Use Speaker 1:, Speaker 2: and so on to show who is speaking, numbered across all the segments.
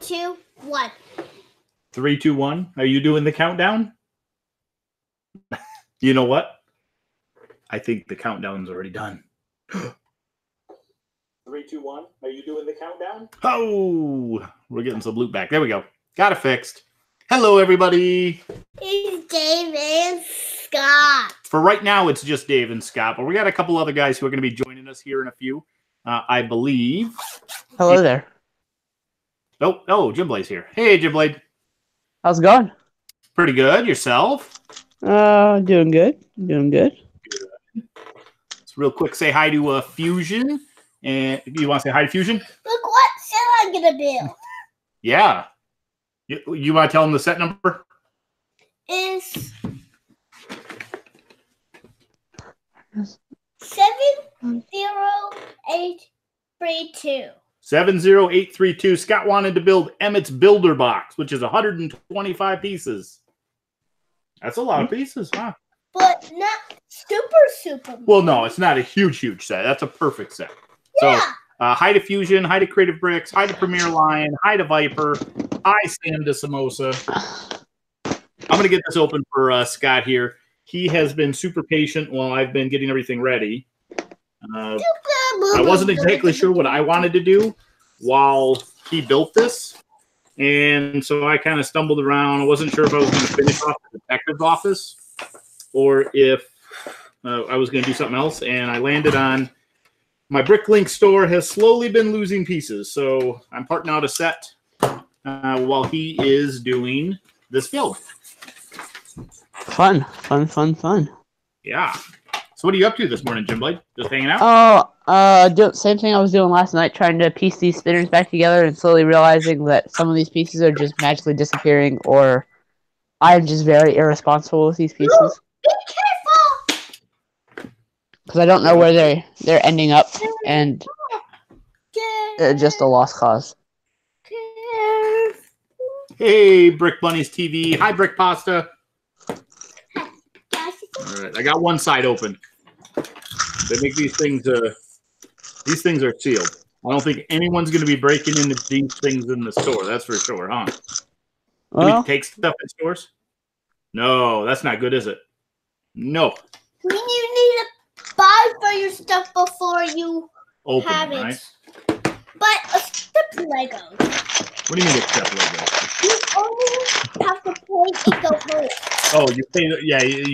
Speaker 1: 2, 1.
Speaker 2: 3, 2, 1. Are you doing the countdown? You know what? I think the countdown's already done. 3, 2, 1. Are you doing the countdown? Oh, we're getting some loot back. There we go. Got it fixed. Hello, everybody.
Speaker 1: It's Dave and Scott.
Speaker 2: For right now, it's just Dave and Scott, but we got a couple other guys who are going to be joining us here in a few. I believe.
Speaker 3: Hello there.
Speaker 2: Oh, Jim Blade's here. Hey, Jim Blade.
Speaker 3: How's it going?
Speaker 2: Pretty good. Yourself?
Speaker 3: Doing good. Doing good.
Speaker 2: Let's real quick say hi to Fusion. And you want to say hi to Fusion?
Speaker 1: Look what set I'm gonna build.
Speaker 2: Yeah. You want to tell them the set number?
Speaker 1: Is 70832.
Speaker 2: 70832. Scott wanted to build Emmett's Builder Box, which is 125 pieces. That's a lot of pieces, huh?
Speaker 1: But not super.
Speaker 2: Well, no, it's not a huge set. That's a perfect set.
Speaker 1: Yeah.
Speaker 2: So, hi to Fusion, hi to Creative Bricks, hi to Premier Lion, hi to Viper, hi Sam to Samosa. I'm going to get this open for Scott here. He has been super patient while I've been getting everything ready. I wasn't exactly sure what I wanted to do while he built this. And so I kind of stumbled around. I wasn't sure if I was going to finish off the detective's office or if I was going to do something else. And I landed on my Bricklink store has slowly been losing pieces. So I'm parting out a set while he is doing this build.
Speaker 3: Fun.
Speaker 2: Yeah. So what are you up to this morning, Jim Blade? Just hanging out?
Speaker 3: Same thing I was doing last night, trying to piece these spinners back together and slowly realizing that some of these pieces are just magically disappearing, or I'm just very irresponsible with these pieces.
Speaker 1: Be careful!
Speaker 3: Because I don't know where they're ending up, and they're just a lost cause.
Speaker 2: Hey, Brick Bunnies TV. Hi, Brick Pasta. All right, I got one side open. They make these things are sealed. I don't think anyone's going to be breaking into these things in the store. That's for sure, huh?
Speaker 3: Well,
Speaker 2: Do we take stuff in stores? No, that's not good, is it? No.
Speaker 1: You need to buy for your stuff before you
Speaker 2: Open
Speaker 1: have
Speaker 2: it,
Speaker 1: it.
Speaker 2: right?
Speaker 1: But except Legos.
Speaker 2: What do you mean except Legos?
Speaker 1: You only have to play and go home.
Speaker 2: Oh, you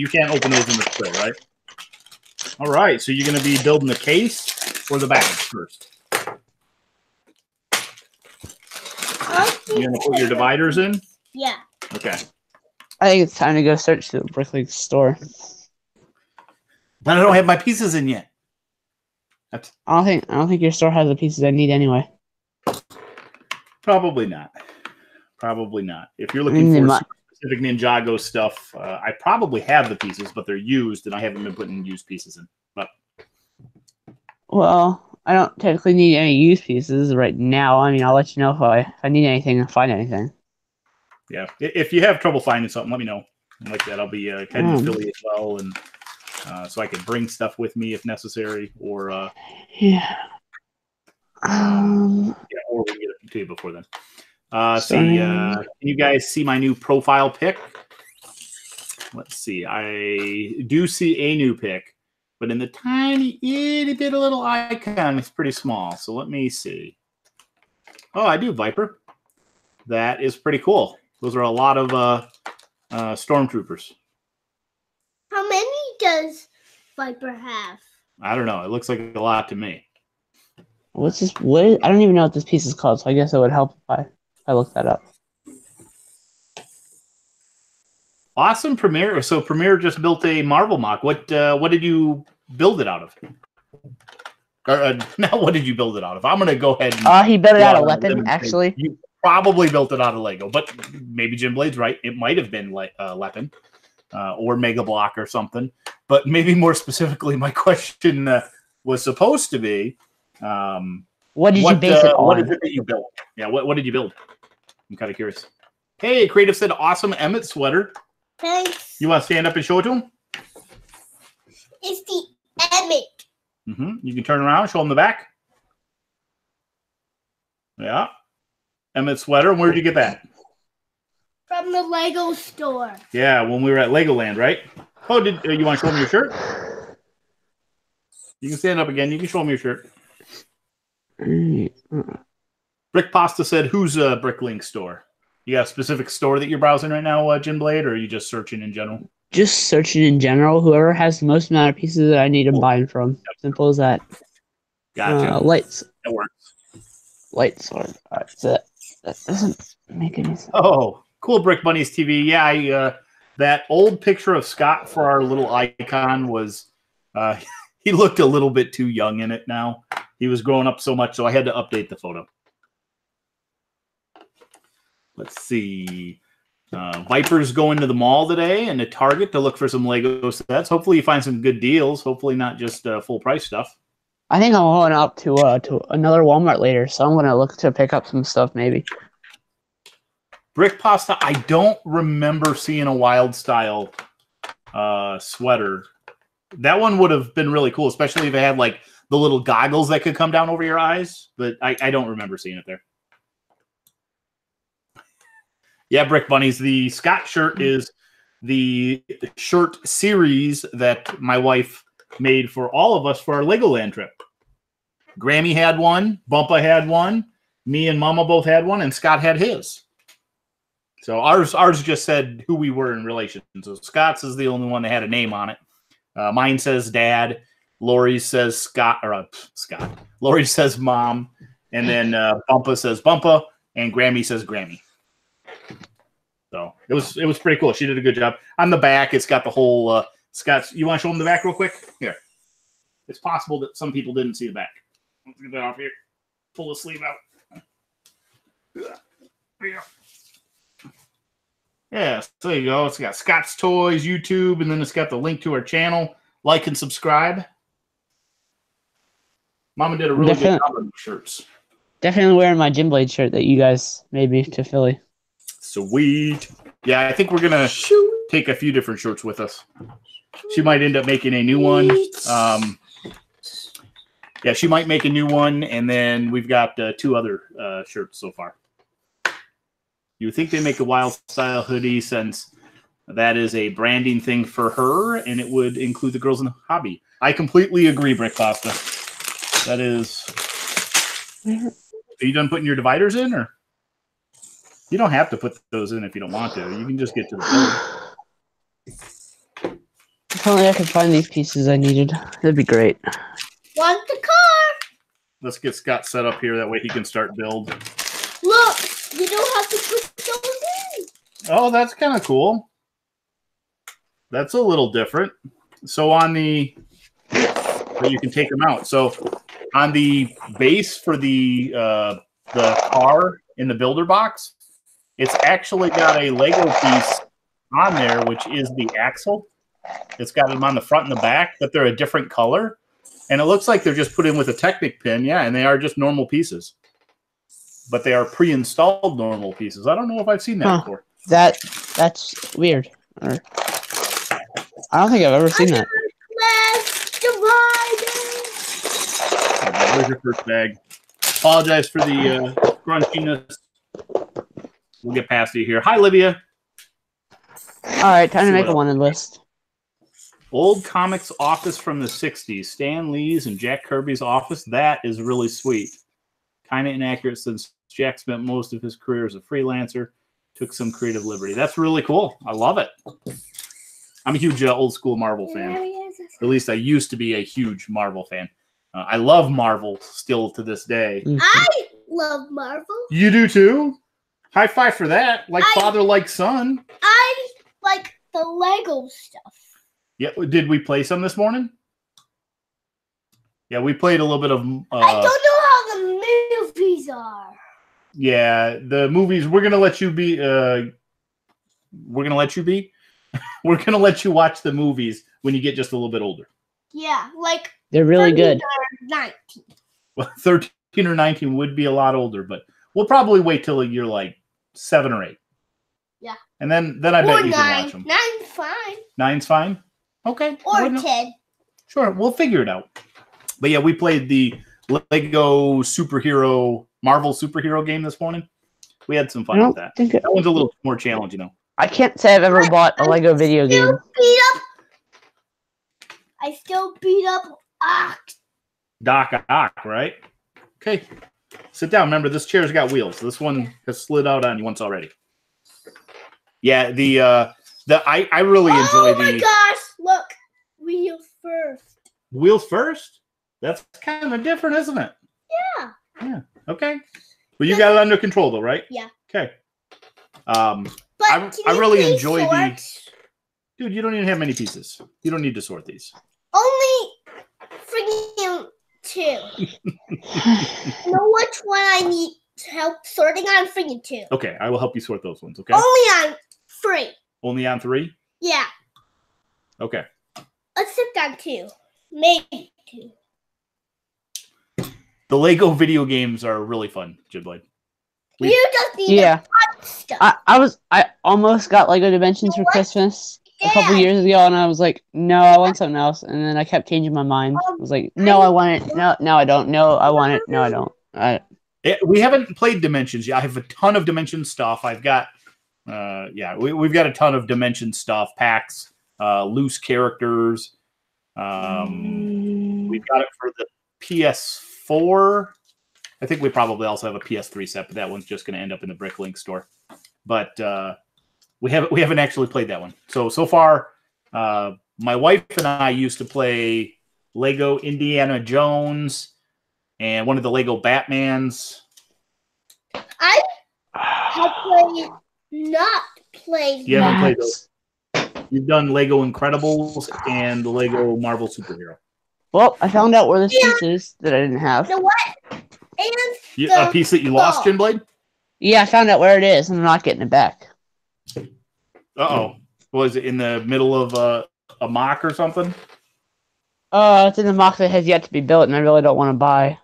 Speaker 2: can't open those in the store, right? All right, so you're going to be building the case or the bags first? You're going to put your dividers in?
Speaker 1: Yeah.
Speaker 2: Okay.
Speaker 3: I think it's time to go search the Bricklink store.
Speaker 2: But I don't have my pieces in yet.
Speaker 3: I don't think your store has the pieces I need anyway.
Speaker 2: Probably not. If you're looking for specific Ninjago stuff, I probably have the pieces, but they're used, and I haven't been putting used pieces in. But
Speaker 3: well, I don't technically need any used pieces right now. I mean, I'll let you know if I need anything and find anything.
Speaker 2: yeah, if you have trouble finding something, let me know. Like that, I'll be heading to Philly as well, and so I can bring stuff with me if necessary, or or we can get it to you before then. Can you guys see my new profile pic? Let's see. I do see a new pic, but in the tiny itty bit a little icon, it's pretty small. So let me see. Oh, I do, Viper. That is pretty cool. Those are a lot of stormtroopers.
Speaker 1: How many does Viper have?
Speaker 2: I don't know. It looks like a lot to me.
Speaker 3: What's this? What? I don't even know what this piece is called, so I guess it would help if I look that up.
Speaker 2: Awesome, Premier. So Premier just built a Marvel mock. What did you build it out of? Now, what did you build it out of? I'm going to go ahead and...
Speaker 3: He built it out of weapon, actually.
Speaker 2: You probably built it out of Lego, but maybe Jim Blade's right. It might have been like weapon or Mega Block or something. But maybe more specifically, my question was supposed to be...
Speaker 3: what did you base it on?
Speaker 2: What is it that you built? Yeah, what did you build? I'm kind of curious. Hey, Creative said, awesome Emmett sweater.
Speaker 1: Thanks.
Speaker 2: You want to stand up and show it to him?
Speaker 1: It's the Emmett.
Speaker 2: You can turn around, show him the back. Yeah. Emmett sweater. And where did you get that?
Speaker 1: From the Lego store.
Speaker 2: Yeah, when we were at Legoland, right? Oh, did you want to show me your shirt? You can stand up again. You can show me your shirt. Brick Pasta said, "Who's a Bricklink store? You got a specific store that you're browsing right now, Jim Blade, or are you just searching in general?"
Speaker 3: Just searching in general. Whoever has the most amount of pieces that I need, I'm buying from. Simple as that.
Speaker 2: Gotcha.
Speaker 3: Lights.
Speaker 2: That works.
Speaker 3: Lights. All right, so that doesn't make any sense.
Speaker 2: Oh, cool, Brick Bunnies TV. Yeah, that old picture of Scott for our little icon was, he looked a little bit too young in it now. He was growing up so much, so I had to update the photo. Let's see. Viper's going to the mall today and to Target to look for some Lego sets. Hopefully you find some good deals. Hopefully not just full price stuff.
Speaker 3: I think I'm going up to another Walmart later, so I'm going to look to pick up some stuff maybe.
Speaker 2: Brick Pasta, I don't remember seeing a Wild Style sweater. That one would have been really cool, especially if it had like the little goggles that could come down over your eyes. But I don't remember seeing it there. Yeah, Brick Bunnies. The Scott shirt is the shirt series that my wife made for all of us for our Legoland trip. Grammy had one, Bumpa had one, me and Mama both had one, and Scott had his. So ours just said who we were in relation. So Scott's is the only one that had a name on it. Mine says Dad. Lori says Scott. Lori says Mom. And then Bumpa says Bumpa. And Grammy says Grammy. So it was pretty cool. She did a good job. On the back, it's got the whole Scott's. You want to show them the back real quick? Here. It's possible that some people didn't see the back. Let's get that off here. Pull the sleeve out. Yeah, so there you go. It's got ScotsToys, YouTube, and then it's got the link to our channel. Like and subscribe. Mama did a really good job on the shirts.
Speaker 3: Definitely wearing my Jim Blade shirt that you guys made me to Philly.
Speaker 2: Sweet. Yeah, I think we're going to take a few different shirts with us. She might end up making a new one. Yeah, she might make a new one, and then we've got 2 other shirts so far. You would think they make a Wild Style hoodie since that is a branding thing for her, and it would include the girls in the hobby. I completely agree, Brick Pasta. That is... Are you done putting your dividers in, or? You don't have to put those in if you don't want to. You can just get to the build.
Speaker 3: If only I could find these pieces I needed. That'd be great.
Speaker 1: Want the car?
Speaker 2: Let's get Scott set up here. That way he can start build.
Speaker 1: Look, you don't have to put those in.
Speaker 2: Oh, that's kind of cool. That's a little different. So on the... You can take them out. So on the base for the car in the builder box, it's actually got a Lego piece on there, which is the axle. It's got them on the front and the back, but they're a different color. And it looks like they're just put in with a Technic pin. Yeah, and they are just normal pieces. But they are pre-installed normal pieces. I don't know if I've seen that before.
Speaker 3: That's weird. I don't think I've ever seen that.
Speaker 2: There's your first bag. Apologize for the crunchiness. We'll get past you here. Hi, Livia.
Speaker 3: All right, time to make a wanted list.
Speaker 2: Old comics office from the 60s. Stan Lee's and Jack Kirby's office. That is really sweet. Kind of inaccurate since Jack spent most of his career as a freelancer. Took some creative liberty. That's really cool. I love it. I'm a huge old school Marvel fan. At least I used to be a huge Marvel fan. I love Marvel still to this day.
Speaker 1: I love Marvel.
Speaker 2: You do too? High five for that. Like father, like son.
Speaker 1: I like the Lego stuff.
Speaker 2: Yeah. Did we play some this morning? Yeah, we played a little bit of...
Speaker 1: I don't know how the movies are.
Speaker 2: Yeah, the movies, we're going to let you be... we're going to let you be? We're going to let you watch the movies when you get just a little bit older.
Speaker 1: Yeah, like...
Speaker 3: They're really good.
Speaker 1: 19.
Speaker 2: Well, 13 or 19 would be a lot older, but we'll probably wait till you're like 7 or 8.
Speaker 1: Yeah.
Speaker 2: And then I bet you can watch them.
Speaker 1: 9's fine.
Speaker 2: 9's fine? Okay.
Speaker 1: Or 10.
Speaker 2: Sure, we'll figure it out. But yeah, we played the Lego Marvel superhero game this morning. We had some
Speaker 3: I
Speaker 2: fun with
Speaker 3: don't
Speaker 2: that.
Speaker 3: think
Speaker 2: That one's a little more challenging, though.
Speaker 3: I can't say I've ever bought a Lego video game.
Speaker 1: I still beat up
Speaker 2: Doc Ock, right? Okay. Sit down. Remember, this chair's got wheels. This one has slid out on you once already. Yeah, I really enjoy the...
Speaker 1: Oh my gosh! Look, wheels first.
Speaker 2: Wheels first? That's kind of different, isn't it?
Speaker 1: Yeah.
Speaker 2: Yeah. Okay. Well, you got it under control, though, right?
Speaker 1: Yeah.
Speaker 2: Okay.
Speaker 1: But
Speaker 2: I really enjoy
Speaker 1: sort?
Speaker 2: Dude, you don't even have many pieces. You don't need to sort these.
Speaker 1: Only freaking 2. Know which one I need help sorting on? Freaking 2.
Speaker 2: Okay, I will help you sort those ones, okay?
Speaker 1: Only on 3.
Speaker 2: Only on 3?
Speaker 1: Yeah.
Speaker 2: Okay.
Speaker 1: Let's sit down 2. Maybe 2.
Speaker 2: The Lego video games are really fun, Jibblade.
Speaker 1: You just need
Speaker 3: Yeah.
Speaker 1: stuff.
Speaker 3: I almost got Lego Dimensions for Christmas a couple
Speaker 1: Yeah.
Speaker 3: years ago, and I was like, no, I want something else. And then I kept changing my mind. I was like, no, I want it. No, I don't. No, I want it. No, I don't.
Speaker 2: We haven't played Dimensions yet. I have a ton of Dimensions stuff. I've got, we've got a ton of Dimensions stuff, packs, loose characters. We've got it for the PS4. I think we probably also have a PS3 set, but that one's just going to end up in the Bricklink store. But we haven't actually played that one. So far, my wife and I used to play Lego Indiana Jones and one of the Lego Batmans.
Speaker 1: I have not played.
Speaker 2: You haven't played those. You've done Lego Incredibles and the Lego Marvel Superhero.
Speaker 3: Well, I found out where this piece is that I didn't have.
Speaker 1: You know what? And
Speaker 2: A piece that you lost, Jinblade?
Speaker 3: Yeah, I found out where it is, and I'm not getting it back.
Speaker 2: Uh-oh. Was it in the middle of a mock or something?
Speaker 3: It's in the mock that has yet to be built, and I really don't want to buy.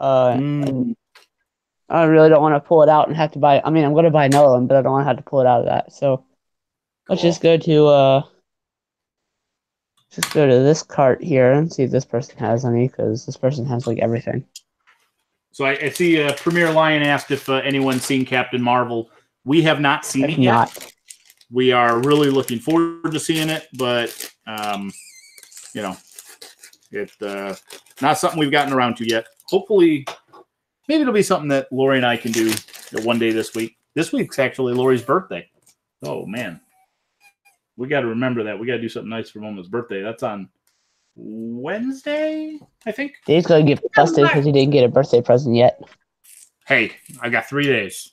Speaker 3: I really don't want to pull it out and have to buy. I mean, I'm going to buy another one, but I don't want to have to pull it out of that. So let's just go to this cart here and see if this person has any, because this person has like everything.
Speaker 2: So I see Premier Lion asked if anyone's seen Captain Marvel. We have not seen it yet. We are really looking forward to seeing it, but it's not something we've gotten around to yet. Hopefully, maybe it'll be something that Lori and I can do one day this week. This week's actually Lori's birthday. Oh man, we got to remember that. We got to do something nice for Moma's birthday. That's on Wednesday, I think.
Speaker 3: Dave's gonna get busted because he didn't get a birthday present yet.
Speaker 2: Hey, I got 3 days.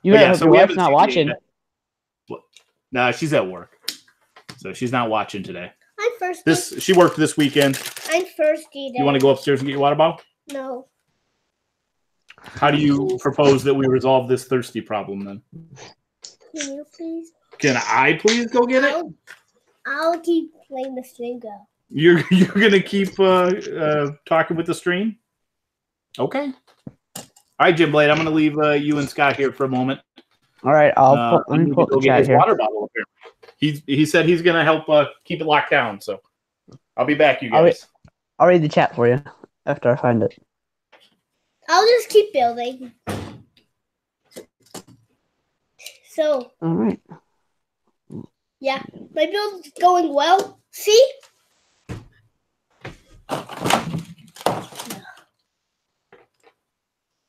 Speaker 3: You better hope your wife's not watching.
Speaker 2: Nah, she's at work, so she's not watching today.
Speaker 1: I'm thirsty.
Speaker 2: She worked this weekend.
Speaker 1: I'm thirsty.
Speaker 2: You want to go upstairs and get your water bottle?
Speaker 1: No.
Speaker 2: How do you propose that we resolve this thirsty problem then?
Speaker 1: Can you please?
Speaker 2: Can I please go get it?
Speaker 1: I'll keep playing the string go.
Speaker 2: You're gonna keep talking with the stream? Okay. All right, Jinblade, I'm gonna leave you and Scott here for a moment.
Speaker 3: All right, let me pull the chat here.
Speaker 2: Water bottle up here. He said he's gonna help keep it locked down. So I'll be back, you guys.
Speaker 3: I'll read the chat for you after I find it.
Speaker 1: I'll just keep building. So.
Speaker 3: All right.
Speaker 1: Yeah, my build is going well. See?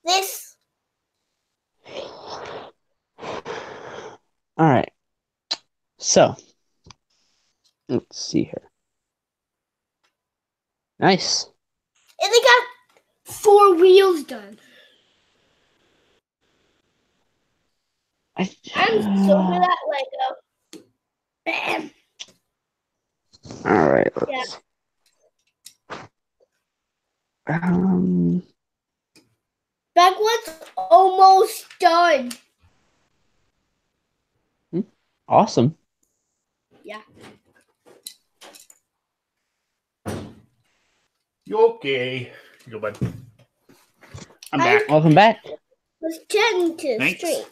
Speaker 1: This.
Speaker 3: All right. So, let's see here. Nice.
Speaker 1: And they got 4 wheels done. I'm so good at Lego. Bam.
Speaker 3: All right. Let's...
Speaker 1: Back one's almost done.
Speaker 3: Awesome.
Speaker 1: Yeah.
Speaker 2: You okay? Go, bud. I'm back.
Speaker 3: Welcome back.
Speaker 1: Let's get into the street.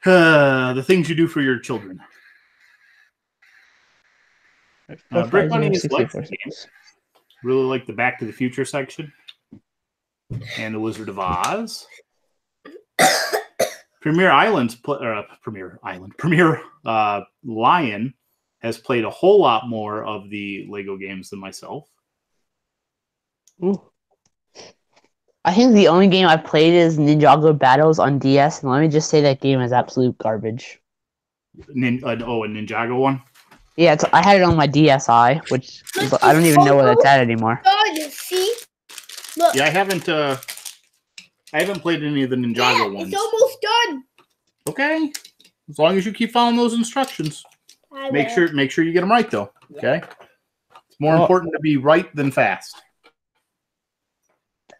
Speaker 2: The things you do for your children. Brick Bunny is like the game. Really like the Back to the Future section. and The Wizard of Oz. Premier Lion has played a whole lot more of the Lego games than myself.
Speaker 3: Ooh. I think the only game I've played is Ninjago Battles on DS, and let me just say that game is absolute garbage.
Speaker 2: A Ninjago one?
Speaker 3: Yeah, I had it on my DSi, which is, I don't even know where that's at anymore.
Speaker 1: See? Look.
Speaker 2: Yeah, I haven't played any of the Ninjago ones.
Speaker 1: It's almost done.
Speaker 2: Okay. As long as you keep following those instructions. Make sure you get them right, though. Okay? It's more important to be right than fast.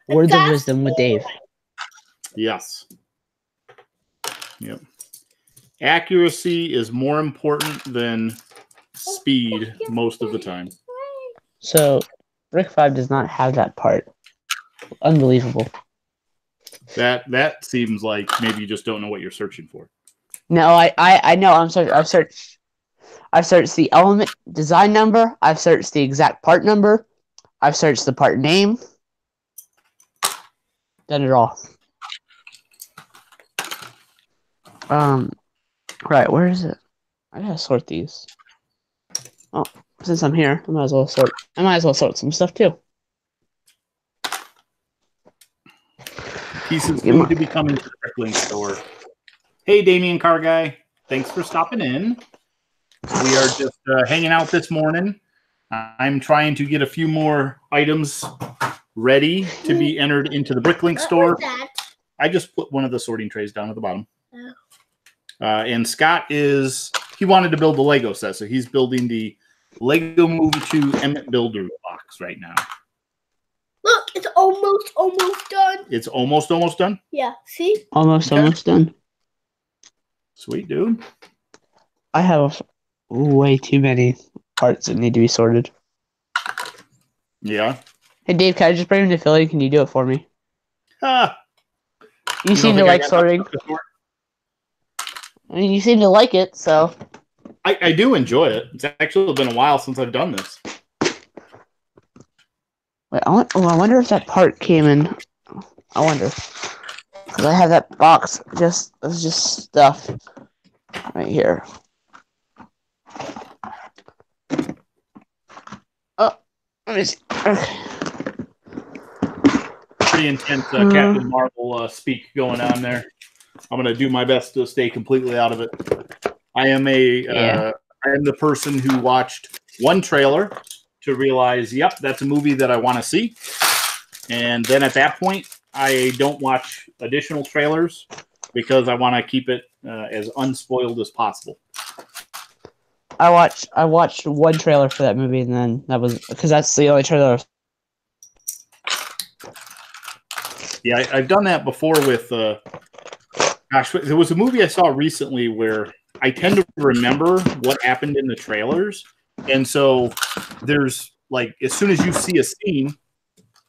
Speaker 3: Words of wisdom with Dave.
Speaker 2: Yes. Yep. Accuracy is more important than speed most of the time.
Speaker 3: So, Brick 5 does not have that part. Unbelievable.
Speaker 2: That seems like maybe you just don't know what you're searching for.
Speaker 3: No, I know. I've searched the element design number. I've searched the exact part number. I've searched the part name. Done it all. Right, where is it? I gotta sort these. Oh, since I'm here, I might as well sort some stuff too.
Speaker 2: Pieces need to be coming to the Bricklink store. Hey, Damien Car Guy. Thanks for stopping in. We are just hanging out this morning. I'm trying to get a few more items ready to be entered into the Bricklink store. I just put one of the sorting trays down at the bottom. Oh. And Scott he wanted to build the Lego set, so he's building the Lego Movie 2 Emmett Builder box right now.
Speaker 1: Look, it's almost done.
Speaker 2: It's almost done?
Speaker 1: Yeah, see?
Speaker 3: Almost done.
Speaker 2: Sweet, dude.
Speaker 3: I have way too many parts that need to be sorted.
Speaker 2: Yeah.
Speaker 3: Hey, Dave, can I just bring him to Philly? Can you do it for me? You seem to like sorting. I mean, you seem to like it, so.
Speaker 2: I do enjoy it. It's actually been a while since I've done this.
Speaker 3: Wait, I wonder if that part came in. I wonder. Because I have that box. It's just stuff right here. Oh, let me see. Okay.
Speaker 2: Pretty intense Captain Marvel speak going on there. I'm going to do my best to stay completely out of it. I am the person who watched one trailer to realize, yep, that's a movie that I want to see. And then at that point, I don't watch additional trailers because I want to keep it as unspoiled as possible.
Speaker 3: I watched one trailer for that movie, and then that was because that's the only trailer.
Speaker 2: Yeah, I've done that before with. There was a movie I saw recently where I tend to remember what happened in the trailers, and so there's like as soon as you see a scene,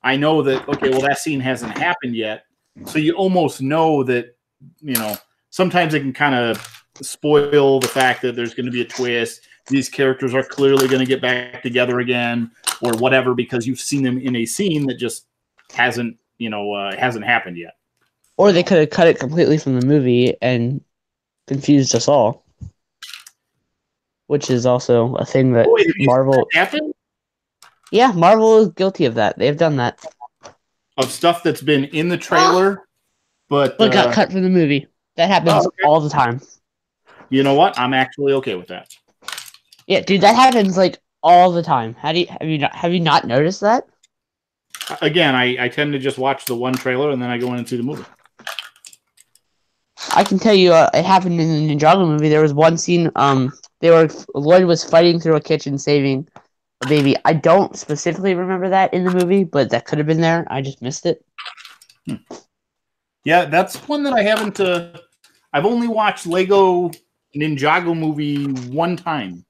Speaker 2: I know that okay, well that scene hasn't happened yet, so you almost know that sometimes it can kind of spoil the fact that there's going to be a twist. These characters are clearly going to get back together again, or whatever, because you've seen them in a scene that just hasn't happened yet.
Speaker 3: Or they could have cut it completely from the movie and confused us all, which is also a thing that Marvel. Yeah, Marvel is guilty of that. They've done that.
Speaker 2: Of stuff that's been in the trailer, but
Speaker 3: got cut from the movie. That happens all the time.
Speaker 2: You know what? I'm actually okay with that.
Speaker 3: Yeah, dude, that happens like all the time. Have you not noticed that?
Speaker 2: Again, I tend to just watch the one trailer and then I go in and see the movie.
Speaker 3: I can tell you, it happened in the Ninjago movie. There was one scene. Lloyd was fighting through a kitchen saving a baby. I don't specifically remember that in the movie, but that could have been there. I just missed it.
Speaker 2: Yeah, that's one that I haven't. I've only watched Lego Ninjago movie one time.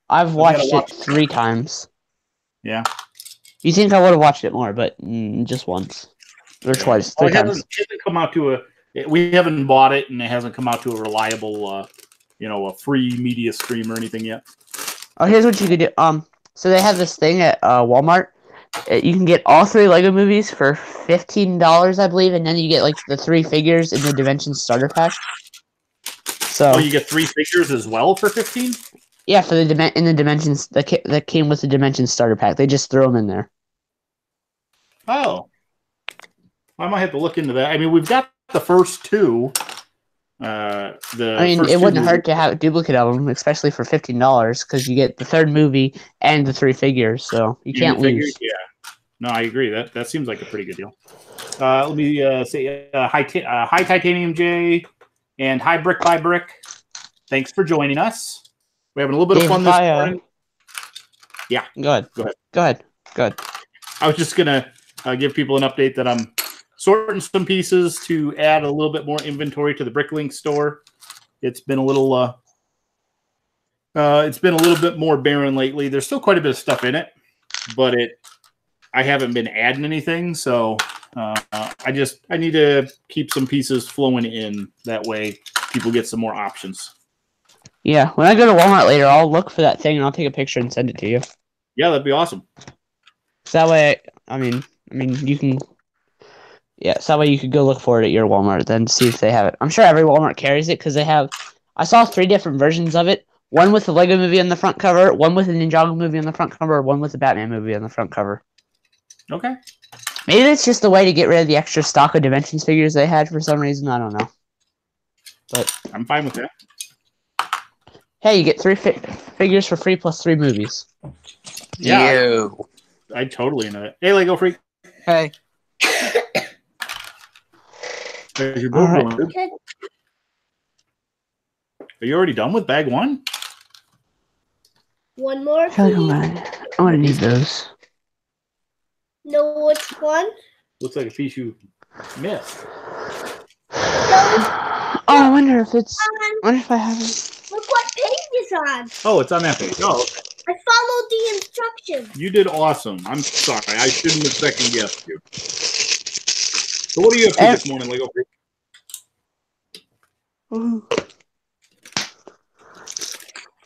Speaker 3: I've watched it 3 times.
Speaker 2: Yeah.
Speaker 3: You think I would have watched it more, but just once or twice, 3 times.
Speaker 2: It hasn't come out to we haven't bought it, and it hasn't come out to a reliable, a free media stream or anything yet.
Speaker 3: Oh, here's what you could do. So they have this thing at Walmart You can get all 3 Lego movies for $15, I believe, and then you get like the 3 figures in the Dimensions starter pack. So
Speaker 2: you get 3 figures as well for 15?
Speaker 3: Yeah, for the in the Dimensions that came with the Dimensions starter pack. They just throw them in there.
Speaker 2: Oh, I might have to look into that. I mean, we've got the first 2.
Speaker 3: It wouldn't hurt to have a duplicate of them, especially for $15, because you get the 3rd movie and the 3 figures, so you can't lose.
Speaker 2: Yeah, no, I agree. That seems like a pretty good deal. Let me say hi Titanium J and hi Brick by Brick. Thanks for joining us. We're having a little bit of fun this morning. Yeah,
Speaker 3: Go ahead.
Speaker 2: I was just gonna give people an update that I'm sorting some pieces to add a little bit more inventory to the Bricklink store. It's been a little bit more barren lately. There's still quite a bit of stuff in it, but I haven't been adding anything, so I need to keep some pieces flowing in. That way, people get some more options.
Speaker 3: Yeah, when I go to Walmart later, I'll look for that thing and I'll take a picture and send it to you.
Speaker 2: Yeah, that'd be awesome.
Speaker 3: So that way, you can. Yeah, so that way you could go look for it at your Walmart, then see if they have it. I'm sure every Walmart carries it because they have. I saw 3 different versions of it. One with the Lego movie on the front cover, one with the Ninjago movie on the front cover, one with the Batman movie on the front cover.
Speaker 2: Okay.
Speaker 3: Maybe it's just a way to get rid of the extra stock of Dimensions figures they had for some reason. I don't know. But
Speaker 2: I'm fine with that.
Speaker 3: Hey, you get 3 figures for free plus 3 movies.
Speaker 2: Yeah, I totally know it. Hey, Lego Freak.
Speaker 4: Hey.
Speaker 2: How's your build going, dude? Are you already done with bag 1?
Speaker 1: One more.
Speaker 3: I'm gonna need those.
Speaker 1: No, which one?
Speaker 2: Looks like a piece you missed.
Speaker 3: Oh, I wonder if I have it.
Speaker 1: Look what page it's on.
Speaker 2: Oh, it's on that page. Oh, okay.
Speaker 1: I followed the instructions.
Speaker 2: You did awesome. I'm sorry. I shouldn't have second guessed you. So what are you up to this morning, Lego Freak?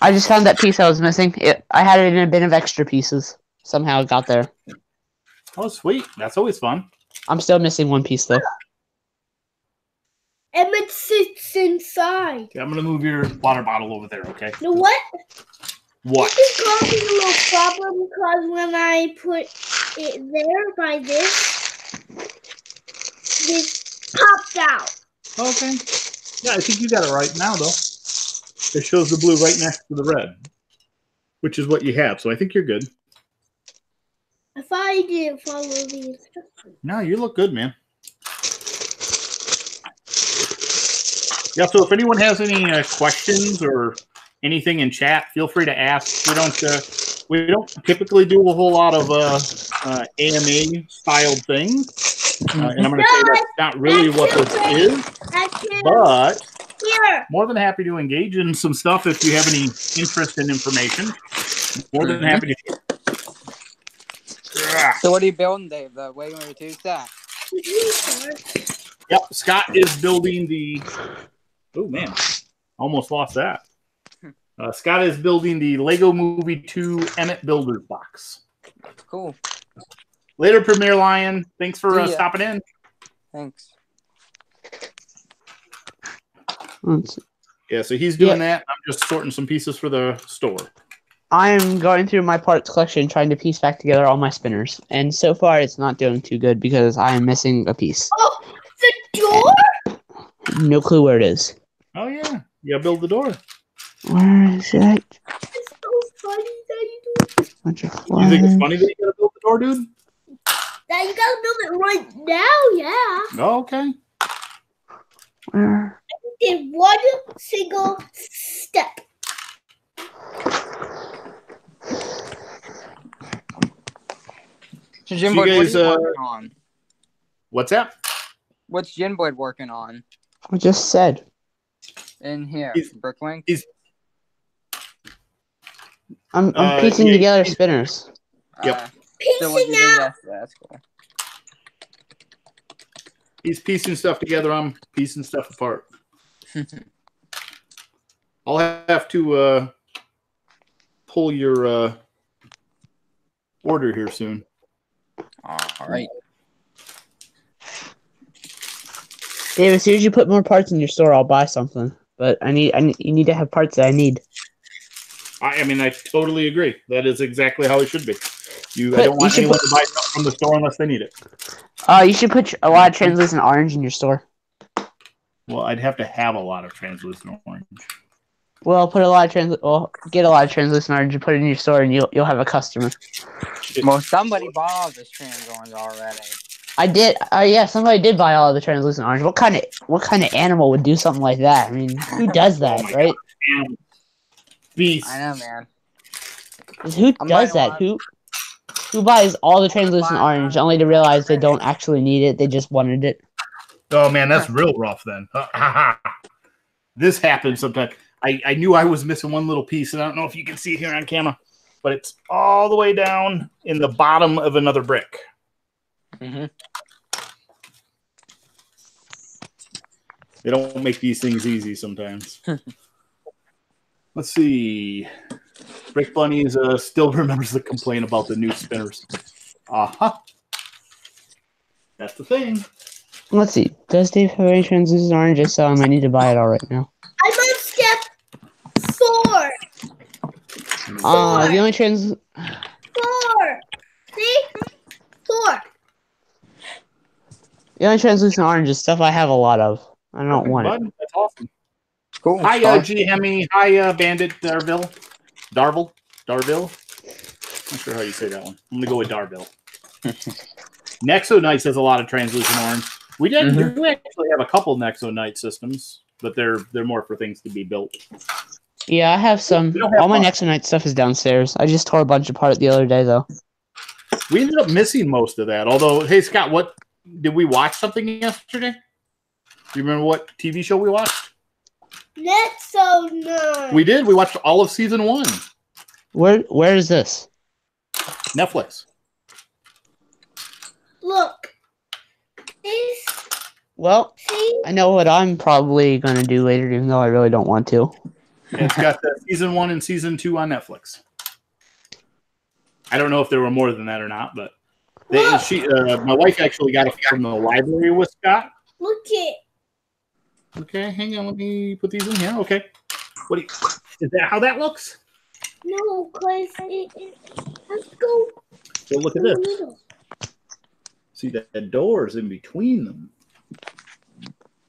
Speaker 3: I just found that piece I was missing. I had it in a bin of extra pieces. Somehow it got there.
Speaker 2: Oh, sweet. That's always fun.
Speaker 3: I'm still missing 1 piece, though.
Speaker 1: Emmett sits inside.
Speaker 2: Okay, I'm going to move your water bottle over there, okay?
Speaker 1: You know what?
Speaker 2: What?
Speaker 1: This is causing a little problem because when I put it there by this popped out.
Speaker 2: Okay. Yeah, I think you got it right now, though. It shows the blue right next to the red, which is what you have. So I think you're good.
Speaker 1: If I didn't follow the instructions.
Speaker 2: No, you look good, man. Yeah, so if anyone has any questions or anything in chat, feel free to ask. We don't typically do a whole lot of AMA styled things, and I'm going to say that's not really what this is. But more than happy to engage in some stuff if you have any interest in information. More than happy to.
Speaker 4: So what are you building, Dave? The Waymary 2 stack?
Speaker 2: Yep, Scott is building the. Oh man, almost lost that. Scott is building the Lego Movie 2 Emmett Builders box.
Speaker 4: Cool.
Speaker 2: Later, Premier Lion. Thanks for stopping in.
Speaker 4: Thanks.
Speaker 2: Yeah, so he's doing that. I'm just sorting some pieces for the store.
Speaker 3: I'm going through my parts collection trying to piece back together all my spinners. And so far, it's not doing too good because I am missing a piece.
Speaker 1: Oh, the door?
Speaker 3: And no clue where it is.
Speaker 2: Oh, yeah. You gotta build the door.
Speaker 3: Where is it?
Speaker 1: It's so funny that you do it.
Speaker 3: Bunch of
Speaker 2: You think it's funny that you gotta build the door, dude?
Speaker 1: That you gotta build it right now, yeah.
Speaker 2: Oh, okay.
Speaker 3: Where?
Speaker 1: I did one single step.
Speaker 4: So Jim Boyd, what are you working on?
Speaker 2: What's that?
Speaker 4: What's Jim Boyd working on?
Speaker 3: I just said.
Speaker 4: In here, Bricklink?
Speaker 3: I'm piecing together spinners.
Speaker 2: Yep.
Speaker 1: Piecing out.
Speaker 4: That's cool.
Speaker 2: He's piecing stuff together. I'm piecing stuff apart. I'll have to pull your order here soon.
Speaker 4: All right.
Speaker 3: Dave, as soon as you put more parts in your store, I'll buy something. But you need to have parts that I need.
Speaker 2: I mean, I totally agree. That is exactly how it should be. I don't want anyone to buy stuff from the store unless they need it.
Speaker 3: You should put a lot of translucent orange in your store.
Speaker 2: Well, I'd have to have a lot of translucent orange.
Speaker 3: Well, get a lot of translucent orange and put it in your store, and you'll have a customer.
Speaker 4: Well, somebody bought all this trans orange already.
Speaker 3: I did. Yeah, somebody did buy all of the translucent orange. What kind of animal would do something like that? I mean, who does that, right?
Speaker 2: God. Beast.
Speaker 4: I know, man.
Speaker 3: Who does that? Who buys all the translucent orange only to realize they don't actually need it? They just wanted it.
Speaker 2: Oh man, that's real rough then. This happens sometimes. I knew I was missing one little piece, and I don't know if you can see it here on camera, but it's all the way down in the bottom of another brick.
Speaker 4: Mm-hmm.
Speaker 2: They don't make these things easy sometimes. Let's see. Brick Bunny still remembers the complaint about the new spinners. That's the thing.
Speaker 3: Let's see. Does Dave have any translucent orange? I saw him. I need to buy it all right now.
Speaker 1: I'm on step 4.
Speaker 3: The only trans.
Speaker 1: 4. See? 4.
Speaker 3: The only translucent orange is stuff I have a lot of. I don't want it.
Speaker 2: That's awesome.
Speaker 4: Cool.
Speaker 2: Hi, G Hemi. Hi, Bandit Darville. Darville. Not sure how you say that one. I'm gonna go with Darville. Nexo Knights has a lot of translucent orange. We do actually have a couple Nexo Knight systems, but they're more for things to be built.
Speaker 3: Yeah, I have some. All my Nexo Knight stuff is downstairs. I just tore a bunch apart the other day, though.
Speaker 2: We ended up missing most of that. Although, hey Scott, what did we watch something yesterday? Do you remember what TV show we watched?
Speaker 1: Nexo Knight.
Speaker 2: We did. We watched all of season 1.
Speaker 3: Where is this?
Speaker 2: Netflix.
Speaker 1: Look.
Speaker 3: Well, I know what I'm probably going to do later, even though I really don't want to.
Speaker 2: It's got season 1 and season 2 on Netflix. I don't know if there were more than that or not, but my wife actually got it from the library with Scott.
Speaker 1: Look it.
Speaker 2: Okay, hang on. Let me put these in here. Okay. Is that how that looks?
Speaker 1: No, because let's go.
Speaker 2: So look at this. See that the doors in between them.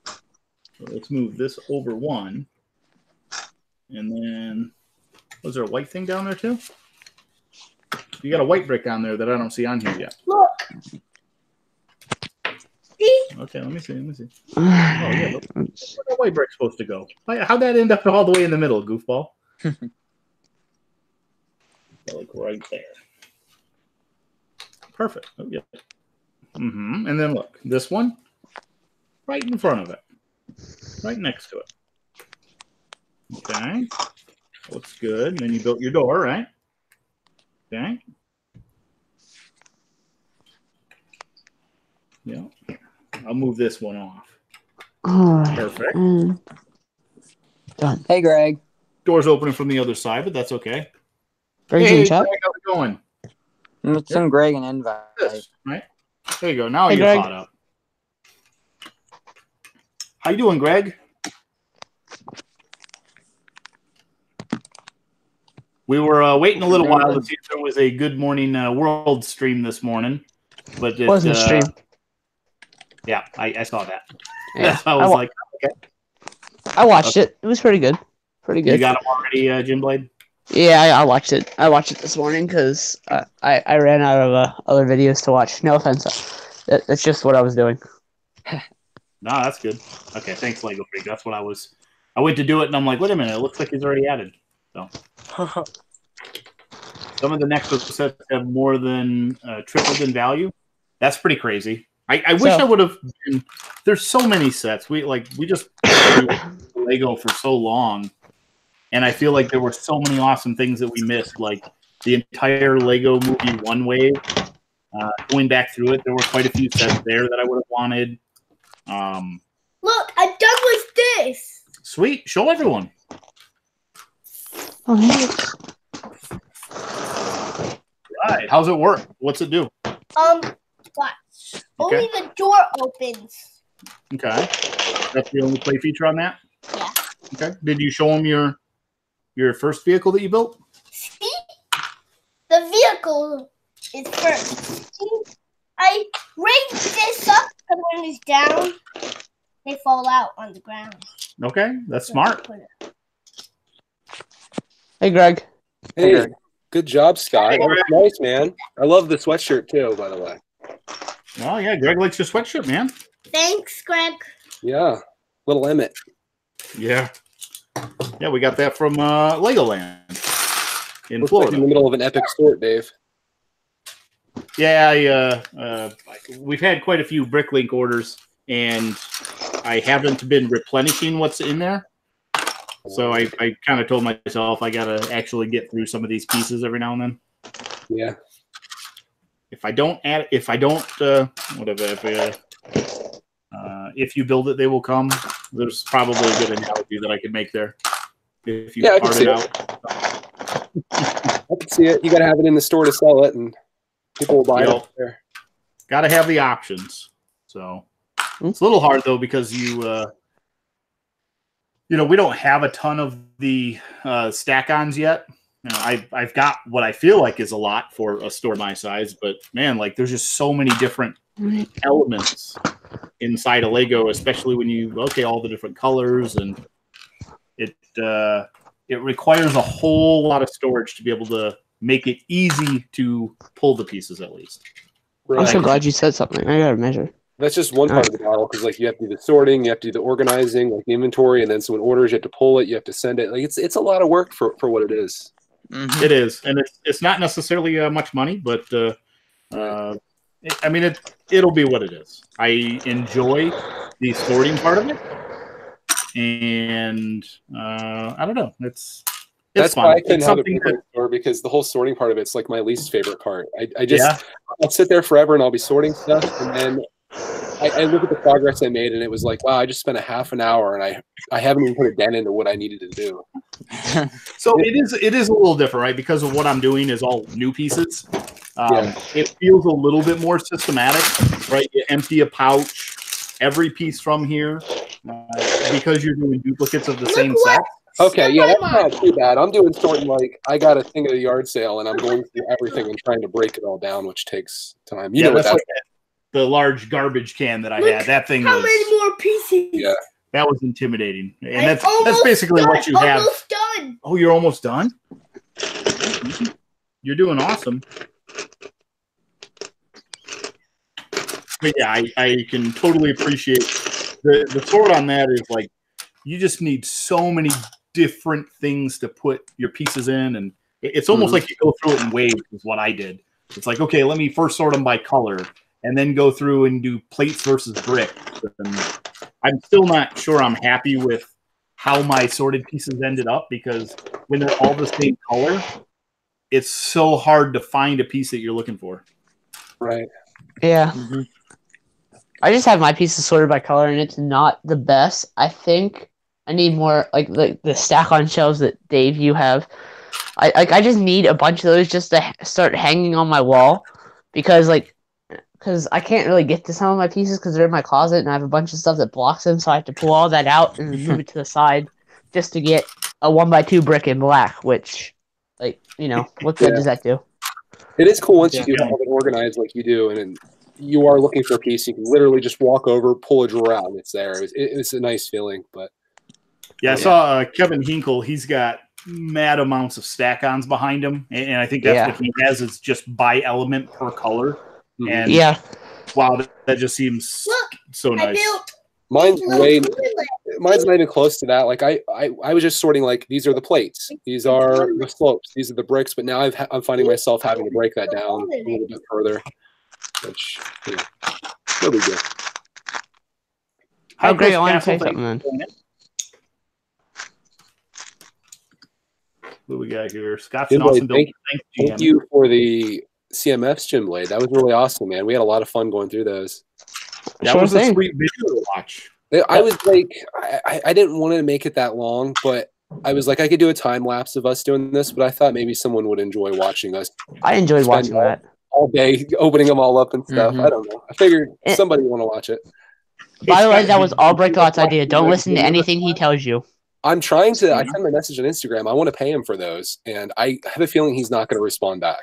Speaker 2: So let's move this over one. And then, was there a white thing down there too? You got a white brick on there that I don't see on here yet.
Speaker 1: Look. See?
Speaker 2: Okay, let me see. Oh, yeah. Where's that white brick supposed to go? How'd that end up all the way in the middle, goofball? Like right there. Perfect. Oh, yeah. And then look, this one, right in front of it. Right next to it. Okay. Looks good. And then you built your door, right? Okay. Yeah. I'll move this one off. Perfect.
Speaker 3: Done.
Speaker 4: Hey, Greg.
Speaker 2: Door's opening from the other side, but that's okay.
Speaker 3: Hey,
Speaker 2: Greg, how's it going?
Speaker 4: Let's send Greg an invite.
Speaker 2: Right? There you go. Now
Speaker 3: Hey,
Speaker 2: you're
Speaker 3: Greg.
Speaker 2: caught up. How you doing, Greg? We were waiting a little while to see if there was a Good Morning World stream this morning, but it
Speaker 3: wasn't a stream.
Speaker 2: Yeah, I saw that.
Speaker 3: Yeah.
Speaker 2: I was like, okay.
Speaker 3: I watched it. It was pretty good. Pretty good.
Speaker 2: You got him already, Jim Blade?
Speaker 3: Yeah, I watched it. I watched it this morning because I ran out of other videos to watch. No offense. That's just what I was doing.
Speaker 2: No, that's good. Okay, thanks, Lego Freak. That's what I was. I went to do it, and I'm like, wait a minute. It looks like he's already added. So some of the next sets have more than tripled in value. That's pretty crazy. I wish I would have been. There's so many sets. We just Lego for so long, and I feel like there were so many awesome things that we missed, like the entire Lego Movie One Wave. Going back through it, there were quite a few sets there that I would have wanted.
Speaker 1: Look, I'm done with this.
Speaker 2: Sweet. Show everyone.
Speaker 3: Oh,
Speaker 2: Right. How's it work? What's it do?
Speaker 1: Watch. Only the door opens.
Speaker 2: Okay. That's the only play feature on that?
Speaker 1: Yeah.
Speaker 2: Okay. Did you show him your first vehicle that you built?
Speaker 1: See? The vehicle is first. See? I raise this up, and when it's down, they fall out on the ground.
Speaker 2: Okay. That's smart.
Speaker 3: Hey, Greg.
Speaker 5: Hey, good job, Scott. That was nice, man. I love the sweatshirt, too, by the way.
Speaker 2: Oh, yeah. Greg likes your sweatshirt, man.
Speaker 1: Thanks, Greg.
Speaker 5: Yeah. Little Emmett.
Speaker 2: Yeah. Yeah, we got that from Legoland in
Speaker 5: Looks
Speaker 2: Florida.
Speaker 5: like in the middle of an epic sport, Dave.
Speaker 2: Yeah, we've had quite a few Bricklink orders, and I haven't been replenishing what's in there. So I kind of told myself I got to actually get through some of these pieces every now and then.
Speaker 5: Yeah.
Speaker 2: If you build it, they will come. There's probably a good analogy that I could make there. If you
Speaker 5: Yeah, I can
Speaker 2: part
Speaker 5: see
Speaker 2: it
Speaker 5: it.
Speaker 2: out.
Speaker 5: I can see it. You got to have it in the store to sell it, and people will buy it up there.
Speaker 2: Got to have the options. So it's a little hard though because we don't have a ton of the stack-ons yet. I've got what I feel like is a lot for a store my size, but man, like there's just so many different elements inside a Lego, especially when all the different colors, and it requires a whole lot of storage to be able to make it easy to pull the pieces at least.
Speaker 5: Right.
Speaker 3: I'm so glad you said something. I gotta measure.
Speaker 5: That's just one part of the model, because like you have to do the sorting, you have to do the organizing, like the inventory, and then someone orders, you have to pull it, you have to send it. Like it's a lot of work for what it is.
Speaker 4: Mm-hmm.
Speaker 2: It is, and it's not necessarily much money, but it'll be what it is. I enjoy the sorting part of it, and I don't know.
Speaker 5: That's
Speaker 2: fun.
Speaker 5: why I couldn't
Speaker 2: It's
Speaker 5: have a
Speaker 2: something
Speaker 5: bigger store, because the whole sorting part of it's like my least favorite part. I'll sit there forever and I'll be sorting stuff, and then I look at the progress I made, and it was like, wow, I just spent a half an hour, and I haven't even put a dent into what I needed to do.
Speaker 2: So it is a little different, right? Because of what I'm doing is all new pieces. It feels a little bit more systematic, right? You empty a pouch, every piece from here, because you're doing duplicates of the same set.
Speaker 5: Okay, yeah, that's not too bad. I'm doing sorting like I got a thing at a yard sale, and I'm going through everything and trying to break it all down, which takes time. You know what that's
Speaker 2: like the large garbage can that I had. That thing
Speaker 1: How
Speaker 2: was
Speaker 1: many more pieces?
Speaker 5: Yeah.
Speaker 2: That was intimidating, and that's basically what you have.
Speaker 1: Almost done.
Speaker 2: Oh, you're almost done? You're doing awesome. But yeah, I can totally appreciate the sort on that is like you just need so many different things to put your pieces in, and it's almost like you go through it in waves is what I did. It's like, okay, let me first sort them by color and then go through and do plates versus bricks. And I'm still not sure I'm happy with how my sorted pieces ended up, because when they're all the same color, it's so hard to find a piece that you're looking for.
Speaker 5: right.
Speaker 3: Yeah. I just have my pieces sorted by color, and it's not the best. I think I need more like the stack on shelves that Dave you have. I just need a bunch of those just to start hanging on my wall, because I can't really get to some of my pieces because they're in my closet, and I have a bunch of stuff that blocks them, so I have to pull all that out and move it to the side just to get a 1x2 brick in black. Which, what good does that do?
Speaker 5: It is cool once you do have it organized like you do, and you are looking for a piece. You can literally just walk over, pull a drawer out, and it's there. It's a nice feeling, but.
Speaker 2: Yeah, I saw Kevin Hinkle. He's got mad amounts of stack-ons behind him, and I think that's what he has. It's just by element per color. And wow, that just seems so nice.
Speaker 5: Mine's not even close to that. Like I was just sorting like these are the plates, these are the slopes, these are the bricks. But now I'm finding myself having to break that down a little bit further, which no big deal.
Speaker 3: Oh, great! I want to say something then.
Speaker 2: What we got here? Scott's
Speaker 5: Jim
Speaker 2: an awesome
Speaker 5: Blade,
Speaker 2: builder.
Speaker 5: Thank you for the CMFs, Jim Blade. That was really awesome, man. We had a lot of fun going through those.
Speaker 2: That was a sweet video to watch.
Speaker 5: I was like, I didn't want to make it that long, but I was like, I could do a time lapse of us doing this, but I thought maybe someone would enjoy watching us.
Speaker 3: I enjoyed watching that.
Speaker 5: all day opening them all up and stuff. I don't know. I figured somebody would want to watch it.
Speaker 3: By the way, that was all Bricklot's idea. Don't listen to anything he tells you.
Speaker 5: I'm trying to. I sent him a message on Instagram. I want to pay him for those, and I have a feeling he's not going to respond back.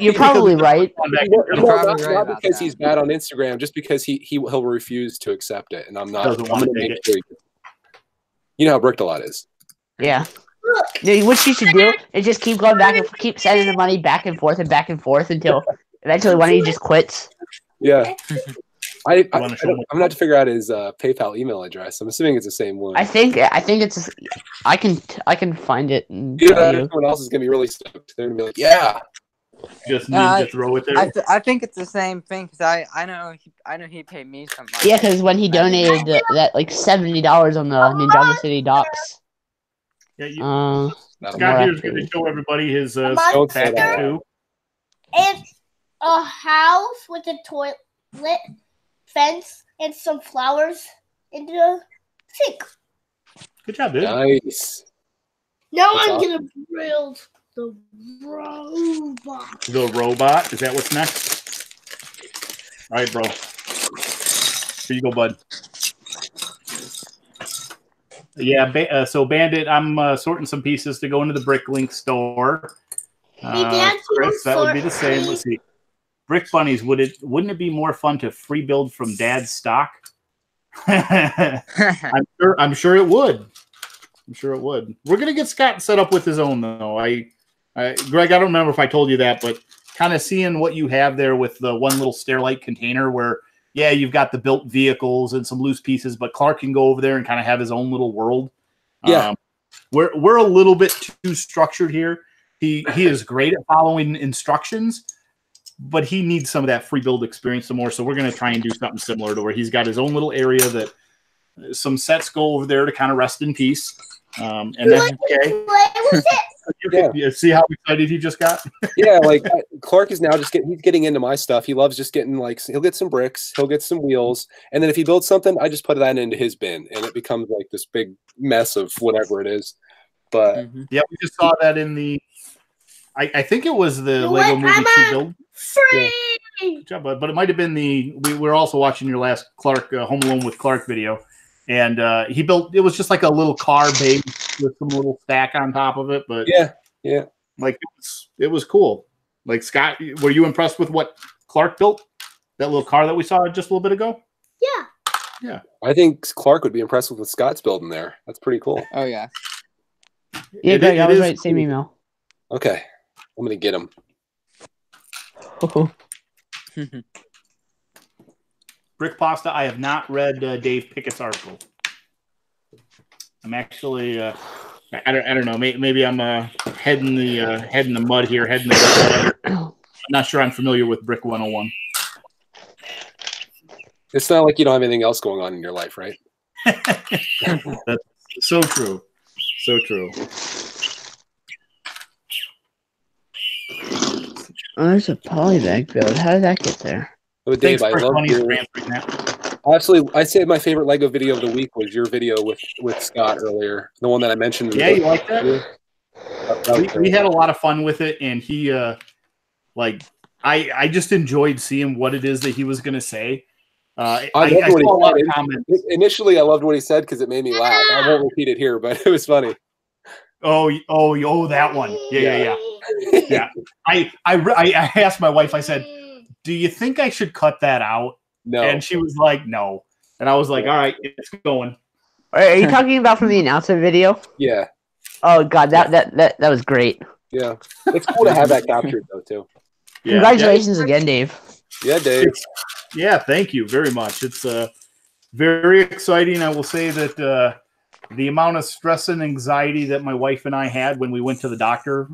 Speaker 3: You're probably right.
Speaker 5: Not because he's bad on Instagram, just because he'll refuse to accept it, and I'm not.
Speaker 2: Doesn't want to take it.
Speaker 5: You know how Bricklot is.
Speaker 3: Yeah. What you should do is just keep going back and keep sending the money back and forth until eventually one of you just quits.
Speaker 5: Yeah. I'm gonna have to figure out his PayPal email address. I'm assuming it's the same one.
Speaker 3: I think it's. I can find it. And
Speaker 5: everyone else is gonna be really stoked. They're gonna be like, "Yeah."
Speaker 2: Just need to throw it there.
Speaker 4: I think it's the same thing because I know he paid me some money.
Speaker 3: Yeah, because when he donated that like $70 on the Ninjago City docks.
Speaker 2: Yeah, Scott here's going to show everybody his tattoo.
Speaker 1: And a house with a toilet, fence, and some flowers in the sink.
Speaker 2: Good job, dude.
Speaker 5: Nice.
Speaker 1: Now I'm going to build the robot.
Speaker 2: The robot? Is that what's next? All right, bro. Here you go, bud. Yeah, so Bandit, I'm sorting some pieces to go into the Bricklink store. Chris, that would be the same. Let's see. Brick Bunnies, wouldn't it be more fun to free build from Dad's stock? I'm sure it would. I'm sure it would. We're gonna get Scott set up with his own though. Greg, I don't remember if I told you that, but kind of seeing what you have there with the one little Stairlight container where, yeah, you've got the built vehicles and some loose pieces, but Clark can go over there and kind of have his own little world.
Speaker 5: Yeah.
Speaker 2: We're a little bit too structured here. He is great at following instructions, but he needs some of that free build experience some more. So we're going to try and do something similar to where he's got his own little area that some sets go over there to kind of rest in peace. And that's okay. You see how excited he just got?
Speaker 5: Yeah, like Clark is now he's getting into my stuff. He loves just getting he'll get some bricks, he'll get some wheels, and then if he builds something, I just put that into his bin, and it becomes like this big mess of whatever it is. But
Speaker 2: yeah, we just saw that in the. I think it was the Lego Movie 2 build.
Speaker 1: Free.
Speaker 2: Yeah. Good job, bud. But it might have been we were also watching your last Clark Home Alone with Clark video. And he built, it was just like a little car base with some little stack on top of it. But
Speaker 5: yeah.
Speaker 2: Like it was cool. Like Scott, were you impressed with what Clark built? That little car that we saw just a little bit ago? Yeah.
Speaker 5: I think Clark would be impressed with what Scott's building there. That's pretty cool.
Speaker 4: Oh yeah.
Speaker 3: Yeah, Greg, I was right. Same email.
Speaker 5: Okay. I'm going to get him.
Speaker 2: Brick Pasta, I have not read Dave Pickett's article. I'm actually, I don't know. Maybe I'm head in the mud here, I'm not sure I'm familiar with Brick 101.
Speaker 5: It's not like you don't have anything else going on in your life, right?
Speaker 2: That's so true. So true.
Speaker 3: Oh, there's a polybag build. How did that get there?
Speaker 5: But Dave, I love your... Actually, I'd say my favorite Lego video of the week was your video with Scott earlier. The one that I mentioned.
Speaker 2: Yeah, you like that? We had a lot of fun with it, and he, I just enjoyed seeing what it is that he was going to say. I saw a lot of comments.
Speaker 5: Initially, I loved what he said because it made me laugh. I won't repeat it here, but it was funny.
Speaker 2: Oh, that one. Yeah. I asked my wife, I said, do you think I should cut that out?
Speaker 5: No.
Speaker 2: And she was like, no. And I was like, all right, it's going.
Speaker 3: Are you talking about from the announcement video?
Speaker 5: Yeah.
Speaker 3: Oh God, that was great.
Speaker 5: Yeah. It's cool to have that captured though too.
Speaker 3: Yeah. Congratulations again, Dave.
Speaker 5: Yeah, Dave.
Speaker 2: Yeah, thank you very much. It's very exciting. I will say that the amount of stress and anxiety that my wife and I had when we went to the doctor,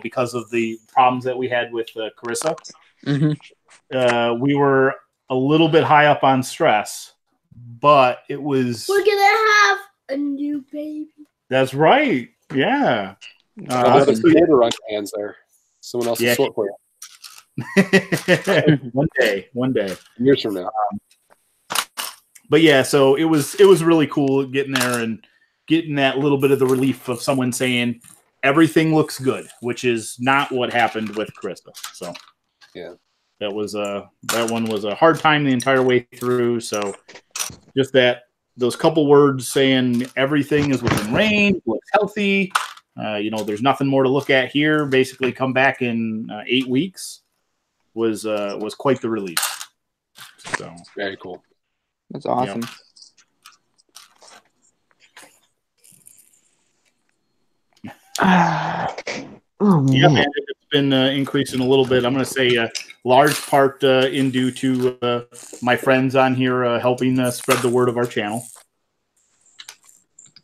Speaker 2: because of the problems that we had with Carissa, we were a little bit high up on stress, but it was...
Speaker 1: We're going to have a new baby.
Speaker 2: That's right. Yeah.
Speaker 5: There's a computer on your hands there. Someone else will sort for you.
Speaker 2: One day.
Speaker 5: Years from now.
Speaker 2: But yeah, so it was really cool getting there and getting that little bit of the relief of someone saying, everything looks good, which is not what happened with Krista. So
Speaker 5: yeah,
Speaker 2: that one was a hard time the entire way through. So just those couple words saying everything is within range, looks healthy. There's nothing more to look at here. Basically, come back in 8 weeks was quite the relief. So
Speaker 5: very cool.
Speaker 4: That's awesome.
Speaker 3: Oh man.
Speaker 2: Yeah, man, it's been increasing a little bit. I'm going to say a large part in due to my friends on here helping spread the word of our channel.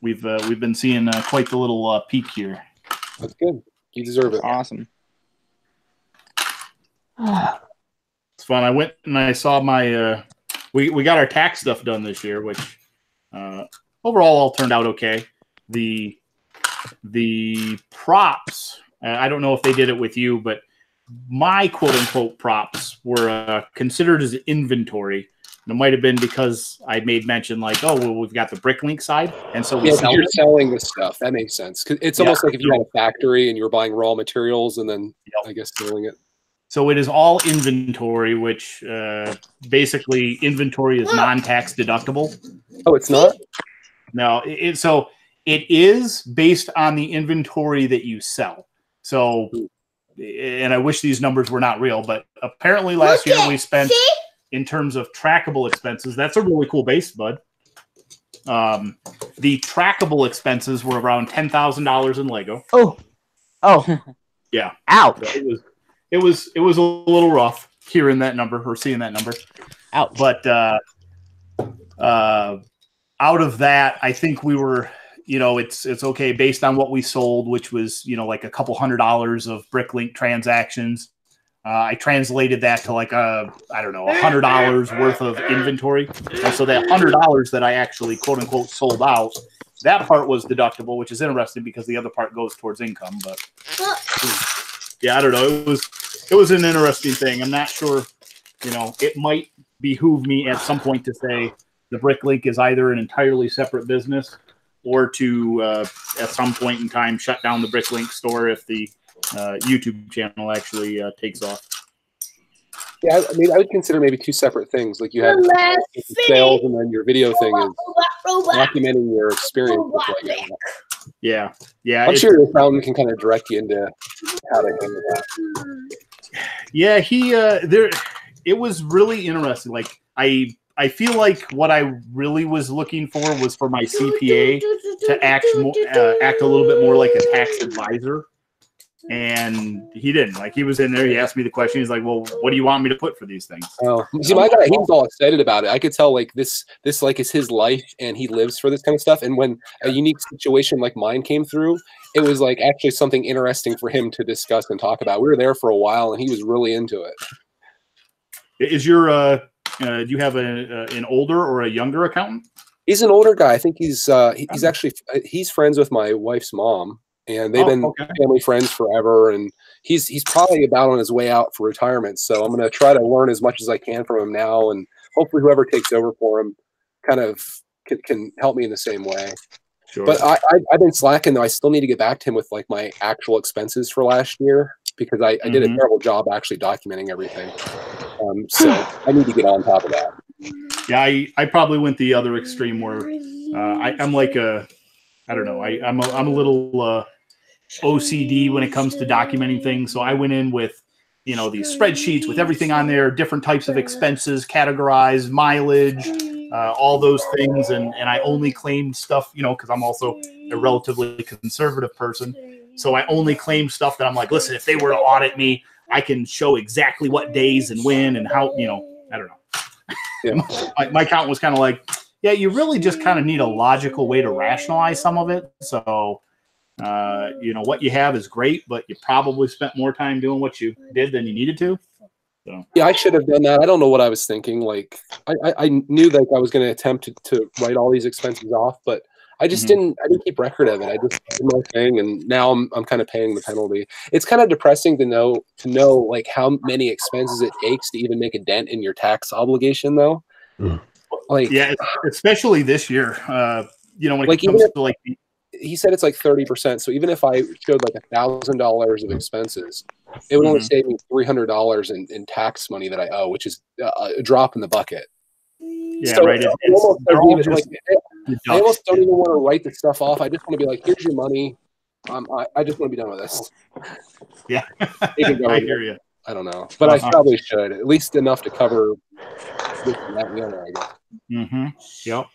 Speaker 2: We've been seeing quite the little peak here.
Speaker 5: That's good. You deserve it.
Speaker 4: Awesome.
Speaker 2: It's fun. I went and I saw my we got our tax stuff done this year, which overall all turned out okay. The props, I don't know if they did it with you, but my quote unquote props were considered as inventory. And it might have been because I made mention like, oh, well, we've got the Bricklink side, and so
Speaker 5: you're selling the stuff. That makes sense. 'Cause it's almost like if you had a factory and you were buying raw materials and then I guess selling it. So
Speaker 2: it is all inventory, which basically inventory is non-tax deductible.
Speaker 5: Oh, it's not?
Speaker 2: No, so it is based on the inventory that you sell. So, and I wish these numbers were not real, but apparently last year we spent, in terms of trackable expenses, that's a really cool base, bud. The trackable expenses were around $10,000 in Lego.
Speaker 3: Oh,
Speaker 2: yeah.
Speaker 3: Ouch.
Speaker 2: So it was a little rough hearing that number or seeing that number.
Speaker 3: Ouch.
Speaker 2: But out of that, I think we were, it's okay based on what we sold, which was, like a couple $100 of Bricklink transactions. I translated that to like $100 worth of inventory. And so that $100 that I actually quote unquote sold out, that part was deductible, which is interesting because the other part goes towards income. But yeah, I don't know. It was an interesting thing. I'm not sure, it might behoove me at some point to say the Bricklink is either an entirely separate business or to at some point in time shut down the Bricklink store if the YouTube channel actually takes off.
Speaker 5: Yeah, I mean, I would consider maybe two separate things. Like you have sales, and then your video thing is documenting your experience with Lego.
Speaker 2: Yeah.
Speaker 5: I'm sure your accountant can kind of direct you into how to handle that.
Speaker 2: Yeah, it was really interesting. Like I feel like what I really was looking for was for my CPA to act a little bit more like a tax advisor. And he didn't. Like, he was in there, he asked me the question, he's like, well, what do you want me to put for these things?
Speaker 5: Oh, see, my guy, he was all excited about it. I could tell like this like is his life and he lives for this kind of stuff. And when a unique situation like mine came through, it was like actually something interesting for him to discuss and talk about. We were there for a while and he was really into it.
Speaker 2: Is your do you have an older or a younger accountant?
Speaker 5: He's an older guy. I think he's friends with my wife's mom. And they've been family friends forever, and he's probably about on his way out for retirement. So I'm going to try to learn as much as I can from him now, and hopefully whoever takes over for him kind of can help me in the same way. Sure. But I've been slacking though. I still need to get back to him with like my actual expenses for last year because I did a terrible job actually documenting everything. So I need to get on top of that.
Speaker 2: Yeah, I probably went the other extreme where I'm like I don't know. I'm a little OCD when it comes to documenting things. So I went in with, these spreadsheets with everything on there, different types of expenses, categorized, mileage, all those things. And I only claimed stuff, because I'm also a relatively conservative person. So I only claim stuff that I'm like, listen, if they were to audit me, I can show exactly what days and when and how, I don't know. Yeah. My accountant was kind of like, yeah, you really just kind of need a logical way to rationalize some of it. So, what you have is great, but you probably spent more time doing what you did than you needed to. So. Yeah,
Speaker 5: I should have done that. I don't know what I was thinking. Like, I knew that I was going to attempt to write all these expenses off, but I just didn't keep record of it. I just did my thing, and now I'm kind of paying the penalty. It's kind of depressing to know like how many expenses it takes to even make a dent in your tax obligation, though. Like,
Speaker 2: yeah, especially this year. When it
Speaker 5: like
Speaker 2: comes to like
Speaker 5: he said it's like 30%. So even if I showed like $1,000 of expenses, it would only save me $300 in tax money that I owe, which is a drop in the bucket.
Speaker 2: Yeah,
Speaker 5: so
Speaker 2: right.
Speaker 5: I almost don't even want to write the stuff off. I just want to be like, here's your money. I just want to be done with this.
Speaker 2: Yeah, I hear you.
Speaker 5: I don't know, but I probably should, at least enough to cover this and that and the other, I guess.
Speaker 2: Yep.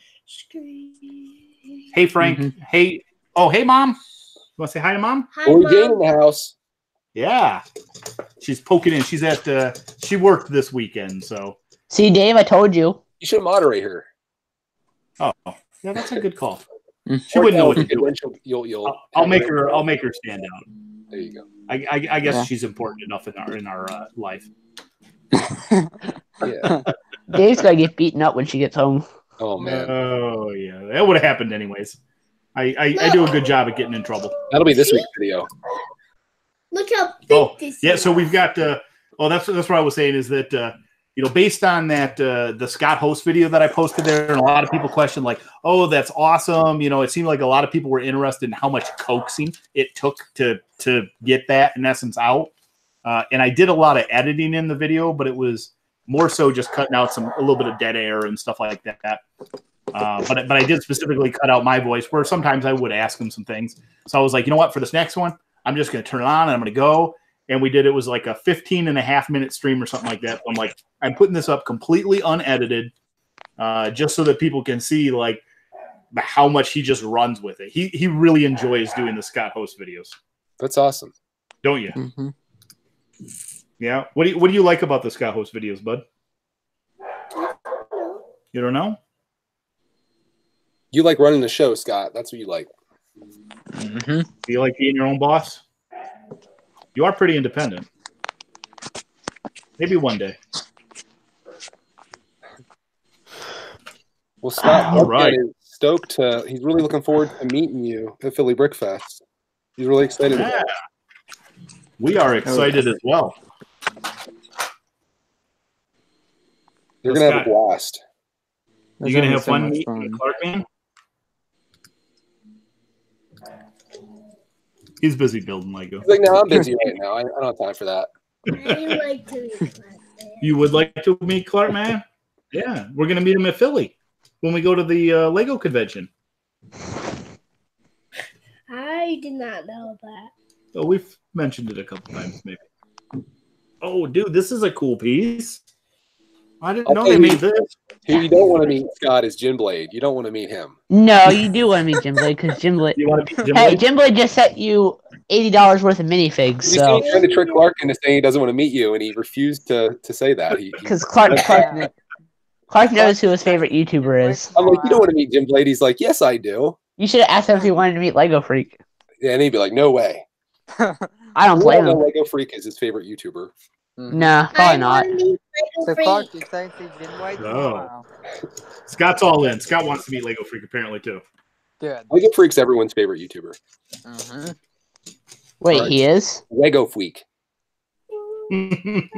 Speaker 2: Hey, Frank. Hey. Oh, hey, Mom. You want to say hi to Mom?
Speaker 1: Hi,
Speaker 5: Lori
Speaker 1: Mom.
Speaker 5: Jane in the house.
Speaker 2: Yeah. She's poking in. She's at she worked this weekend, so.
Speaker 3: See, Dave, I told you.
Speaker 5: You should moderate her.
Speaker 2: Oh, yeah, that's a good call. She wouldn't know what to do. I'll make her stand out.
Speaker 5: There you go.
Speaker 2: I guess she's important enough in our life.
Speaker 5: Yeah.
Speaker 3: Dave's gotta get beaten up when she gets home.
Speaker 5: Oh man.
Speaker 2: Oh yeah, that would have happened anyways. I do a good job at getting in trouble.
Speaker 5: That'll be this week's video.
Speaker 1: Look how big this is.
Speaker 2: Yeah, so we've got that's what I was saying is that based on that the Scott host video that I posted there, and a lot of people questioned like, oh, that's awesome. It seemed like a lot of people were interested in how much coaxing it took to get that in essence out. And I did a lot of editing in the video, but it was more so just cutting out a little bit of dead air and stuff like that. But I did specifically cut out my voice where sometimes I would ask him some things. So I was like, you know what, for this next one, I'm just going to turn it on and I'm going to go. And it was like a 15.5-minute stream or something like that. I'm like, I'm putting this up completely unedited just so that people can see like how much he just runs with it. He really enjoys doing the Scott host videos.
Speaker 5: That's awesome.
Speaker 2: Don't you? Yeah. What do you like about the Scott host videos, bud? You don't know?
Speaker 5: You like running the show, Scott. That's what you like.
Speaker 2: Do you like being your own boss? You are pretty independent. Maybe one day.
Speaker 5: Well, Scott
Speaker 2: is
Speaker 5: stoked. He's really looking forward to meeting you at Philly Brick Fest. He's really excited about it.
Speaker 2: We are excited as well.
Speaker 5: You're going to have a blast.
Speaker 2: You're going to have fun meeting Clark, man? He's busy building Lego.
Speaker 5: He's like, no, I'm busy right now. I don't have time for that.
Speaker 2: You would like to meet Clark, man? Yeah, we're going to meet him at Philly when we go to the Lego convention.
Speaker 1: I did not know that.
Speaker 2: Oh, we've mentioned it a couple times, maybe. Oh, dude, this is a cool piece. I didn't know they made this.
Speaker 5: Who you don't want to meet, Scott, is Jim Blade. You don't want to meet him.
Speaker 3: No, you do want to meet Jim Blade because Jim Blade.
Speaker 2: You want to meet Jim
Speaker 3: Hey,
Speaker 2: Blade?
Speaker 3: Jim Blade just sent you $80 worth of minifigs. So
Speaker 5: He's trying to trick Clark into saying he doesn't want to meet you, and he refused to say that.
Speaker 3: Because Clark knows who his favorite YouTuber is.
Speaker 5: I'm like, you don't want to meet Jim Blade. He's like, yes, I do.
Speaker 3: You should have asked him if he wanted to meet Lego Freak.
Speaker 5: Yeah, and he'd be like, no way.
Speaker 3: I don't blame him.
Speaker 5: Lego Freak is his favorite YouTuber.
Speaker 3: Nah, probably not.
Speaker 4: So Clark, you say Jim Blade?
Speaker 2: Oh. Scott's all in. Scott wants to meet Lego Freak apparently too.
Speaker 4: Good.
Speaker 5: Lego Freak's everyone's favorite YouTuber.
Speaker 3: Wait, he is?
Speaker 5: Lego Freak.
Speaker 3: Wait,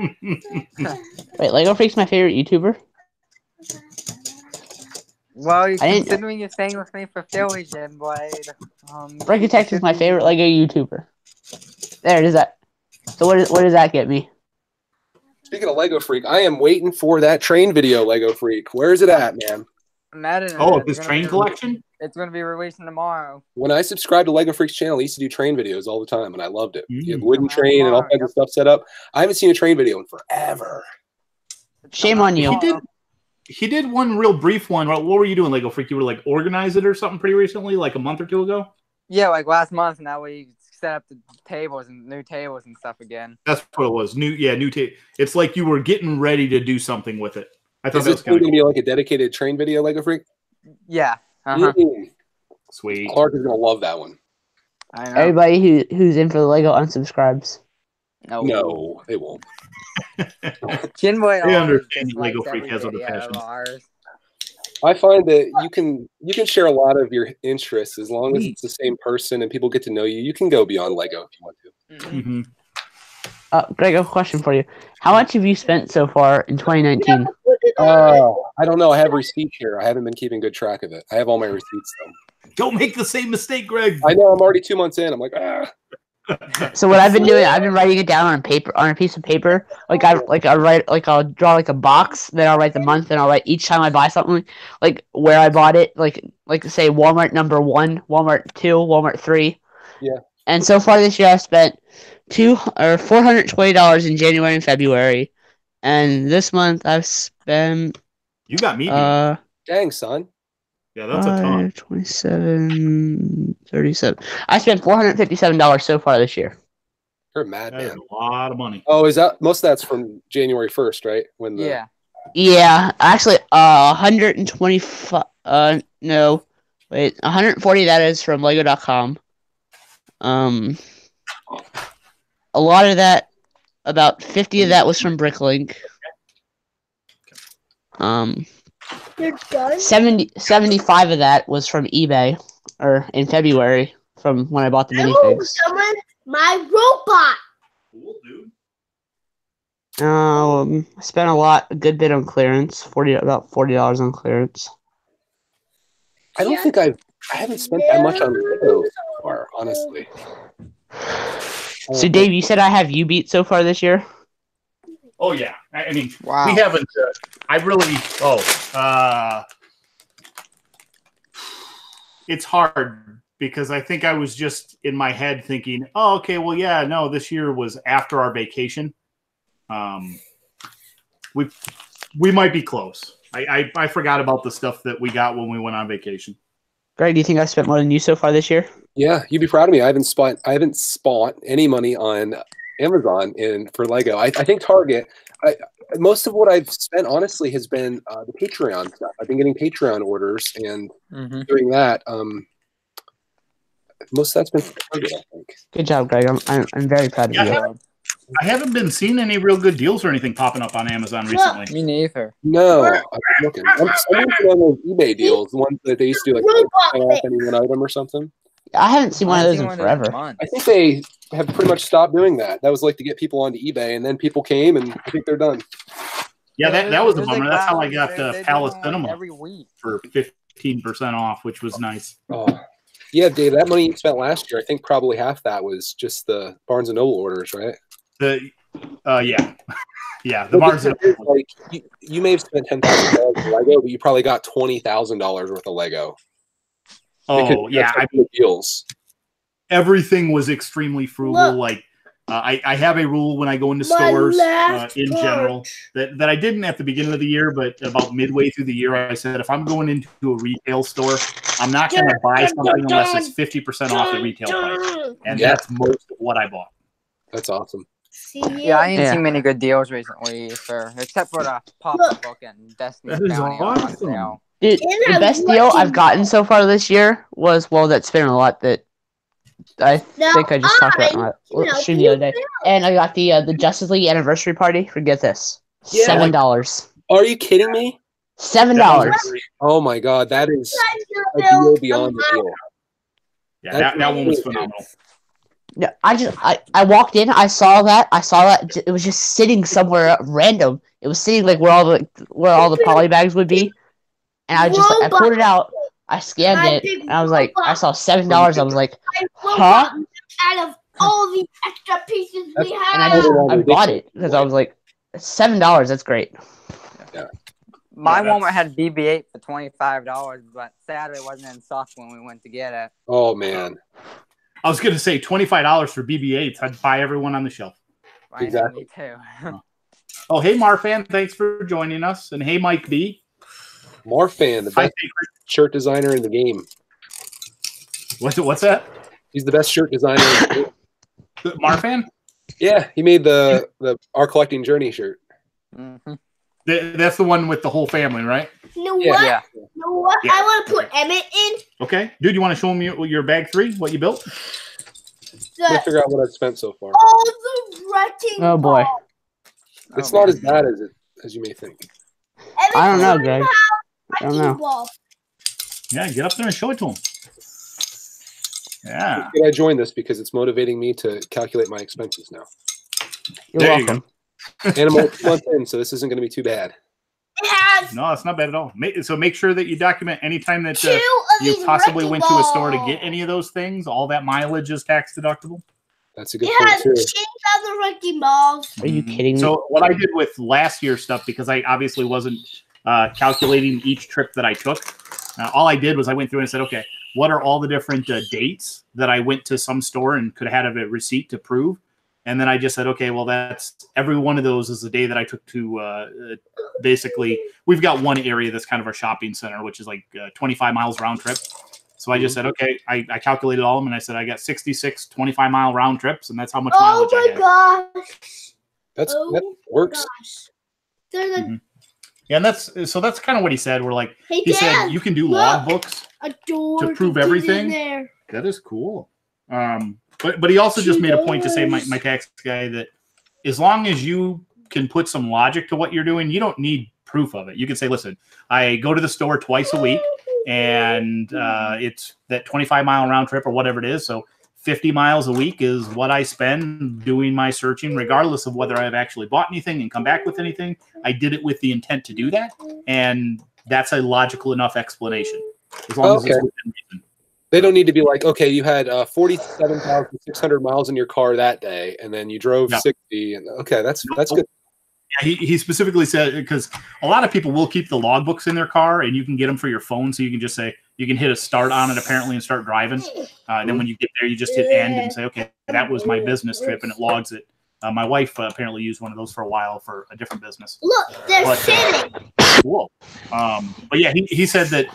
Speaker 3: Lego Freak's my favorite YouTuber?
Speaker 4: Well, you're considering you're staying with me for Philly, Jim Blade.
Speaker 3: Architect is my favorite Lego YouTuber. There it is. That. So what does that get me?
Speaker 5: Speaking of Lego Freak, I am waiting for that train video, Lego Freak. Where is it at, man?
Speaker 2: This train collection?
Speaker 4: It's going to be releasing tomorrow.
Speaker 5: When I subscribed to Lego Freak's channel, he used to do train videos all the time, and I loved it. He had wooden train and all kinds of stuff set up. I haven't seen a train video in forever.
Speaker 3: Shame on you.
Speaker 2: He did one real brief one. What were you doing, Lego Freak? You were like organize it or something pretty recently, like a month or two ago?
Speaker 4: Yeah, like last month, and that way you set up the tables and new tables and stuff again.
Speaker 2: That's what it was. New table. It's like you were getting ready to do something with it. I thought
Speaker 5: Is
Speaker 2: that was
Speaker 5: this going
Speaker 2: kind
Speaker 5: to
Speaker 2: of
Speaker 5: be like a dedicated train video, Lego Freak?
Speaker 4: Yeah.
Speaker 2: Sweet.
Speaker 5: Clark is going to love that one.
Speaker 4: I know.
Speaker 3: Everybody who's in for the Lego unsubscribes.
Speaker 5: No, they won't.
Speaker 4: Jim Blade
Speaker 2: They
Speaker 4: always
Speaker 2: understand Lego
Speaker 4: dislikes
Speaker 2: Freak has
Speaker 4: every
Speaker 2: other
Speaker 4: video of
Speaker 2: passions.
Speaker 4: ours.
Speaker 5: I find that you can share a lot of your interests as long as it's the same person and people get to know you. You can go beyond Lego if you want to.
Speaker 2: Mm-hmm.
Speaker 3: Greg, I have a question for you. How much have you spent so far in 2019?
Speaker 5: I don't know. I have receipts here. I haven't been keeping good track of it. I have all my receipts though.
Speaker 2: Don't make the same mistake, Greg.
Speaker 5: I know. I'm already 2 months in. I'm like, ah.
Speaker 3: So what I've been doing, I've been writing it down on paper, on a piece of paper. Like I'll draw like a box, then I'll write the month, then I'll write each time I buy something, like where I bought it, like say Walmart number 1, Walmart 2, Walmart 3.
Speaker 5: Yeah.
Speaker 3: And so far this year, I've spent $420 in January and February, and this month I've spent.
Speaker 2: You got me. Dude.
Speaker 5: Dang, son.
Speaker 2: Yeah, that's a ton.
Speaker 3: 27, 37. I spent $457 so far this year.
Speaker 5: You're a madman.
Speaker 2: That's a lot of money.
Speaker 5: Oh, is that most of that's from January 1st, right? When the...
Speaker 4: Yeah.
Speaker 3: Yeah, actually, 125. No, wait, 140. That is from Lego.com. A lot of that, about 50 of that was from Bricklink.
Speaker 1: You're done?
Speaker 3: 75 of that was from eBay, or in February, from when I bought the minifigs.
Speaker 1: Someone, my robot.
Speaker 2: Cool, dude.
Speaker 3: I spent a good bit on clearance. About $40 on clearance.
Speaker 5: I don't think I haven't spent that much on Lego so far, honestly.
Speaker 3: So, Dave, you said I have you beat so far this year?
Speaker 2: Oh, yeah. I mean,
Speaker 4: Wow.
Speaker 2: we haven't. I really. It's hard because I think I was just in my head thinking, oh, okay, well, yeah, no, this year was after our vacation. We might be close. I forgot about the stuff that we got when we went on vacation.
Speaker 3: Greg, do you think I spent more than you so far this year?
Speaker 5: Yeah, you'd be proud of me. I haven't spent any money on Amazon for Lego. I think Target. Most of what I've spent, honestly, has been the Patreon stuff. I've been getting Patreon orders and doing that. Most of that's been for Target, I think.
Speaker 3: Good job, Greg. I'm very proud of you.
Speaker 2: I haven't been seeing any real good deals or anything popping up on Amazon recently.
Speaker 4: Me neither.
Speaker 5: No, I've been looking. I'm looking on those eBay deals, the ones that they used to do, like off any one item or something.
Speaker 3: I haven't seen one of those in forever.
Speaker 5: I think they have pretty much stopped doing that. That was like to get people onto eBay, and then people came, and I think they're done.
Speaker 2: Yeah, that was a bummer. That's how I got
Speaker 4: the
Speaker 2: Palace Cinema
Speaker 4: every week
Speaker 2: for 15% off, which was nice.
Speaker 5: Oh, yeah, Dave. That money you spent last year, I think probably half that was just the Barnes and Noble orders, right?
Speaker 2: Yeah, the Barnes and Noble.
Speaker 5: Like you may have spent $10,000 on Lego, but you probably got $20,000 worth of Lego.
Speaker 2: Oh yeah,
Speaker 5: deals.
Speaker 2: Everything was extremely frugal.
Speaker 1: Look.
Speaker 2: Like I have a rule when I go into stores in general that I didn't at the beginning of the year, but about midway through the year, I said if I'm going into a retail store, I'm not going to buy something unless it's 50% off the retail price, and that's most of what I bought.
Speaker 5: That's awesome.
Speaker 4: Yeah, I ain't seen many good deals recently, sir, except for the pop-up book and Destiny's Bounty on sale.
Speaker 3: Dude, the best deal I've gotten so far this year was, that's been a lot that I think I just talked about in my stream the other day. And I got the Justice League anniversary party. Forget this. $7.
Speaker 5: Are you kidding me?
Speaker 3: $7.
Speaker 5: Oh my god, that is a deal beyond the deal.
Speaker 2: Yeah, that one was phenomenal.
Speaker 3: No, I walked in, I saw that, it was just sitting somewhere random. It was sitting like where all the poly bags would be. And I pulled it out, I scanned it, and I was like, I saw $7. I was like, huh?
Speaker 1: Out of all the extra pieces we have.
Speaker 3: And I bought it because I was like, $7, that's great.
Speaker 5: Yeah.
Speaker 4: My Walmart had BB-8 for $25, but sadly it wasn't in stock when we went to get it.
Speaker 5: Oh man.
Speaker 2: I was going to say $25 for BB-8s. I'd buy everyone on the shelf.
Speaker 5: Exactly.
Speaker 4: Me too.
Speaker 2: Oh, hey, Marfan. Thanks for joining us. And hey, Mike B.
Speaker 5: Marfan, the best shirt designer in the game.
Speaker 2: What's that?
Speaker 5: He's the best shirt designer in the game.
Speaker 2: Marfan?
Speaker 5: Yeah, he made the Our Collecting Journey shirt.
Speaker 4: Mm-hmm.
Speaker 2: That's the one with the whole family, right?
Speaker 1: You know what?
Speaker 4: Yeah.
Speaker 1: You know what?
Speaker 2: Yeah.
Speaker 1: I want to put Emmett in.
Speaker 2: Okay. Dude, you want to show me your bag 3, what you built?
Speaker 5: Let me figure out what I've spent so far.
Speaker 1: All the wrecking
Speaker 3: Oh boy.
Speaker 1: balls.
Speaker 5: It's not as bad as you may think.
Speaker 1: Emmett,
Speaker 3: I don't know,
Speaker 1: you
Speaker 3: Greg.
Speaker 1: have
Speaker 3: I don't
Speaker 1: wrecking
Speaker 3: know.
Speaker 1: balls.
Speaker 2: Yeah, get up there and show it to him. Yeah.
Speaker 5: Did I join this because it's motivating me to calculate my expenses now?
Speaker 3: You're
Speaker 2: There you
Speaker 3: welcome.
Speaker 5: And I'm only 2 months in, so this isn't going to be too bad.
Speaker 1: It has have
Speaker 2: No, that's not bad at all. So make sure that you document anytime that
Speaker 1: 2 of
Speaker 2: you
Speaker 1: these
Speaker 2: possibly
Speaker 1: wrecking
Speaker 2: went to a store to
Speaker 1: balls.
Speaker 2: get any of those things. All that mileage is tax deductible.
Speaker 5: That's a good
Speaker 1: It
Speaker 5: point
Speaker 1: has
Speaker 5: too.
Speaker 1: chains on the wrecking balls.
Speaker 3: Are you kidding me?
Speaker 2: So what I did with last year's stuff, because I obviously wasn't calculating each trip that I took, all I did was I went through and said, okay, what are all the different dates that I went to some store and could have had a receipt to prove? And then I just said, okay, well, that's every one of those is the day that I took to basically, we've got one area that's kind of our shopping center, which is like 25 miles round trip. So I just said, okay, I calculated all of them and I said, I got 66 25-mile round trips and that's how much mileage I had.
Speaker 1: Oh my gosh.
Speaker 5: That works.
Speaker 1: Gosh. There's a
Speaker 2: Yeah, and that's kind of what he said. We're like,
Speaker 1: Hey,
Speaker 2: he
Speaker 1: Dad,
Speaker 2: said you can do log books
Speaker 1: a door
Speaker 2: to prove
Speaker 1: get in
Speaker 2: everything.
Speaker 1: there.
Speaker 2: That is cool. But he also just made a point to say, my tax guy, that as long as you can put some logic to what you're doing, you don't need proof of it. You can say, listen, I go to the store twice a week, and it's that 25-mile round trip or whatever it is. So 50 miles a week is what I spend doing my searching, regardless of whether I've actually bought anything and come back with anything. I did it with the intent to do that, and that's a logical enough explanation. As long as it's within reason.
Speaker 5: They don't need to be like, okay, you had 47,600 miles in your car that day, and then you drove 60. And okay, that's good.
Speaker 2: Yeah, he specifically said, because a lot of people will keep the logbooks in their car, and you can get them for your phone, so you can just say, you can hit a start on it apparently and start driving. And then when you get there, you just hit end and say, okay, that was my business trip, and it logs it. My wife apparently used one of those for a while for a different business.
Speaker 1: Look, they're sitting.
Speaker 2: Cool. But yeah, he said that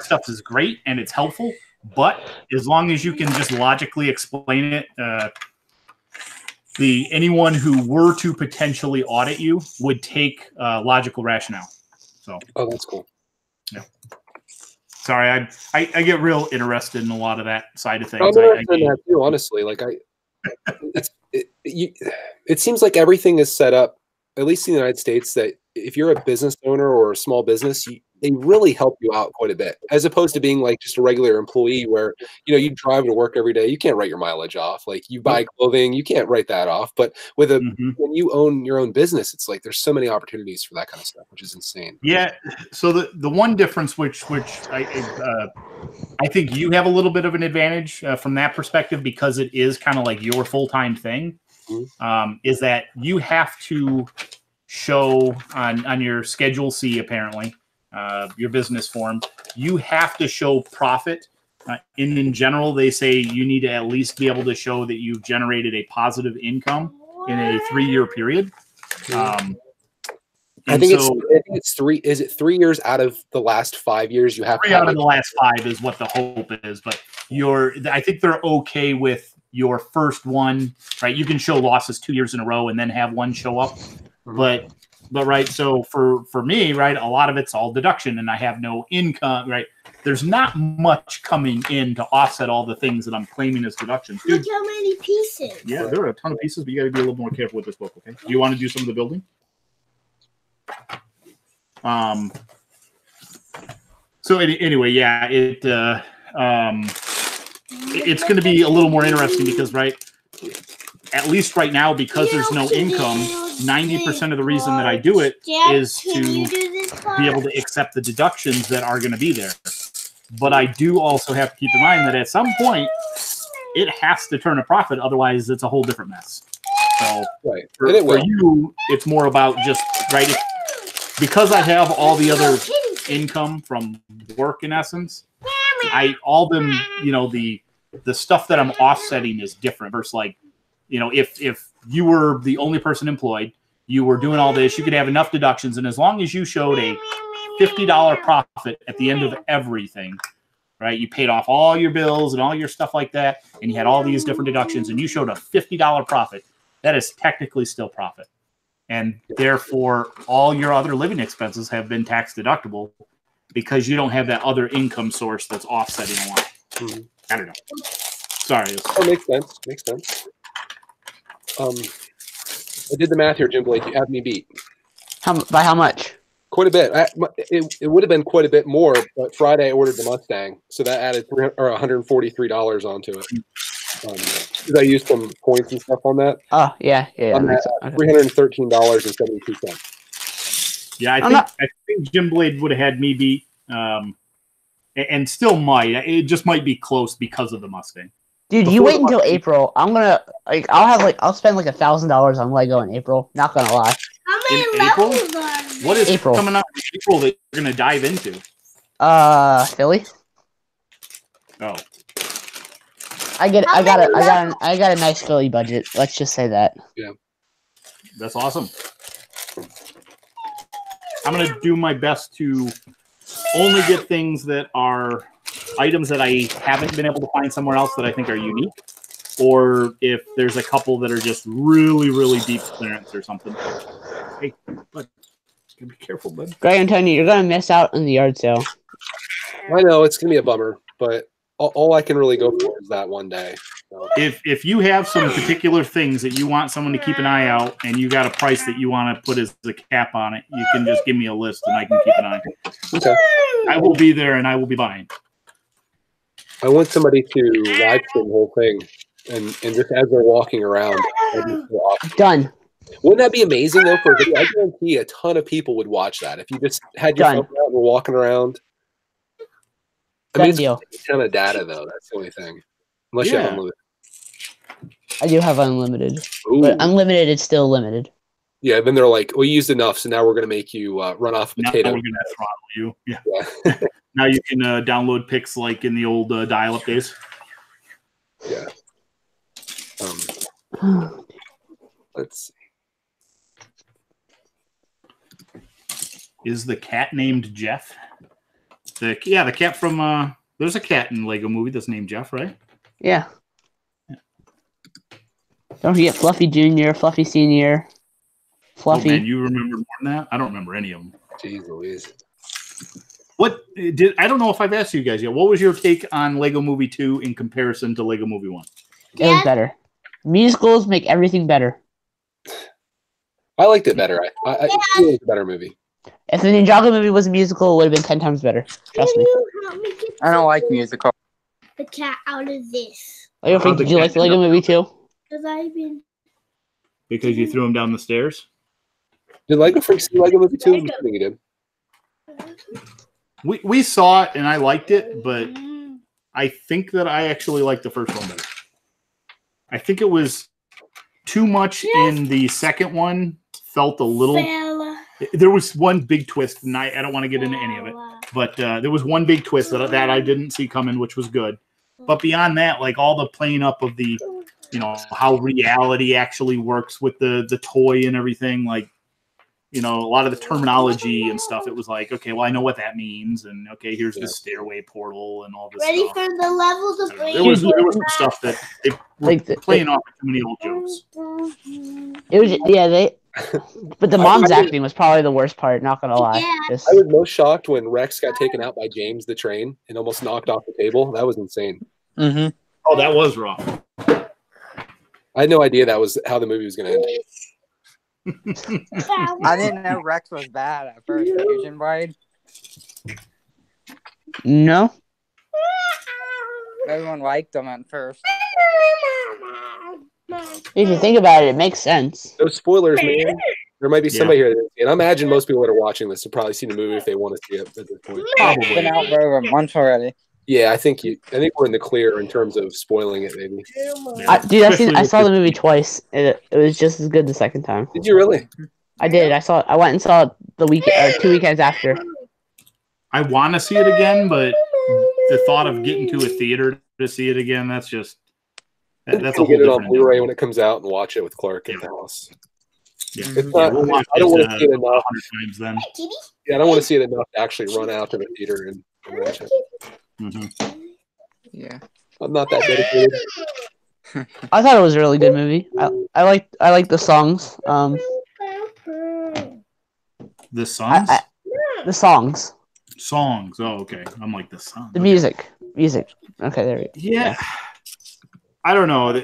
Speaker 2: stuff is great and it's helpful, but as long as you can just logically explain it, anyone who were to potentially audit you would take logical rationale. So.
Speaker 5: Oh, that's cool.
Speaker 2: Yeah. Sorry, I get real interested in a lot of that side of things.
Speaker 5: I'm interested in that too, honestly. Like it seems like everything is set up, at least in the United States, that if you're a business owner or a small business, they really help you out quite a bit, as opposed to being like just a regular employee where, you drive to work every day. You can't write your mileage off. Like you buy clothing, you can't write that off. But with when you own your own business, it's like there's so many opportunities for that kind of stuff, which is insane.
Speaker 2: Yeah. So the one difference, which I think you have a little bit of an advantage from that perspective, because it is kind of like your full-time thing, is that you have to show on your Schedule C, apparently, your business form, you have to show profit. In general, they say you need to at least be able to show that you've generated a positive income in a 3-year period.
Speaker 5: I think it's 3. Is it 3 years out of the last 5 years? You have
Speaker 2: 3 out of the last 5 is what the hope is, but I think they're okay with your first one, right? You can show losses 2 years in a row and then have one show up, but right. So for me, right, a lot of it's all deduction, and I have no income, right? There's not much coming in to offset all the things that I'm claiming as deductions.
Speaker 1: Look how many pieces.
Speaker 2: Yeah, there are a ton of pieces, but you got to be a little more careful with this book. Okay. Do you want to do some of the building? So anyway, yeah, it's going to be a little more interesting because, right, at least right now, because there's no income, 90% of the reason that I do it is to be able to accept the deductions that are going to be there. But I do also have to keep in mind that at some point, it has to turn a profit. Otherwise, it's a whole different mess. So for you, it's more about just, right, because I have all the other income from work, in essence, the stuff that I'm offsetting is different versus like, if you were the only person employed, you were doing all this, you could have enough deductions. And as long as you showed a $50 profit at the end of everything, right? You paid off all your bills and all your stuff like that, and you had all these different deductions, and you showed a $50 profit. That is technically still profit. And therefore, all your other living expenses have been tax deductible because you don't have that other income source that's offsetting a lot. I don't know. Sorry.
Speaker 5: Makes sense. Makes sense. I did the math here, Jim Blake. You have me beat.
Speaker 3: By how much?
Speaker 5: Quite a bit. It would have been quite a bit more, but Friday I ordered the Mustang, so that added $143 onto it. Because I used some points and stuff on that.
Speaker 3: Oh, yeah.
Speaker 5: $313.72.
Speaker 2: Yeah, I think Jim Blade would have had me beat, and still might. It just might be close because of the Mustang.
Speaker 3: Dude, you wait until April. I'm gonna I'll spend like $1,000 on Lego in April. Not gonna lie.
Speaker 1: How many
Speaker 2: In April?
Speaker 1: levels are
Speaker 2: What is
Speaker 3: April.
Speaker 2: coming up in April that you're gonna dive into?
Speaker 3: Philly.
Speaker 2: Oh,
Speaker 3: I got a nice Philly budget. Let's just say that.
Speaker 5: Yeah,
Speaker 2: that's awesome. I'm gonna do my best to only get things that are items that I haven't been able to find somewhere else that I think are unique, or if there's a couple that are just really, really deep clearance or something. Hey, bud, be careful, bud.
Speaker 3: Greg, I'm telling you, you're gonna miss out on the yard sale.
Speaker 5: I know it's gonna be a bummer, but all I can really go for is that one day. So.
Speaker 2: If you have some particular things that you want someone to keep an eye out, and you got a price that you want to put as a cap on it, you can just give me a list and I can keep an eye.
Speaker 5: Okay.
Speaker 2: I will be there and I will be buying.
Speaker 5: I want somebody to live stream the whole thing, and just as they're walking around.
Speaker 3: Done.
Speaker 5: Wouldn't that be amazing though? For a video? I guarantee a ton of people would watch that if you just had your phone out and were walking around. I mean, it's a ton of data though. That's the only thing. Unless you have unlimited.
Speaker 3: I do have unlimited,
Speaker 5: Ooh.
Speaker 3: but unlimited is still limited.
Speaker 5: Yeah, then they're like, "We used enough, so now we're going to make you run off a potato."
Speaker 2: Now we're going to throttle you. Yeah. Now you can download pics like in the old dial-up days.
Speaker 5: Yeah. Let's see.
Speaker 2: Is the cat named Jeff? The cat from there's a cat in Lego Movie that's named Jeff, right?
Speaker 3: Yeah. Don't forget Fluffy Jr., Fluffy Sr., Fluffy.
Speaker 2: Oh, man, you remember more than that? I don't remember any of them.
Speaker 5: Jeez Louise.
Speaker 2: I don't know if I've asked you guys yet. What was your take on Lego Movie 2 in comparison to Lego Movie 1?
Speaker 3: It was better. Musicals make everything better.
Speaker 5: I liked it better. I it was a better movie.
Speaker 3: If the Ninjago movie was a musical, it would have been 10 times better. Trust me.
Speaker 4: I don't like musical.
Speaker 1: The cat out of this.
Speaker 3: Lego Freak, did you like the Lego movie too?
Speaker 2: Because you threw him down the stairs?
Speaker 5: Did Lego Freak see Lego Movie 2? I think he did.
Speaker 2: We saw it and I liked it, but I think that I actually liked the first one better. I think it was too much in the second one. Felt a little. There was one big twist, and I don't want to get into any of it, but there was one big twist that I didn't see coming, which was good. But beyond that, like all the playing up of the, how reality actually works with the toy and everything, like, a lot of the terminology and stuff. It was like, okay, well, I know what that means, and okay, here's the stairway portal and all this.
Speaker 1: Ready
Speaker 2: stuff.
Speaker 1: for the levels of
Speaker 2: There was some stuff that they were playing off too many old jokes.
Speaker 3: It was but the mom's acting was probably the worst part. Not gonna lie.
Speaker 1: Yeah.
Speaker 5: I was most shocked when Rex got taken out by James the train and almost knocked off the table. That was insane.
Speaker 4: Mm-hmm.
Speaker 2: Oh, that was rough.
Speaker 5: I had no idea that was how the movie was going to end.
Speaker 4: I didn't know Rex was bad at first. Fusion Blade.
Speaker 3: No.
Speaker 4: Everyone liked him at first.
Speaker 3: If you think about it, it makes sense.
Speaker 5: Those spoilers, man. There might be somebody here, and I imagine most people that are watching this have probably seen the movie if they want to see it at this point.
Speaker 4: It's been out for over a month already.
Speaker 5: Yeah, I think we're in the clear in terms of spoiling it, maybe.
Speaker 3: I saw the movie twice. It was just as good the second time.
Speaker 5: Did you really?
Speaker 3: I did. I went and saw it the weekend or 2 weekends after.
Speaker 2: I want to see it again, but the thought of getting to a theater to see it again, that's a whole
Speaker 5: get it on
Speaker 2: different
Speaker 5: Blu-ray when it comes out and watch it with Clark at the house.
Speaker 2: Yeah.
Speaker 5: It's not, I don't want to see it enough.
Speaker 2: Times then.
Speaker 5: Yeah, I don't want to see it enough to actually run out to the theater and watch it.
Speaker 2: Mm-hmm.
Speaker 4: Yeah,
Speaker 5: I'm not that dedicated.
Speaker 3: I thought it was a really good movie. I like the songs.
Speaker 2: The songs?
Speaker 3: The songs.
Speaker 2: Songs. Oh, okay. I'm like the songs.
Speaker 3: The music. Okay, there we go.
Speaker 2: Yeah. I don't know.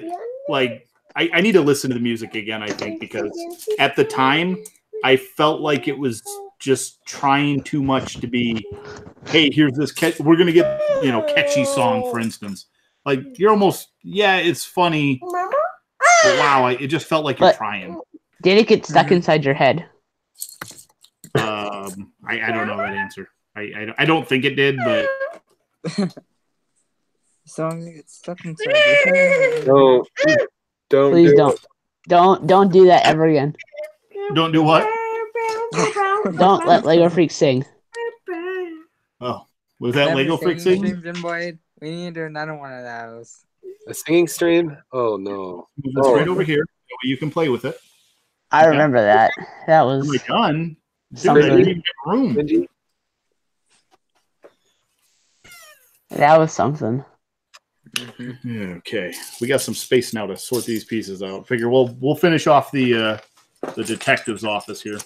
Speaker 2: Like, I need to listen to the music again, I think, because at the time, I felt like it was just trying too much to be, hey, here's this we're going to get, catchy song, for instance. Like, you're almost, it's funny. But wow, it just felt like you're trying.
Speaker 3: Did it get stuck inside your head?
Speaker 2: album. I don't know that answer. I don't think it did, but
Speaker 4: Song gets stuck inside your head.
Speaker 5: Don't
Speaker 3: Please
Speaker 5: do
Speaker 3: don't do that ever again.
Speaker 2: don't do what?
Speaker 3: Don't let Lego Freak sing.
Speaker 2: Oh, was that
Speaker 4: Never
Speaker 2: Lego Freak singing?
Speaker 4: streams in Boyd. We need to do another one of those.
Speaker 5: a singing stream. Oh no!
Speaker 2: Move this right over here. So you can play with it.
Speaker 3: I remember that. That
Speaker 2: Oh
Speaker 3: was
Speaker 2: my god! Dude, I
Speaker 3: something.
Speaker 2: didn't even have room.
Speaker 5: Benji?
Speaker 3: That was something.
Speaker 2: Okay, we got some space now to sort these pieces out. Figure we'll finish off the detective's office here.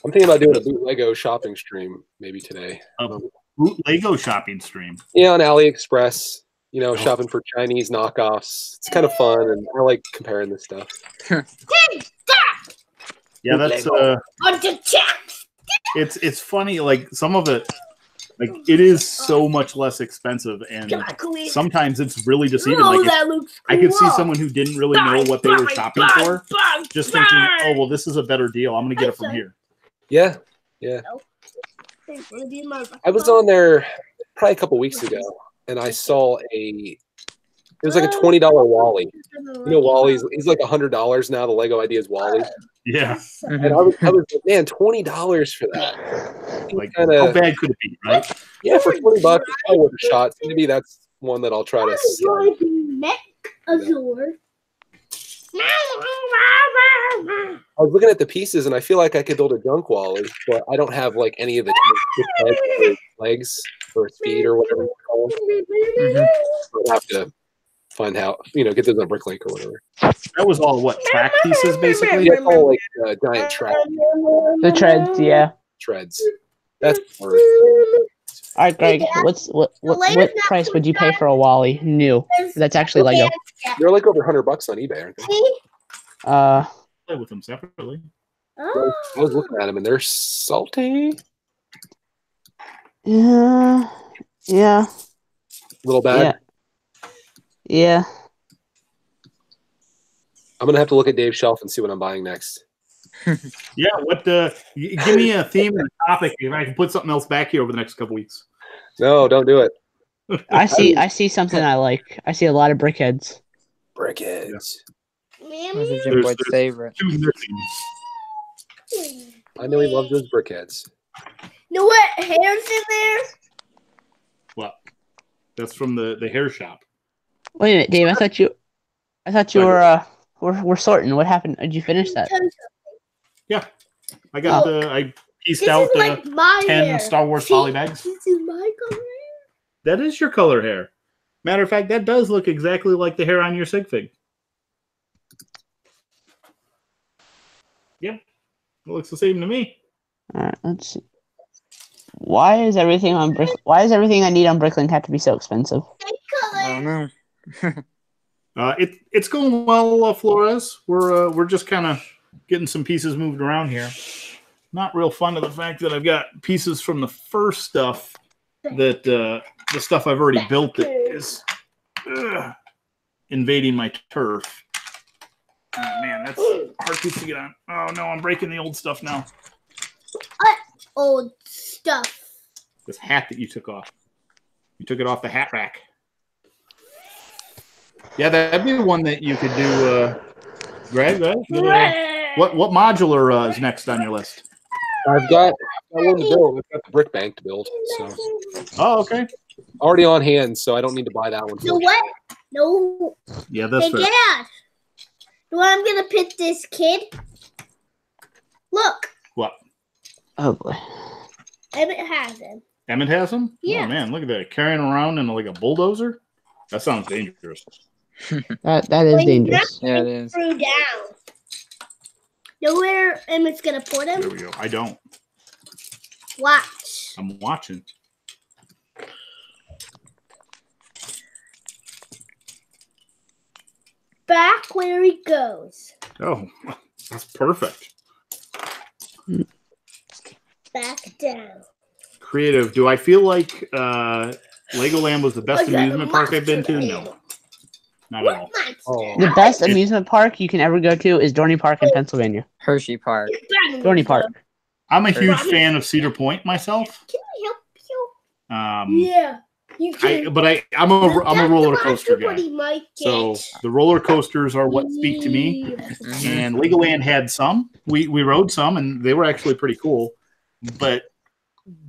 Speaker 5: I'm thinking about doing a boot Lego shopping stream maybe today.
Speaker 2: Boot Lego shopping stream.
Speaker 5: Yeah, on AliExpress. You know, shopping for Chinese knockoffs. It's kind of fun, and I like comparing this stuff.
Speaker 2: Yeah, that's it's funny. Like some of it, like it is so much less expensive, and sometimes it's really deceiving. Like I could see someone who didn't really know what they were shopping for, just thinking, "Oh, well, this is a better deal. I'm going to get it from here."
Speaker 5: Yeah. I was on there probably a couple weeks ago, and I saw it was like a $20 Wally. You know, Wally's he's like $100 now. The Lego idea is Wally.
Speaker 2: Yeah.
Speaker 5: And I was like, man, $20 for that.
Speaker 2: Like, how bad could it be, right?
Speaker 5: Yeah, for $20, it's probably worth a shot. So maybe that's one that I'll try to sell. I was looking at the pieces, and I feel like I could build a junk Wally, but I don't have like any of the legs or feet or whatever you call them. So I'd have to find how, get those on Bricklink or whatever.
Speaker 2: That was all what, track pieces basically?
Speaker 5: Yeah, it's all like giant track.
Speaker 3: The treads, yeah.
Speaker 5: Treads. That's hard.
Speaker 3: All right, Greg. What price would you pay for a Wally new? That's actually Lego.
Speaker 5: They're like over $100 on eBay, aren't they?
Speaker 2: Play with them separately.
Speaker 5: I was looking at them, and they're salty.
Speaker 3: Yeah.
Speaker 5: Little bad.
Speaker 3: Yeah.
Speaker 5: I'm gonna have to look at Dave's shelf and see what I'm buying next.
Speaker 2: Yeah, give me a theme and a topic if I can put something else back here over the next couple weeks.
Speaker 5: No, don't do it.
Speaker 3: I see something I like. I see a lot of brickheads.
Speaker 5: Brickheads.
Speaker 4: This is Jim Boyd's favorite.
Speaker 5: I know he loves those brickheads.
Speaker 1: You know what hair's in there?
Speaker 2: What? That's from the hair shop.
Speaker 3: Wait a minute, Dave. I thought you were sorting. What happened? Did you finish that?
Speaker 2: Yeah, I got I pieced out the 10 Star Wars poly bags.
Speaker 1: This is my color hair.
Speaker 2: That is your color hair. Matter of fact, that does look exactly like the hair on your sig fig. Yeah, it looks the same to me.
Speaker 3: All right, let's see. Why is everything I need on Bricklink have to be so expensive?
Speaker 4: I don't know.
Speaker 2: It's going well, Flores. We're just kind of getting some pieces moved around here. Not real fond of the fact that I've got pieces from the first stuff that the stuff I've already built that is invading my turf. Oh, man, that's a hard piece to get on. Oh no, I'm breaking the old stuff now.
Speaker 1: What old stuff?
Speaker 2: This hat that you took off. You took it off the hat rack. Yeah, that'd be one that you could do, Greg. What modular is next on your list?
Speaker 5: I've got one to build. I've got the brick bank to build. So.
Speaker 2: Oh, okay.
Speaker 5: Already on hand, so I don't need to buy that one.
Speaker 1: No what? No.
Speaker 2: Yeah, that's right.
Speaker 1: Dad. You know what I'm gonna pick this kid? Look.
Speaker 2: What?
Speaker 3: Oh boy.
Speaker 1: Emmett has him.
Speaker 2: Emmett has him?
Speaker 1: Yeah.
Speaker 2: Oh man, look at that. Carrying around in like a bulldozer? That sounds dangerous.
Speaker 3: That is dangerous.
Speaker 4: Yeah, it is.
Speaker 1: Threw down. Know where Emmett's gonna put him?
Speaker 2: There we go. I don't.
Speaker 1: Watch.
Speaker 2: I'm watching.
Speaker 1: Back where he goes.
Speaker 2: Oh, that's perfect.
Speaker 1: Back down.
Speaker 2: Creative. Do I feel like Legoland was the best amusement park I've been to? No. Not at all.
Speaker 5: Oh.
Speaker 3: The best amusement park you can ever go to is Dorney Park in Pennsylvania.
Speaker 4: Hershey Park.
Speaker 3: Dorney Park.
Speaker 2: I'm a huge fan of Cedar Point myself.
Speaker 1: Can I help you? Yeah.
Speaker 2: I'm a roller coaster guy. So the roller coasters are what speak to me. And Legoland had some. We rode some, and they were actually pretty cool. But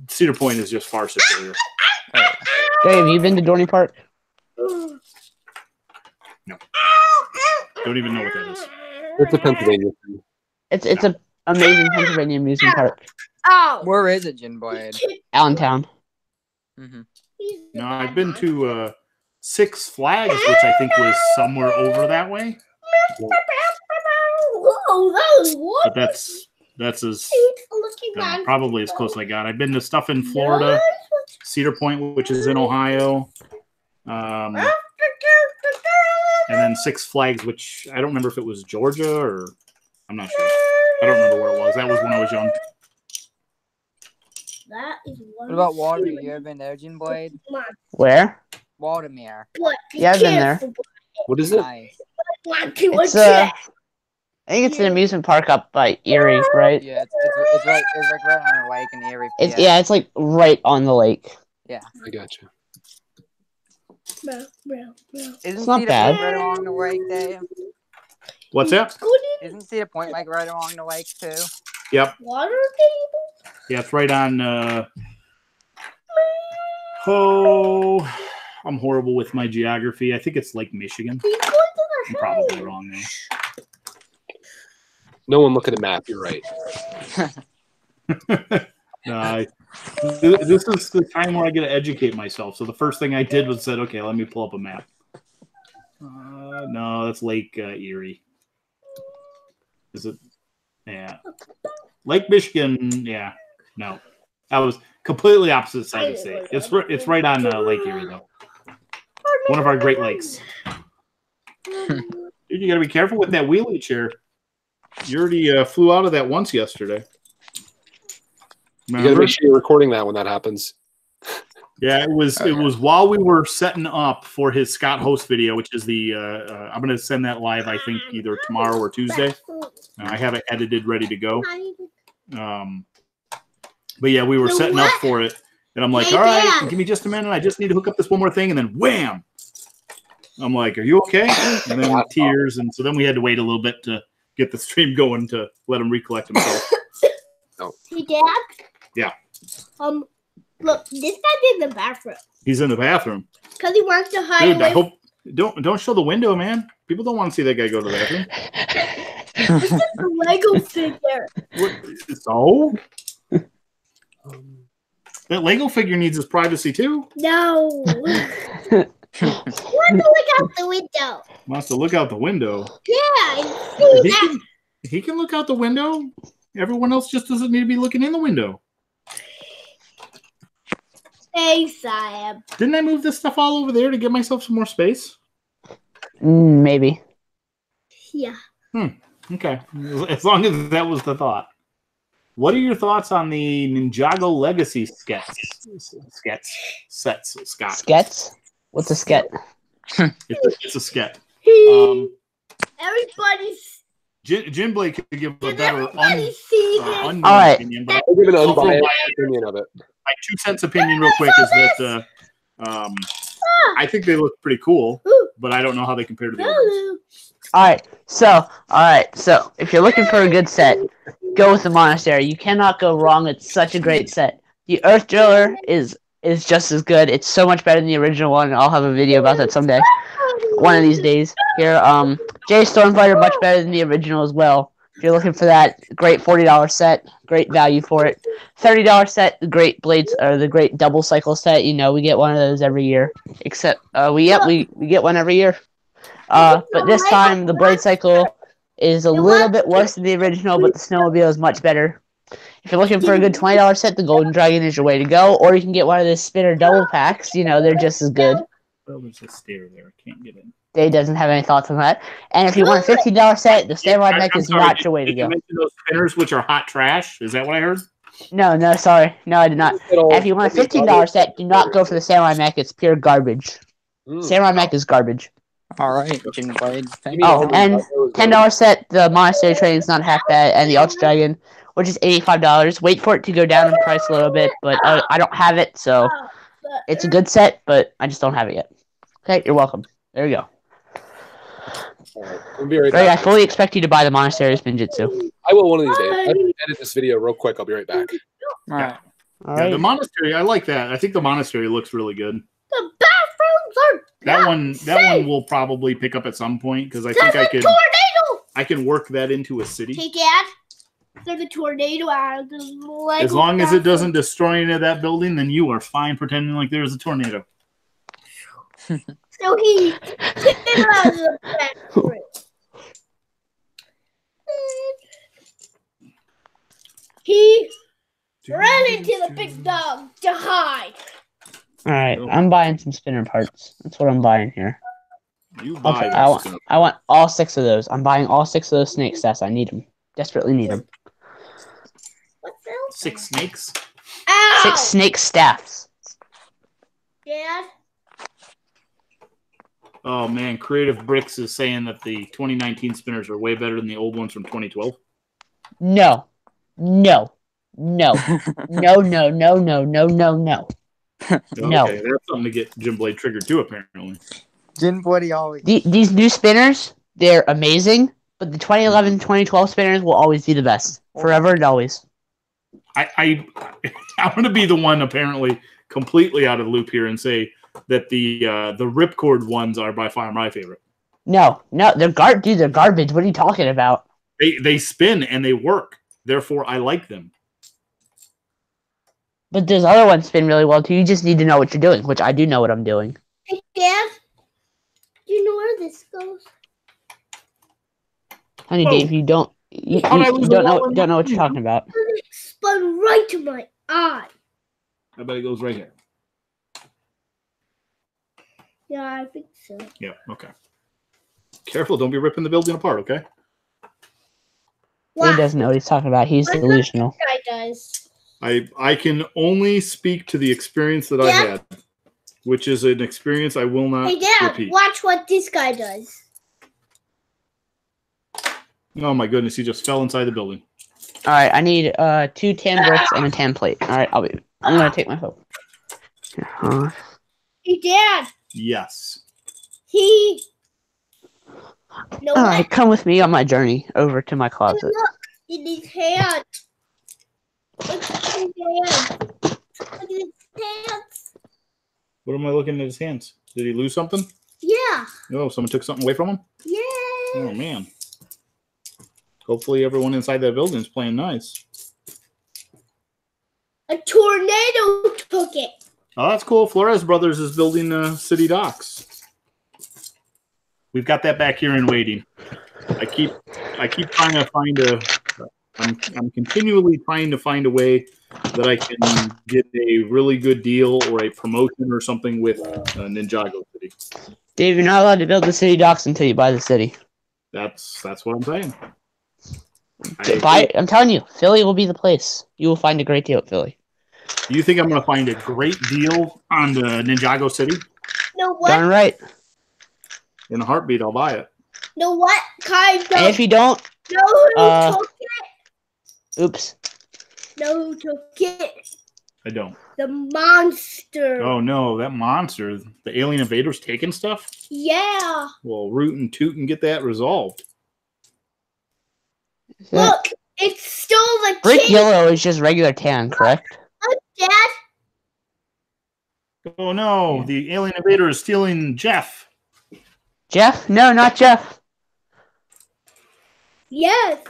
Speaker 2: Cedar Point is just far superior.
Speaker 3: Hey, have you been to Dorney Park?
Speaker 2: No. Don't even know what that is.
Speaker 5: It's a Pennsylvania thing.
Speaker 3: It's an amazing Pennsylvania amusement park.
Speaker 1: Oh.
Speaker 4: Where is it, Jin Boyd?
Speaker 3: Allentown.
Speaker 2: No, I've been to Six Flags, which I think was somewhere over that way. But that's as probably as close as I got. I've been to stuff in Florida, Cedar Point, which is in Ohio, and then Six Flags, which I don't remember if it was Georgia or I'm not sure. I don't remember where it was. That was when I was young.
Speaker 1: That is
Speaker 4: what about Watermere? You ever been there, Jin Boyd?
Speaker 3: Where?
Speaker 4: Watermere.
Speaker 3: Yeah, I've been there.
Speaker 5: What is it?
Speaker 4: Nice.
Speaker 3: It's I think it's an amusement park up by Erie, right?
Speaker 4: Yeah, it's like right on a lake in Erie.
Speaker 3: It's like right on the lake.
Speaker 4: Yeah.
Speaker 5: I got you.
Speaker 3: It's not bad.
Speaker 4: Right along the lake, Dave?
Speaker 2: What's that?
Speaker 4: Isn't Cedar Point like right along the lake too?
Speaker 2: Yep.
Speaker 1: Water table?
Speaker 2: Yeah, it's right on. I'm horrible with my geography. I think it's Lake Michigan. I'm probably wrong there.
Speaker 5: No one look at a map. You're right.
Speaker 2: This is the time where I get to educate myself. So the first thing I did was said, okay, let me pull up a map. No, that's Lake Erie. Is it? Yeah. Lake Michigan. Yeah. No. That was completely opposite side of the state. It's right on Lake Erie, though. One of our Great Lakes. Dude, you got to be careful with that wheelie chair. You already flew out of that once yesterday. Remember?
Speaker 5: You got to make sure you're recording that when that happens.
Speaker 2: Yeah, it was while we were setting up for his Scot host video, which is the I'm going to send that live, I think, either tomorrow or Tuesday. I have it edited, ready to go. But yeah, we were setting up for it, and I'm like, all right, give me just a minute. I just need to hook up this one more thing, and then wham! I'm like, are you okay? And then tears, and so then we had to wait a little bit to get the stream going to let him recollect himself.
Speaker 1: Hey, Dad?
Speaker 2: Yeah.
Speaker 1: Look, this guy's in the bathroom.
Speaker 2: He's in the bathroom.
Speaker 1: Because he wants to hide.
Speaker 2: Dude, I hope don't show the window, man. People don't want to see that guy go to the bathroom.
Speaker 1: This is a Lego figure.
Speaker 2: So? That Lego figure needs his privacy too.
Speaker 1: No. He wants to look out the window.
Speaker 2: Wants to look out the window.
Speaker 1: Yeah,
Speaker 2: he can look out the window. Everyone else just doesn't need to be looking in the window.
Speaker 1: Hey, Sam.
Speaker 2: Didn't I move this stuff all over there to give myself some more space?
Speaker 3: Maybe.
Speaker 1: Yeah.
Speaker 2: Okay. As long as that was the thought. What are your thoughts on the Ninjago Legacy sets, Scott?
Speaker 3: Skets? What's a sket?
Speaker 2: It's a sket.
Speaker 1: Everybody's.
Speaker 2: Jim Blake could give a better
Speaker 3: All right.
Speaker 2: opinion, but
Speaker 5: I'll give an unbiased opinion of it.
Speaker 2: my 2 cents opinion real quick is that I think they look pretty cool, but I don't know how they compare to the others.
Speaker 3: All right. So if you're looking for a good set, go with the Monastery. You cannot go wrong. It's such a great set. The Earth Driller is just as good. It's so much better than the original one. I'll have a video about that someday. One of these days. Here, Jay Stormfighter, much better than the original as well. If you're looking for that, great $40 set, great value for it. $30 set, the great blades or the great double cycle set. You know, we get one of those every year. Except we get one every year. But this time the blade cycle is a little bit worse than the original, but the snowmobile is much better. If you're looking for a good $20 set, the Golden Dragon is your way to go, or you can get one of the spinner double packs. You know, they're just as good.
Speaker 2: Well, there's a stair there. I can't get in.
Speaker 3: Dave doesn't have any thoughts on that. And if you want a $15 set, the Samurai Mech is not your way to go.
Speaker 2: Did you mention those spinners, which are hot trash? Is that what I heard?
Speaker 3: No, sorry. No, I did not. If you want a $15 set, do not go for the Samurai Mech. It's pure garbage. Samurai Mech is garbage.
Speaker 4: All right, Jim Blade.
Speaker 3: Oh, and $10 set, the Monastery Training is not half bad, and the Ultra Dragon, which is $85. Wait for it to go down in price a little bit, but I don't have it, so it's a good set, but I just don't have it yet. Okay, you're welcome. There you go.
Speaker 5: All right, we'll be right
Speaker 3: Greg,
Speaker 5: back.
Speaker 3: I fully expect you to buy the Monastery Spinjitzu.
Speaker 5: I will one of these days. I have to edit this video real quick. I'll be right back.
Speaker 4: All right.
Speaker 3: All
Speaker 2: Yeah,
Speaker 3: right.
Speaker 2: the monastery, I like that. I think the monastery looks really good.
Speaker 1: The bathrooms are
Speaker 2: That one will probably pick up at some point because I think
Speaker 1: tornado.
Speaker 2: I can work that into a city.
Speaker 1: Hey, Dad. There's a tornado out of the Lego
Speaker 2: As long as it
Speaker 1: bathroom.
Speaker 2: doesn't destroy any of that building, then you are fine pretending like there's a tornado.
Speaker 1: So he came out of the bathroom. He ran into the big dog to hide.
Speaker 3: All right, I'm buying some spinner parts. That's what I'm buying here.
Speaker 2: You buy
Speaker 3: I
Speaker 2: this stuff.
Speaker 3: want all 6 of those. I'm buying all 6 of those snake sets. I need them. Desperately need them.
Speaker 1: What's else?
Speaker 2: 6 snakes.
Speaker 1: Ow!
Speaker 3: 6 snake staffs.
Speaker 1: Dad?
Speaker 2: Oh man, Creative Bricks is saying that the 2019 spinners are way better than the old ones from 2012.
Speaker 3: No. No. No. No, no, no, no, no, no, no. No.
Speaker 2: Okay, that's something to get Jim Blade triggered too, apparently.
Speaker 4: Jim Bloody always.
Speaker 3: These new spinners, they're amazing, but the 2011, 2012 spinners will always be the best. Forever and always.
Speaker 2: I'm going to be the one apparently completely out of the loop here and say that the ripcord ones are by far my favorite.
Speaker 3: No, they're they're garbage. What are you talking about?
Speaker 2: They spin and they work. Therefore, I like them.
Speaker 3: But those other ones spin really well too. You just need to know what you're doing, which I do know what I'm doing.
Speaker 1: Hey, Dad? Do you know where this goes?
Speaker 3: Honey,
Speaker 2: Whoa.
Speaker 3: Dave, you don't know what you're talking about.
Speaker 1: It spun right to my eye.
Speaker 2: I bet it goes right here.
Speaker 1: Yeah, I think so.
Speaker 2: Yeah, okay. Careful, don't be ripping the building apart, okay?
Speaker 3: He doesn't know what he's talking about. He's delusional.
Speaker 1: This guy does.
Speaker 2: I can only speak to the experience that I
Speaker 1: Dad?
Speaker 2: had, which is an experience I will not
Speaker 1: Hey, Dad,
Speaker 2: repeat.
Speaker 1: watch what this guy does.
Speaker 2: Oh my goodness, he just fell inside the building.
Speaker 3: All right, I need 2 tan bricks and a tan plate. All right, I'm gonna take my phone.
Speaker 1: Hey, Dad,
Speaker 2: Yes.
Speaker 1: he... No,
Speaker 3: All right, come with me on my journey over to my closet.
Speaker 1: look in his hand. Look at his hand. Look at his hands.
Speaker 2: What am I looking at his hands? Did he lose something?
Speaker 1: Yeah.
Speaker 2: Oh, someone took something away from him?
Speaker 1: Yeah.
Speaker 2: Oh, man. Hopefully everyone inside that building is playing nice.
Speaker 1: A tornado took it.
Speaker 2: Oh, that's cool. Flores Brothers is building city docks. We've got that back here in waiting. I keep trying to find I'm continually trying to find a way that I can get a really good deal or a promotion or something with Ninjago City.
Speaker 3: Dave, you're not allowed to build the city docks until you buy the city.
Speaker 2: That's what I'm saying.
Speaker 3: I'm telling you, Philly will be the place. You will find a great deal at Philly.
Speaker 2: You think I'm going to find a great deal on the Ninjago City?
Speaker 1: Know what?
Speaker 3: Darn right.
Speaker 2: In a heartbeat, I'll buy it.
Speaker 1: Know what kind of...
Speaker 3: And if you don't,
Speaker 1: know who took it?
Speaker 3: oops.
Speaker 1: Know who took it?
Speaker 2: I don't.
Speaker 1: The monster.
Speaker 2: Oh no, that monster! The alien invaders taking stuff.
Speaker 1: Yeah.
Speaker 2: Well, root and toot and get that resolved.
Speaker 1: Look, it's still the
Speaker 3: Brick
Speaker 1: king.
Speaker 3: yellow is just regular tan, correct?
Speaker 1: Look, Dad.
Speaker 2: Oh no, the alien invader is stealing Jeff.
Speaker 3: Jeff? No, not Jeff.
Speaker 1: Yes.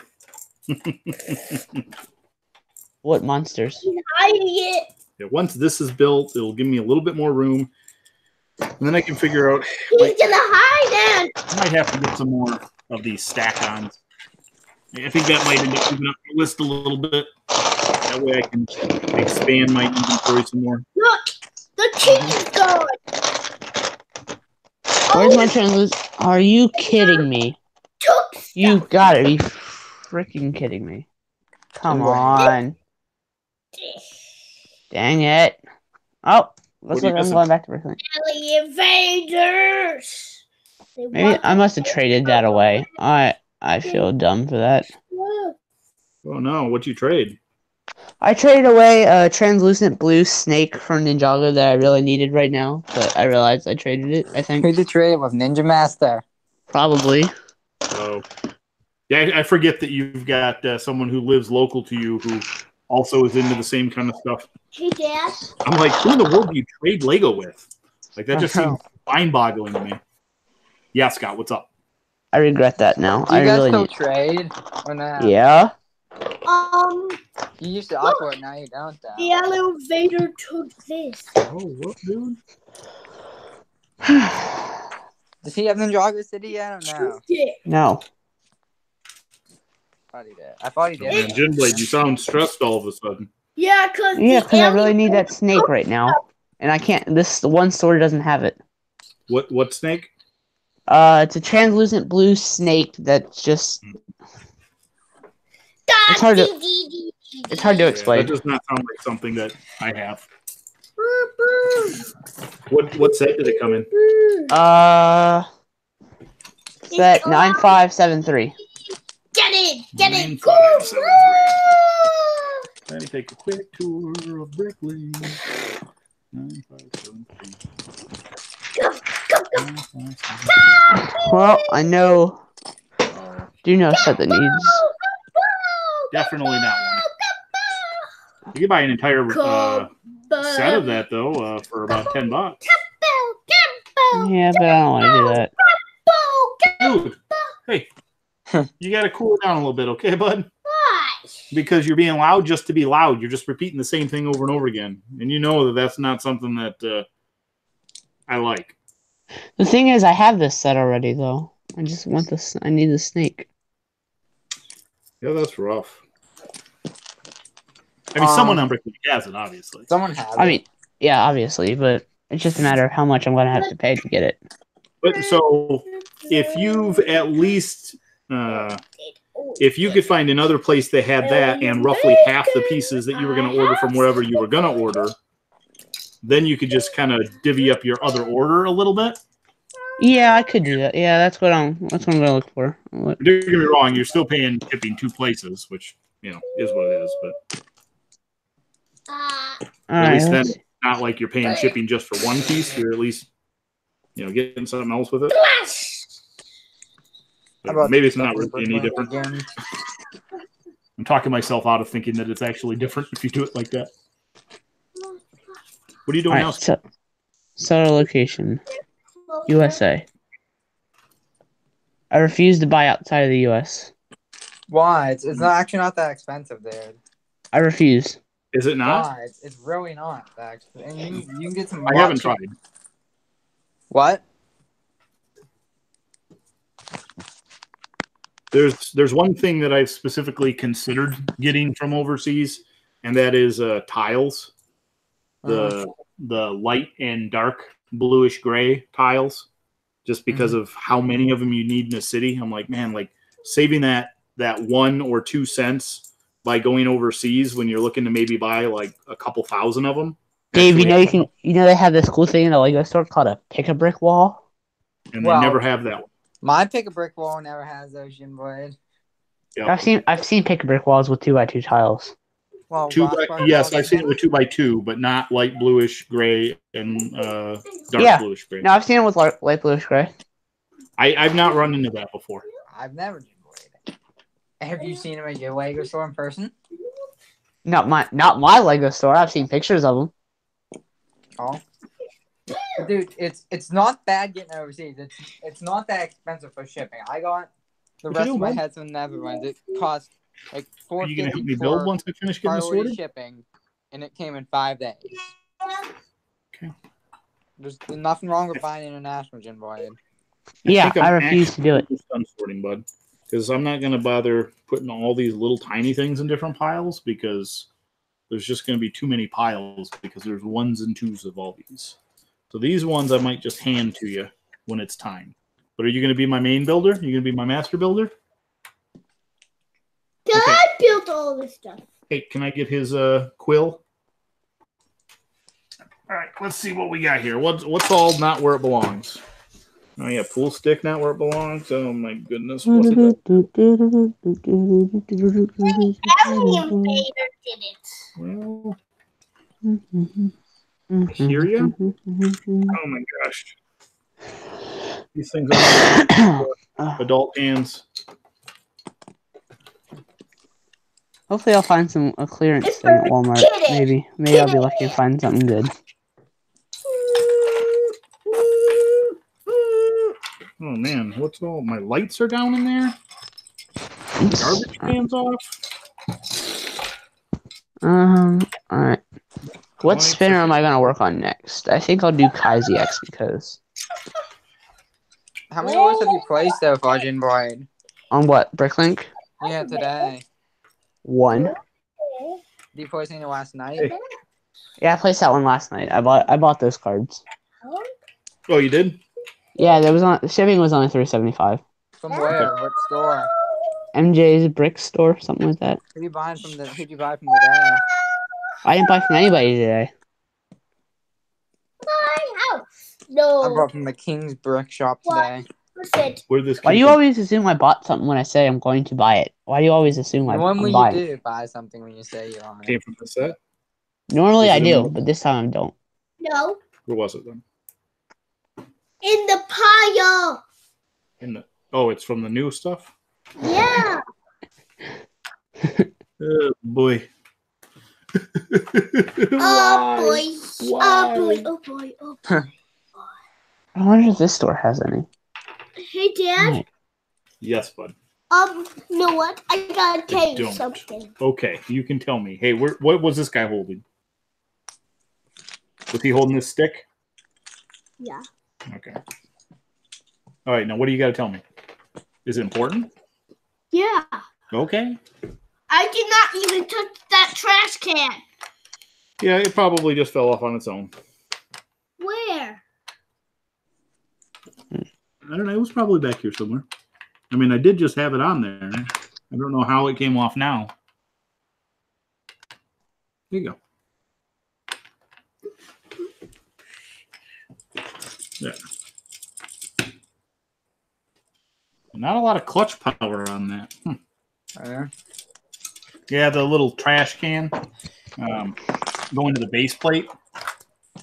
Speaker 3: What monsters?
Speaker 1: He's hiding it.
Speaker 2: Yeah, once this is built, it'll give me a little bit more room, and then I can figure out.
Speaker 1: He's gonna hide it.
Speaker 2: I might have to get some more of these stack-ons. I think that might end up moving up the list a little bit. That way I can expand my inventory some more.
Speaker 1: Look, the king is gone.
Speaker 3: Where's my translation? Are you kidding me?
Speaker 1: Took stuff.
Speaker 3: You gotta be freaking kidding me. Come on. Dang it. Oh, looks like I'm going back to Brooklyn.
Speaker 1: Alien invaders. They
Speaker 3: Maybe
Speaker 1: want
Speaker 3: I must have traded that away. I feel dumb for that.
Speaker 1: Look.
Speaker 2: Oh no, what'd you trade?
Speaker 3: I traded away a translucent blue snake for Ninjago that I really needed right now, but I realized I traded it, I think.
Speaker 4: Who'd you trade with? Ninja Master?
Speaker 3: Probably.
Speaker 2: Oh. Yeah, I forget that you've got someone who lives local to you who also is into the same kind of stuff.
Speaker 1: Hey, Dad.
Speaker 2: I'm like, who in the world do you trade Lego with? Like, that just seems mind-boggling to me. Yeah, Scott, what's up?
Speaker 3: I regret that now.
Speaker 4: Do you
Speaker 3: I
Speaker 4: guys
Speaker 3: really
Speaker 4: still
Speaker 3: need...
Speaker 4: trade? Or not?
Speaker 3: Yeah.
Speaker 4: You used to upload, now you don't.
Speaker 1: The elevator took this.
Speaker 2: Oh, what, dude?
Speaker 4: Does he have Ninjago City yet? I don't know.
Speaker 3: No.
Speaker 4: I thought he did.
Speaker 2: Man, Ginblade, you sound stressed all of a sudden.
Speaker 1: Yeah, because
Speaker 3: I really need that snake right now. And I can't... This one store doesn't have it.
Speaker 2: What snake?
Speaker 3: It's a translucent blue snake that's just... It's hard to explain.
Speaker 2: That does not sound like something that I have. What set did it come in?
Speaker 3: Set 9573.
Speaker 1: Get it! Go!
Speaker 2: Let me take a quick tour of Bricklane. 9573.
Speaker 3: Well, I know. Do know set that needs.
Speaker 2: Definitely not one. You could buy an entire set of that though for about $10.
Speaker 3: Yeah, but I don't want to do that.
Speaker 2: Dude, hey, you got to cool it down a little bit, okay, bud? Because you're being loud just to be loud. You're just repeating the same thing over and over again, and you know that that's not something that I like.
Speaker 3: The thing is, I have this set already, though. I just want this. I need the snake.
Speaker 2: Yeah, that's rough. I mean, someone on Bricklane has it, obviously.
Speaker 4: Someone has it.
Speaker 3: I mean, yeah, obviously, but it's just a matter of how much I'm going to have to pay to get it.
Speaker 2: But so, if you've at least, if you could find another place that had that and roughly half the pieces that you were going to order from wherever you were going to order, then you could just kind of divvy up your other order a little bit.
Speaker 3: Yeah, I could do that. Yeah, that's what I'm going to look for.
Speaker 2: Don't get me wrong, you're still paying shipping 2 places, which is what it is. But at least then, it's not like you're paying shipping just for one piece. You're at least getting something else with it. Maybe it's not really any different. I'm talking myself out of thinking that it's actually different if you do it like that. What are you doing now?
Speaker 3: Set a location. USA. I refuse to buy outside of the US.
Speaker 4: Why? It's actually not that expensive there.
Speaker 3: I refuse.
Speaker 2: Is it not?
Speaker 4: Why? It's really not. Actually, and you can get some.
Speaker 2: I haven't tried.
Speaker 4: What?
Speaker 2: There's one thing that I've specifically considered getting from overseas, and that is tiles. The light and dark bluish gray tiles, just because of how many of them you need in a city. I'm like, man, like saving that 1 or 2 cents by going overseas when you're looking to maybe buy like a couple thousand of them.
Speaker 3: Dave, they have this cool thing in a Lego store called a pick-a-brick wall.
Speaker 2: And they never have that one.
Speaker 4: My pick-a-brick wall never has ocean blade.
Speaker 2: Yep.
Speaker 3: I've seen pick-a-brick walls with 2x2 tiles.
Speaker 4: Well,
Speaker 2: yes, I've seen it with 2x2, but not light bluish gray and dark bluish gray.
Speaker 3: No, I've seen it with light bluish gray.
Speaker 2: I've not run into that before.
Speaker 4: I've never did blade. Have you seen them at your Lego store in person?
Speaker 3: Not my Lego store. I've seen pictures of them.
Speaker 4: Oh, dude, it's not bad getting overseas. It's not that expensive for shipping. I got the rest of my heads from the Netherlands. It cost like $4.50.
Speaker 2: Are you gonna help me build once I finish getting this sorted?
Speaker 4: Shipping, and it came in 5 days.
Speaker 2: Okay.
Speaker 4: There's nothing wrong with buying international, Jim Boyd.
Speaker 3: Yeah, I refuse to do it.
Speaker 2: Done sorting, bud, because I'm not gonna bother putting all these little tiny things in different piles because there's just gonna be too many piles because there's 1s and 2s of all these. So these ones I might just hand to you when it's time. But are you gonna be my main builder? Are you gonna be my master builder?
Speaker 1: I built all this stuff.
Speaker 2: Hey, can I get his quill? All right, let's see what we got here. What's all not where it belongs? Oh yeah, pool stick not where it belongs. Oh my goodness, what's it?
Speaker 1: Alien Vader did it.
Speaker 2: Well, I hear you. Oh my gosh, these things are adult hands.
Speaker 3: Hopefully, I'll find a clearance thing at Walmart. Maybe I'll be lucky to find something good.
Speaker 2: Oh man, what's all my lights are down in there? Garbage cans off.
Speaker 3: Alright. What spinner am I gonna work on next? I think I'll do Kaisi X because.
Speaker 4: How many hours have you played so far, Jinboy?
Speaker 3: On what? Bricklink?
Speaker 4: Yeah, today.
Speaker 3: 1.
Speaker 4: Did you play anything last night?
Speaker 2: Hey.
Speaker 3: Yeah, I placed that one last night. I bought those cards.
Speaker 2: Oh, you did?
Speaker 3: Yeah, shipping was only $3.75.
Speaker 4: From where? What store?
Speaker 3: MJ's Brick Store, something like that.
Speaker 4: Who'd you buy from today?
Speaker 3: I didn't buy from anybody today.
Speaker 1: My house. No.
Speaker 4: I bought from the King's Brick Shop today.
Speaker 3: Why do you always assume I bought something when I say I'm going to buy it? Why do you always assume I'm buying it?
Speaker 4: Normally you do buy something when you say you are.
Speaker 2: Came from the set?
Speaker 3: Normally I do, but this time I don't.
Speaker 1: No.
Speaker 2: Where was it then?
Speaker 1: In the pile.
Speaker 2: Oh, it's from the new stuff?
Speaker 1: Yeah.
Speaker 2: Oh boy.
Speaker 1: Oh boy. Oh boy. Oh boy. Oh boy.
Speaker 3: I wonder if this store has any.
Speaker 1: Hey, Dad.
Speaker 3: Right.
Speaker 2: Yes, bud.
Speaker 1: You know what? I gotta tell you something.
Speaker 2: Okay, you can tell me. Hey, what was this guy holding? Was he holding this stick?
Speaker 1: Yeah.
Speaker 2: Okay. All right, now what do you got to tell me? Is it important?
Speaker 1: Yeah.
Speaker 2: Okay.
Speaker 1: I did not even touch that trash can.
Speaker 2: Yeah, it probably just fell off on its own.
Speaker 1: Where?
Speaker 2: I don't know. It was probably back here somewhere. I mean, I did just have it on there. I don't know how it came off now. There you go. Yeah. Not a lot of clutch power on that. Yeah, the little trash can going to the base plate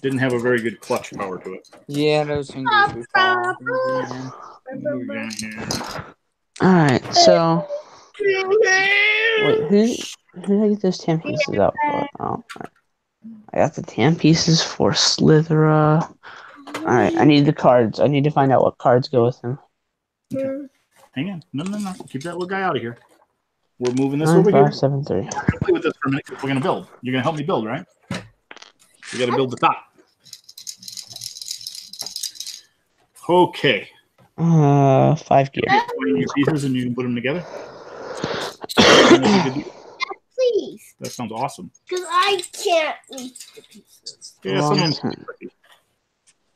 Speaker 2: didn't have a very good clutch power to it.
Speaker 4: Yeah, those things are too far.
Speaker 3: Alright, so wait, who did I get those 10 pieces out for? Oh, right. I got the 10 pieces for Slithera. Alright, I need the cards. I need to find out what cards go with him.
Speaker 2: Okay. Hang on. No. Keep that little guy out of here. We're moving this over here.
Speaker 3: 7, 3.
Speaker 2: I'm going to play with this for a minute because we're going to build. You're going to help me build, right? We got to build the top. Okay.
Speaker 3: 5 gear.
Speaker 2: Your pieces and you can put them together.
Speaker 1: Please.
Speaker 2: That sounds awesome.
Speaker 1: Because I can't reach the pieces.
Speaker 2: Yeah, sometimes.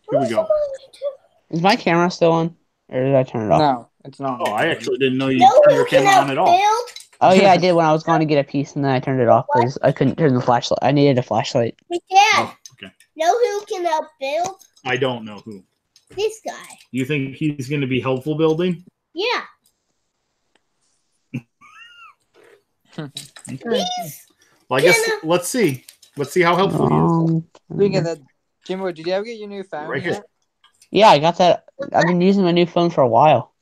Speaker 2: Here we go.
Speaker 3: Is my camera still on? Or did I turn it off?
Speaker 4: No, it's not.
Speaker 2: Oh, I actually didn't know you turned your camera on at all.
Speaker 3: Oh, yeah, I did when I was going to get a piece, and then I turned it off because I couldn't turn the flashlight. I needed a flashlight.
Speaker 1: Hey, Dad.
Speaker 2: Oh, okay.
Speaker 1: Know who can help build?
Speaker 2: I don't know who.
Speaker 1: This guy.
Speaker 2: You think he's going to be helpful building?
Speaker 1: Yeah.
Speaker 2: Okay. Well, I guess let's see. Let's see how helpful he is.
Speaker 4: Speaking of that, Jimbo, did you ever get your new phone
Speaker 2: Right
Speaker 4: yet?
Speaker 2: here.
Speaker 3: Yeah, I got that. I've been using my new phone for a while.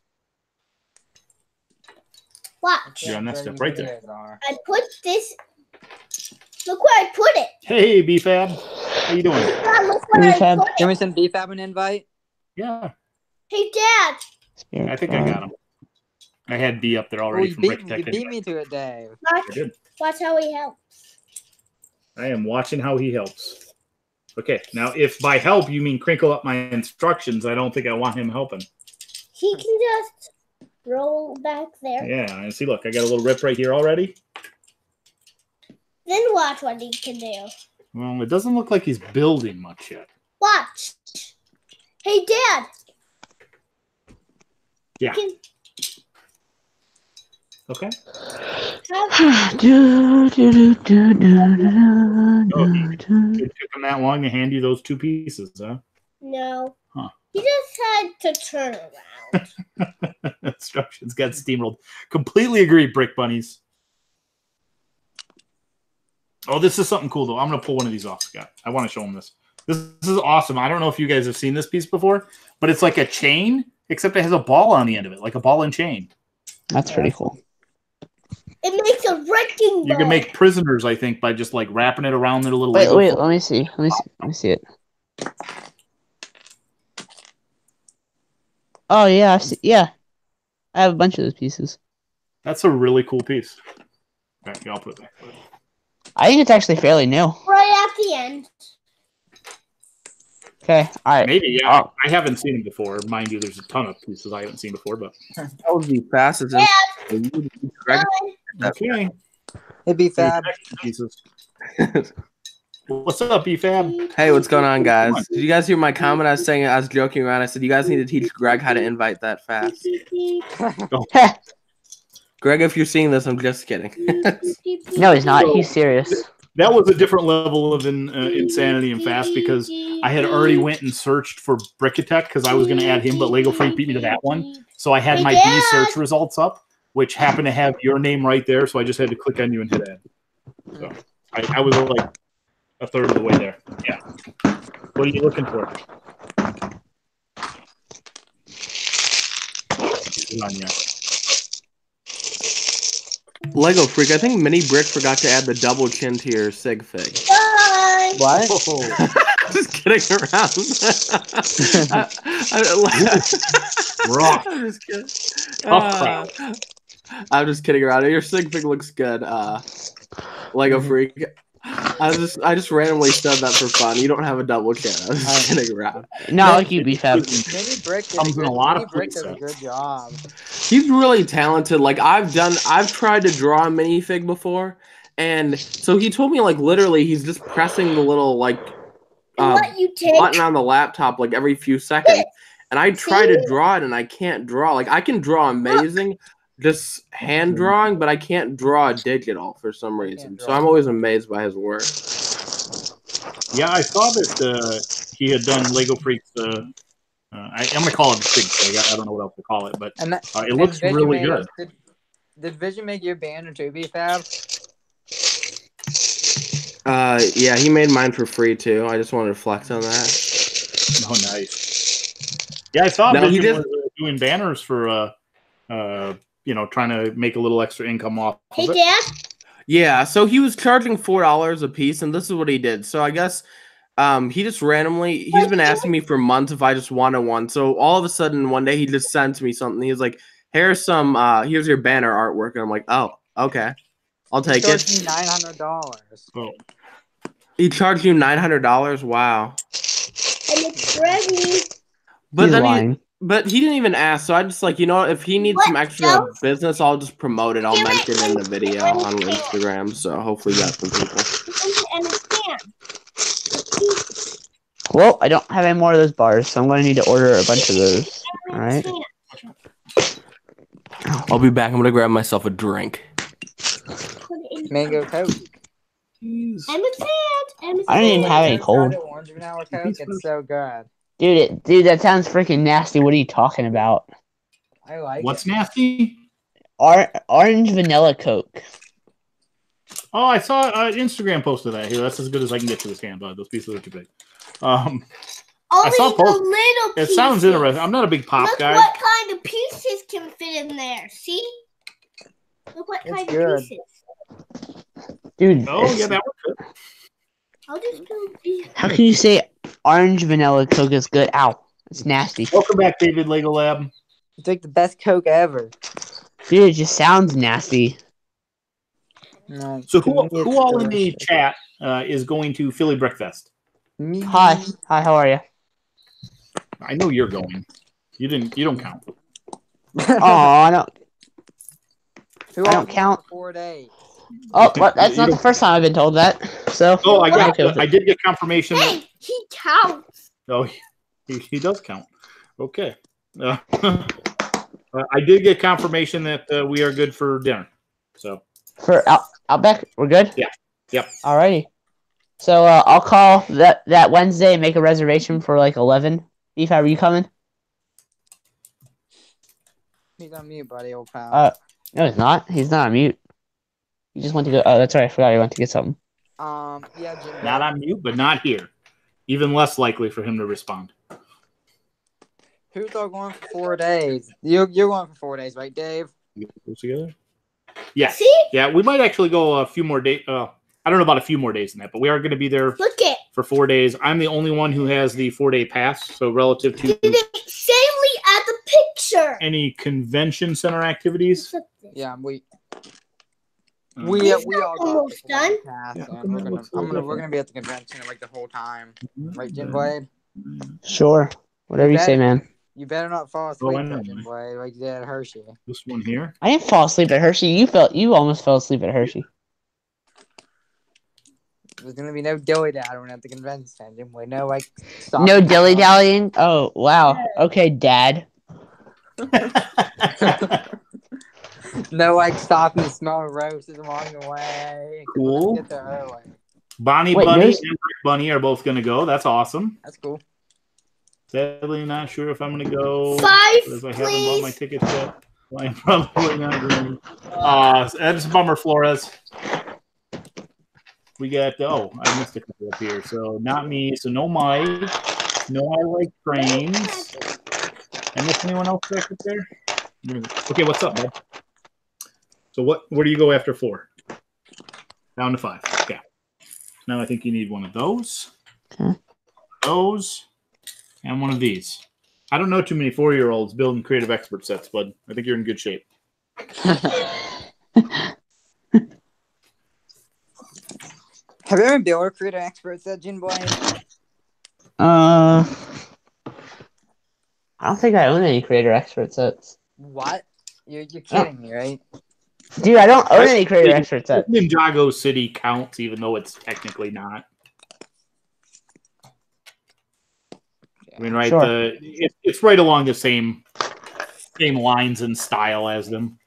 Speaker 1: Watch.
Speaker 2: You're on that step right there.
Speaker 1: I put this. Look where I put it.
Speaker 2: Hey, BFAB. How you doing?
Speaker 1: Dad, look where I put
Speaker 4: Can
Speaker 1: it.
Speaker 4: we send BFAB an invite?
Speaker 2: Yeah.
Speaker 1: Hey, Dad.
Speaker 3: Spirit
Speaker 2: I think
Speaker 3: card.
Speaker 2: I got him. I had B up there
Speaker 4: Oh,
Speaker 2: already
Speaker 4: you
Speaker 2: from
Speaker 4: beat,
Speaker 2: Brick
Speaker 4: you
Speaker 2: Tech.
Speaker 4: beat me to it, Dave.
Speaker 2: I did.
Speaker 1: Watch how he helps.
Speaker 2: I am watching how he helps. Okay, now if by help you mean crinkle up my instructions, I don't think I want him helping.
Speaker 1: He can just roll back there.
Speaker 2: Yeah, and see, look, I got a little rip right here already.
Speaker 1: Then watch what he can do.
Speaker 2: Well, it doesn't look like he's building much yet.
Speaker 1: Watch. Hey, Dad.
Speaker 2: Yeah.
Speaker 1: Can
Speaker 2: Okay.
Speaker 1: have
Speaker 2: Oh, it took him that long to hand you those 2 pieces, huh?
Speaker 1: no.
Speaker 2: Huh.
Speaker 1: He just had to turn around.
Speaker 2: Instructions got steamrolled. Completely agree, Brick Bunnies. Oh, this is something cool, though. I'm going to pull one of these off, Scott. I want to show them this. This is awesome. I don't know if you guys have seen this piece before, but it's like a chain, except it has a ball on the end of it, like a ball and chain.
Speaker 3: That's pretty cool.
Speaker 1: It makes a wrecking ball.
Speaker 2: You can make prisoners, I think, by just like wrapping it around their little.
Speaker 3: Wait,
Speaker 2: Lego
Speaker 3: let me see. Let me see it. Oh yeah, yeah. I have a bunch of those pieces.
Speaker 2: That's a really cool piece. Okay, I'll put it back.
Speaker 3: I think it's actually fairly new.
Speaker 1: Right at the end.
Speaker 3: Okay, all right.
Speaker 2: Maybe, yeah. I haven't seen them before. Mind you, there's a ton of pieces I haven't seen before, but
Speaker 6: That would be fast as
Speaker 2: okay.
Speaker 4: It'd be fab.
Speaker 2: Pieces. What's up, BFab?
Speaker 6: Hey, what's going on, guys? Did you guys hear my comment? I was joking around. I said, you guys need to teach Greg how to invite that fast. Greg, if you're seeing this, I'm just kidding.
Speaker 3: No, he's not. He's serious.
Speaker 2: That was a different level of insanity and fast because I had already went and searched for Brickatech because I was going to add him, but Lego Freak beat me to that one. So I had my B search results up, which happened to have your name right there. So I just had to click on you and hit add. So I was like a third of the way there. Yeah. What are you looking for?
Speaker 6: Lego Freak, I think Mini Brick forgot to add the double chin to your sig fig.
Speaker 1: Bye.
Speaker 4: What?
Speaker 6: Just kidding around. I'm just kidding. I'm just kidding around. Your sig fig looks good. Lego Freak. I just randomly said that for fun. You don't have a double chin. I was just kidding around.
Speaker 3: No, like you, BFab.
Speaker 4: Mini Brick
Speaker 2: Comes in a lot of
Speaker 4: does a good job.
Speaker 6: He's really talented. Like I've tried to draw a minifig before, and so he told me like literally he's just pressing the little like button on the laptop like every few seconds. And I try to draw it and I can't draw. Like I can draw amazing, just hand drawing, but I can't draw digital for some reason. So I'm always amazed by his work.
Speaker 2: Yeah, I saw that he had done Lego Freaks. I'm going to call it a big thing. I don't know what else to call it, but it looks really good.
Speaker 4: Did Vision make your banner too, BFab?
Speaker 6: Yeah, he made mine for free too. I just wanted to flex on that.
Speaker 2: Oh, nice. Yeah, I saw Vision was doing banners for trying to make a little extra income off of it.
Speaker 1: Dad?
Speaker 6: Yeah, so he was charging $4 a piece, and this is what he did. So I guess he just randomly, he's been asking me for months if I just wanted one. So all of a sudden, one day he just sent me something. He was like, here's your banner artwork. And I'm like, oh, okay. I'll take it.
Speaker 4: He charged me $900.
Speaker 2: Oh.
Speaker 6: He charged you $900? Wow.
Speaker 1: And it's ready.
Speaker 6: But
Speaker 3: he's
Speaker 6: then
Speaker 3: lying.
Speaker 6: But he didn't even ask, so I just like, if he needs some extra business, I'll just promote it. I'll mention it in the video on Instagram, so hopefully you got some people.
Speaker 3: Well, I don't have any more of those bars, so I'm going to need to order a bunch of those. All right.
Speaker 6: I'll be back. I'm going to grab myself a drink.
Speaker 4: Mango Coke.
Speaker 1: I'm a fan.
Speaker 3: I don't even have any cold.
Speaker 4: Orange vanilla Coke. It's so good.
Speaker 3: Dude, that sounds freaking nasty. What are you talking about?
Speaker 4: I like
Speaker 2: What's
Speaker 4: it.
Speaker 2: nasty?
Speaker 3: Orange vanilla Coke.
Speaker 2: Oh, I saw an Instagram post of that. Here, that's as good as I can get to this can, bud. Those pieces are too big.
Speaker 1: Only
Speaker 2: I saw a post.
Speaker 1: little
Speaker 2: It
Speaker 1: pieces.
Speaker 2: sounds interesting. I'm not a big pop
Speaker 1: Look
Speaker 2: guy.
Speaker 1: what kind of pieces can fit in there. See? Look what kind of pieces.
Speaker 3: Dude.
Speaker 2: Oh, yeah, that was good.
Speaker 1: I'll just do these.
Speaker 3: How can you say orange vanilla Coke is good? Ow. It's nasty.
Speaker 2: Welcome back, David Lego Lab.
Speaker 4: It's like the best Coke ever.
Speaker 3: Dude, it just sounds nasty.
Speaker 4: No,
Speaker 2: So who all in the chat is going to Philly Brickfest?
Speaker 4: Me.
Speaker 3: Hi, how are you?
Speaker 2: I know you're going. You don't count.
Speaker 3: Oh, I don't
Speaker 4: Who
Speaker 3: count.
Speaker 4: 4 days?
Speaker 3: Oh, what? That's not the first time I've been told that. So.
Speaker 2: Oh,
Speaker 3: Okay.
Speaker 2: I did get confirmation.
Speaker 1: Hey, he counts.
Speaker 2: Oh, he does count. Okay. I did get confirmation that we are good for dinner. So.
Speaker 3: For Outback, we're good?
Speaker 2: Yeah. Yep.
Speaker 3: Alrighty. So I'll call that Wednesday and make a reservation for like 11. Beef, are you coming?
Speaker 4: He's on mute, buddy, old pal.
Speaker 3: No, he's not. He's not on mute. He just went to go. Oh, that's right. I forgot he went to get something.
Speaker 4: Yeah, Jim.
Speaker 2: Not on mute, but not here. Even less likely for him to respond.
Speaker 4: Who's all going for 4 days? You're going for 4 days, right, Dave?
Speaker 2: You get those together? Yeah.
Speaker 1: See?
Speaker 2: Yeah, we might actually go a few more days. I don't know about a few more days than that, but we are going to be there for 4 days. I'm the only one who has the 4-day pass, so relative to
Speaker 1: Safely at the picture.
Speaker 2: any convention center activities.
Speaker 4: Yeah, we all
Speaker 1: almost done.
Speaker 4: Pass,
Speaker 2: Yeah,
Speaker 4: and we're gonna be at the convention like the whole time, right, Jim Blade?
Speaker 3: Sure. Whatever you say, man.
Speaker 4: You better not fall asleep,
Speaker 2: I know,
Speaker 4: Jim Blade, like you did at Hershey.
Speaker 2: This one here.
Speaker 3: I didn't fall asleep at Hershey. You almost fell asleep at Hershey.
Speaker 4: There's gonna be no dilly-dallying at the convention, Jim Blade. No, like
Speaker 3: no dilly-dallying? Oh, wow. Okay, Dad.
Speaker 4: No, like stopping to smell roses along the way.
Speaker 2: Cool.
Speaker 4: Get there early.
Speaker 2: Bonnie Bunny and Rick Bunny are both going to go. That's awesome.
Speaker 4: That's cool.
Speaker 2: Sadly, not sure if I'm going to go.
Speaker 1: 5,
Speaker 2: because I haven't bought my tickets yet. I'm probably not going to. That's a bummer, Flores. We got, I missed a couple up here. So, not me. So, no Mike. No, I like trains. I miss anyone else back up there? Okay, what's up, bud? So where do you go after 4? Down to 5. Okay. Now I think you need one of those.
Speaker 3: Okay.
Speaker 2: Those. And one of these. I don't know too many 4-year-olds building creative expert sets, bud. I think you're in good shape.
Speaker 4: Have you ever built a creative expert set, Jim Blade?
Speaker 3: I don't think I own any creator expert sets.
Speaker 4: What? You're kidding me, right?
Speaker 3: Dude, I don't own any creator expert sets.
Speaker 2: Ninjago City counts, even though it's technically not. I mean, right?
Speaker 3: Sure.
Speaker 2: It's right along the same lines and style as them.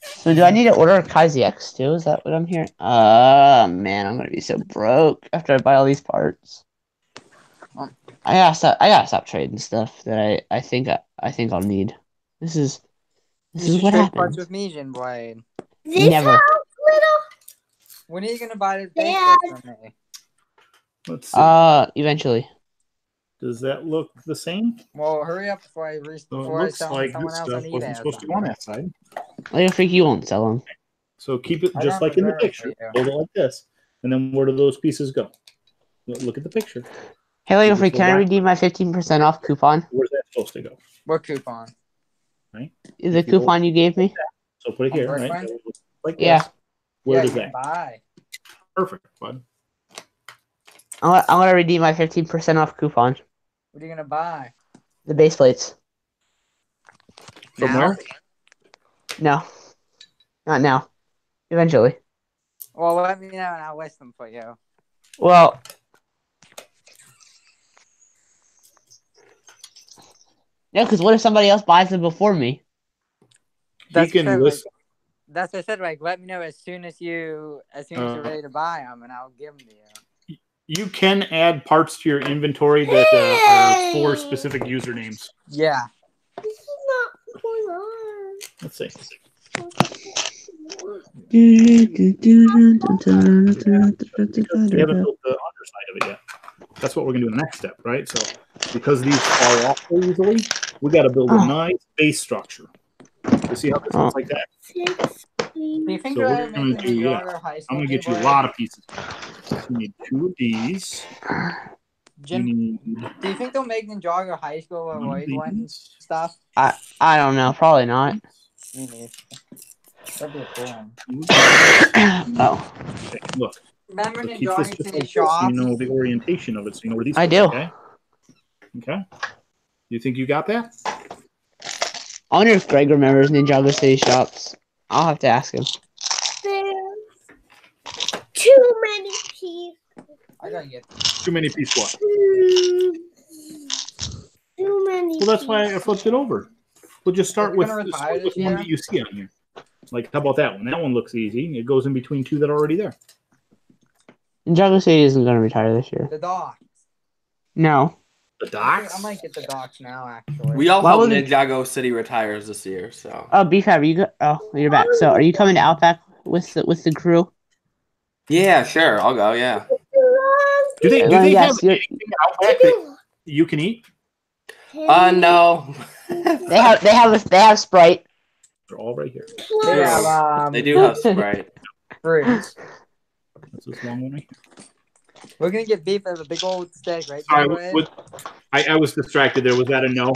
Speaker 3: So do I need to order a Kaisi X too? Is that what I'm hearing? Man, I'm gonna be so broke after I buy all these parts. I gotta stop trading stuff that I think I'll need. This is what happens.
Speaker 4: Parts with me, Jin Blade.
Speaker 3: Never.
Speaker 1: House, little?
Speaker 4: When are you gonna buy this basement from me?
Speaker 2: Let's see.
Speaker 3: Eventually.
Speaker 2: Does that look the same?
Speaker 4: Well, hurry up before I
Speaker 2: looks
Speaker 4: sell
Speaker 2: like
Speaker 4: someone
Speaker 2: this
Speaker 4: else
Speaker 2: stuff
Speaker 4: on
Speaker 2: wasn't
Speaker 4: eBay.
Speaker 2: supposed to go on that side.
Speaker 3: Like a freak, you won't sell them.
Speaker 2: So keep it just like in the picture. Hold it like this. And then where do those pieces go? Look at the picture.
Speaker 3: Hey, Lego Freak, can I redeem my 15% off coupon?
Speaker 2: Where's that supposed to go?
Speaker 4: What coupon?
Speaker 2: Right?
Speaker 3: The coupon you gave me?
Speaker 2: So put it here, right? Like
Speaker 3: yeah.
Speaker 2: this. Where does that?
Speaker 4: Buy.
Speaker 2: Perfect, bud.
Speaker 3: I'm gonna redeem my 15% off coupon.
Speaker 4: What are you gonna buy?
Speaker 3: The base plates.
Speaker 2: From where?
Speaker 3: No. Not now. Eventually.
Speaker 4: Well, let me know and I'll list them for you.
Speaker 3: Well, yeah, because what if somebody else buys them before me?
Speaker 2: That's what
Speaker 4: I said. Like, let me know as soon as you're ready to buy them, and I'll give them to you.
Speaker 2: You can add parts to your inventory that are for specific usernames.
Speaker 4: Yeah.
Speaker 1: This is not going on.
Speaker 2: Let's see.
Speaker 3: You
Speaker 2: haven't built the underside of it yet. That's what we're gonna do in the next step, right? So, because these fall off so easily, we got to build a nice base structure. You see how this looks like that?
Speaker 4: Do you think
Speaker 2: So we're gonna do, I'm gonna get you a lot of pieces. You need 2 of these.
Speaker 4: Do you think they'll make Ninjago High School or Wavelength stuff?
Speaker 3: I don't know. Probably not.
Speaker 4: Me neither. That'd be a cool one.
Speaker 3: Oh.
Speaker 2: Okay, look.
Speaker 4: Remember
Speaker 2: So
Speaker 4: Ninjago
Speaker 2: keep this just
Speaker 4: City
Speaker 2: like
Speaker 4: Shop?
Speaker 2: this, so you know the orientation of it, so you know where these
Speaker 3: I
Speaker 2: go,
Speaker 3: do.
Speaker 2: Okay? Okay. You think you got that?
Speaker 3: I wonder if Greg remembers Ninjago City Shops. I'll have to ask him.
Speaker 1: There's too many pieces.
Speaker 4: I gotta get them.
Speaker 2: Too many pieces what?
Speaker 1: Too many.
Speaker 2: Well, that's why I flipped it over. We'll just start with the one
Speaker 4: year?
Speaker 2: that you see on here. Like, how about that one? That one looks easy. It goes in between 2 that are already there.
Speaker 3: Ninjago City isn't going to retire this year.
Speaker 4: The dogs.
Speaker 3: No.
Speaker 2: The docks?
Speaker 4: I might get the docks now, actually.
Speaker 6: We all hope Ninjago City retires this year, so.
Speaker 3: Oh, BFAB, are you go? Oh, you're back. So, are you coming to Outback with the crew?
Speaker 6: Yeah, sure. I'll go. Yeah.
Speaker 2: Do they have anything Outback that you can eat?
Speaker 6: No.
Speaker 3: they have Sprite.
Speaker 2: They're all right here.
Speaker 6: They do have Sprite.
Speaker 4: Fruits.
Speaker 2: That's this long one right here.
Speaker 4: We're gonna get beef as a big old steak, right?
Speaker 2: I was distracted there. Was that a no?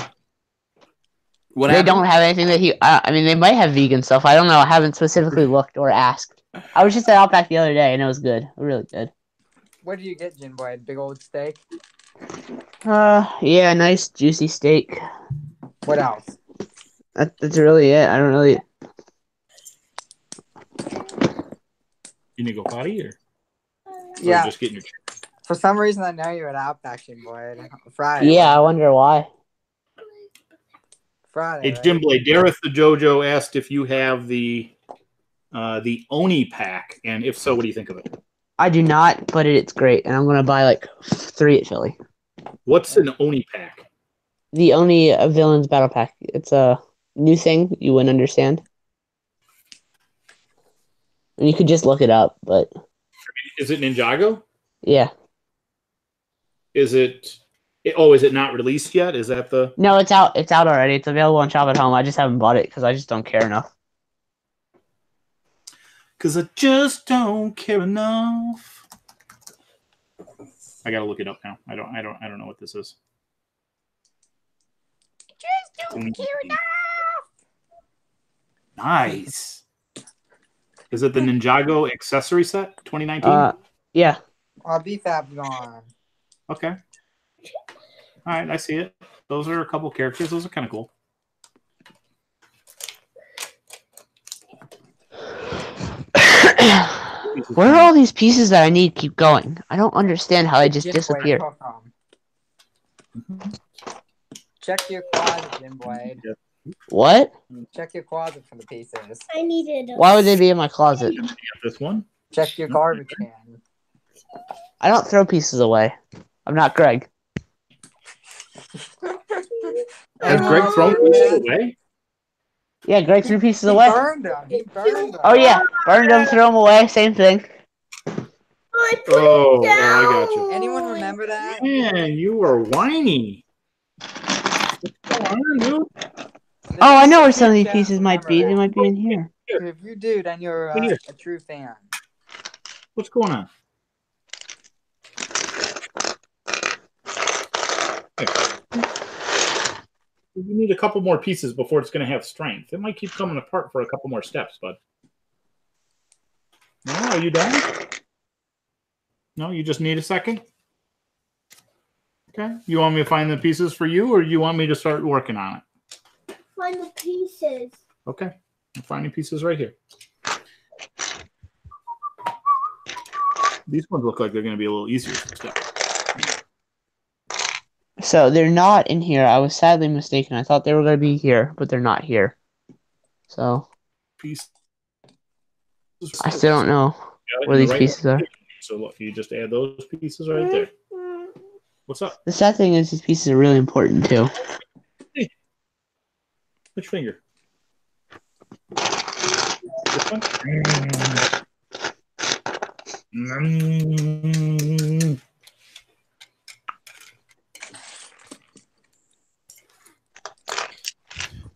Speaker 3: They don't have anything that I mean, they might have vegan stuff. I don't know. I haven't specifically looked or asked. I was just at Outback the other day, and it was good. Really good.
Speaker 4: What did you get, Jin Boy? Big old steak?
Speaker 3: Yeah, nice juicy steak.
Speaker 4: What else?
Speaker 3: That's really it. I don't really.
Speaker 2: You need to go potty or?
Speaker 4: Yeah.
Speaker 2: Or just getting your.
Speaker 4: For some reason, I know you're at Outback, Jin Boy. Friday.
Speaker 3: Yeah, I wonder why.
Speaker 4: Friday.
Speaker 2: Hey, Jim Blade, Dareth the JoJo asked if you have the Oni pack, and if so, what do you think of it?
Speaker 3: I do not, but it's great, and I'm gonna buy like 3 at Philly.
Speaker 2: What's an Oni pack?
Speaker 3: The Oni Villains Battle Pack. It's a new thing you wouldn't understand. And you could just look it up, but
Speaker 2: is it Ninjago?
Speaker 3: Yeah.
Speaker 2: Is it? Is it not released yet? Is that the?
Speaker 3: No, it's out. It's out already. It's available on Shop at Home. I just haven't bought it because I just don't care enough.
Speaker 2: Because I just don't care enough. I gotta look it up now. I don't know what this is.
Speaker 1: Just don't care enough.
Speaker 2: Nice. Is it the Ninjago accessory set 2019?
Speaker 3: Yeah.
Speaker 4: BFAB's gone.
Speaker 2: Okay. All right, I see it. Those are a couple characters. Those are kind of cool.
Speaker 3: Where are all these pieces that I need to keep going? I don't understand how they just disappear.
Speaker 4: Check your closet, Jim Blade.
Speaker 3: What?
Speaker 4: Check your closet for the pieces.
Speaker 1: I needed.
Speaker 3: Why would they be in my closet?
Speaker 2: This one?
Speaker 4: Check your garbage can.
Speaker 3: I don't throw pieces away. I'm not Greg.
Speaker 2: Has Greg thrown pieces away?
Speaker 3: Yeah, Greg threw pieces away.
Speaker 4: He burned them.
Speaker 3: Oh yeah, burned them, threw them away. Same thing.
Speaker 1: I
Speaker 2: got you.
Speaker 4: Anyone remember that?
Speaker 2: Man, you were whiny. What's going on, dude?
Speaker 3: Oh, I know where some of these pieces might be. They might be in here.
Speaker 4: If you do, then you're a true fan.
Speaker 2: What's going on? You need a couple more pieces before it's going to have strength. It might keep coming apart for a couple more steps, bud. No, are you done? No, you just need a second? Okay. You want me to find the pieces for you, or you want me to start working on it?
Speaker 1: Find the pieces.
Speaker 2: Okay. I'm finding pieces right here. These ones look like they're going to be a little easier to step.
Speaker 3: So they're not in here. I was sadly mistaken. I thought they were going to be here, but they're not here. So I still don't know where these pieces are.
Speaker 2: So look, you just add those pieces right there. What's up?
Speaker 3: The sad thing is these pieces are really important too.
Speaker 2: Hey. Which finger? This one?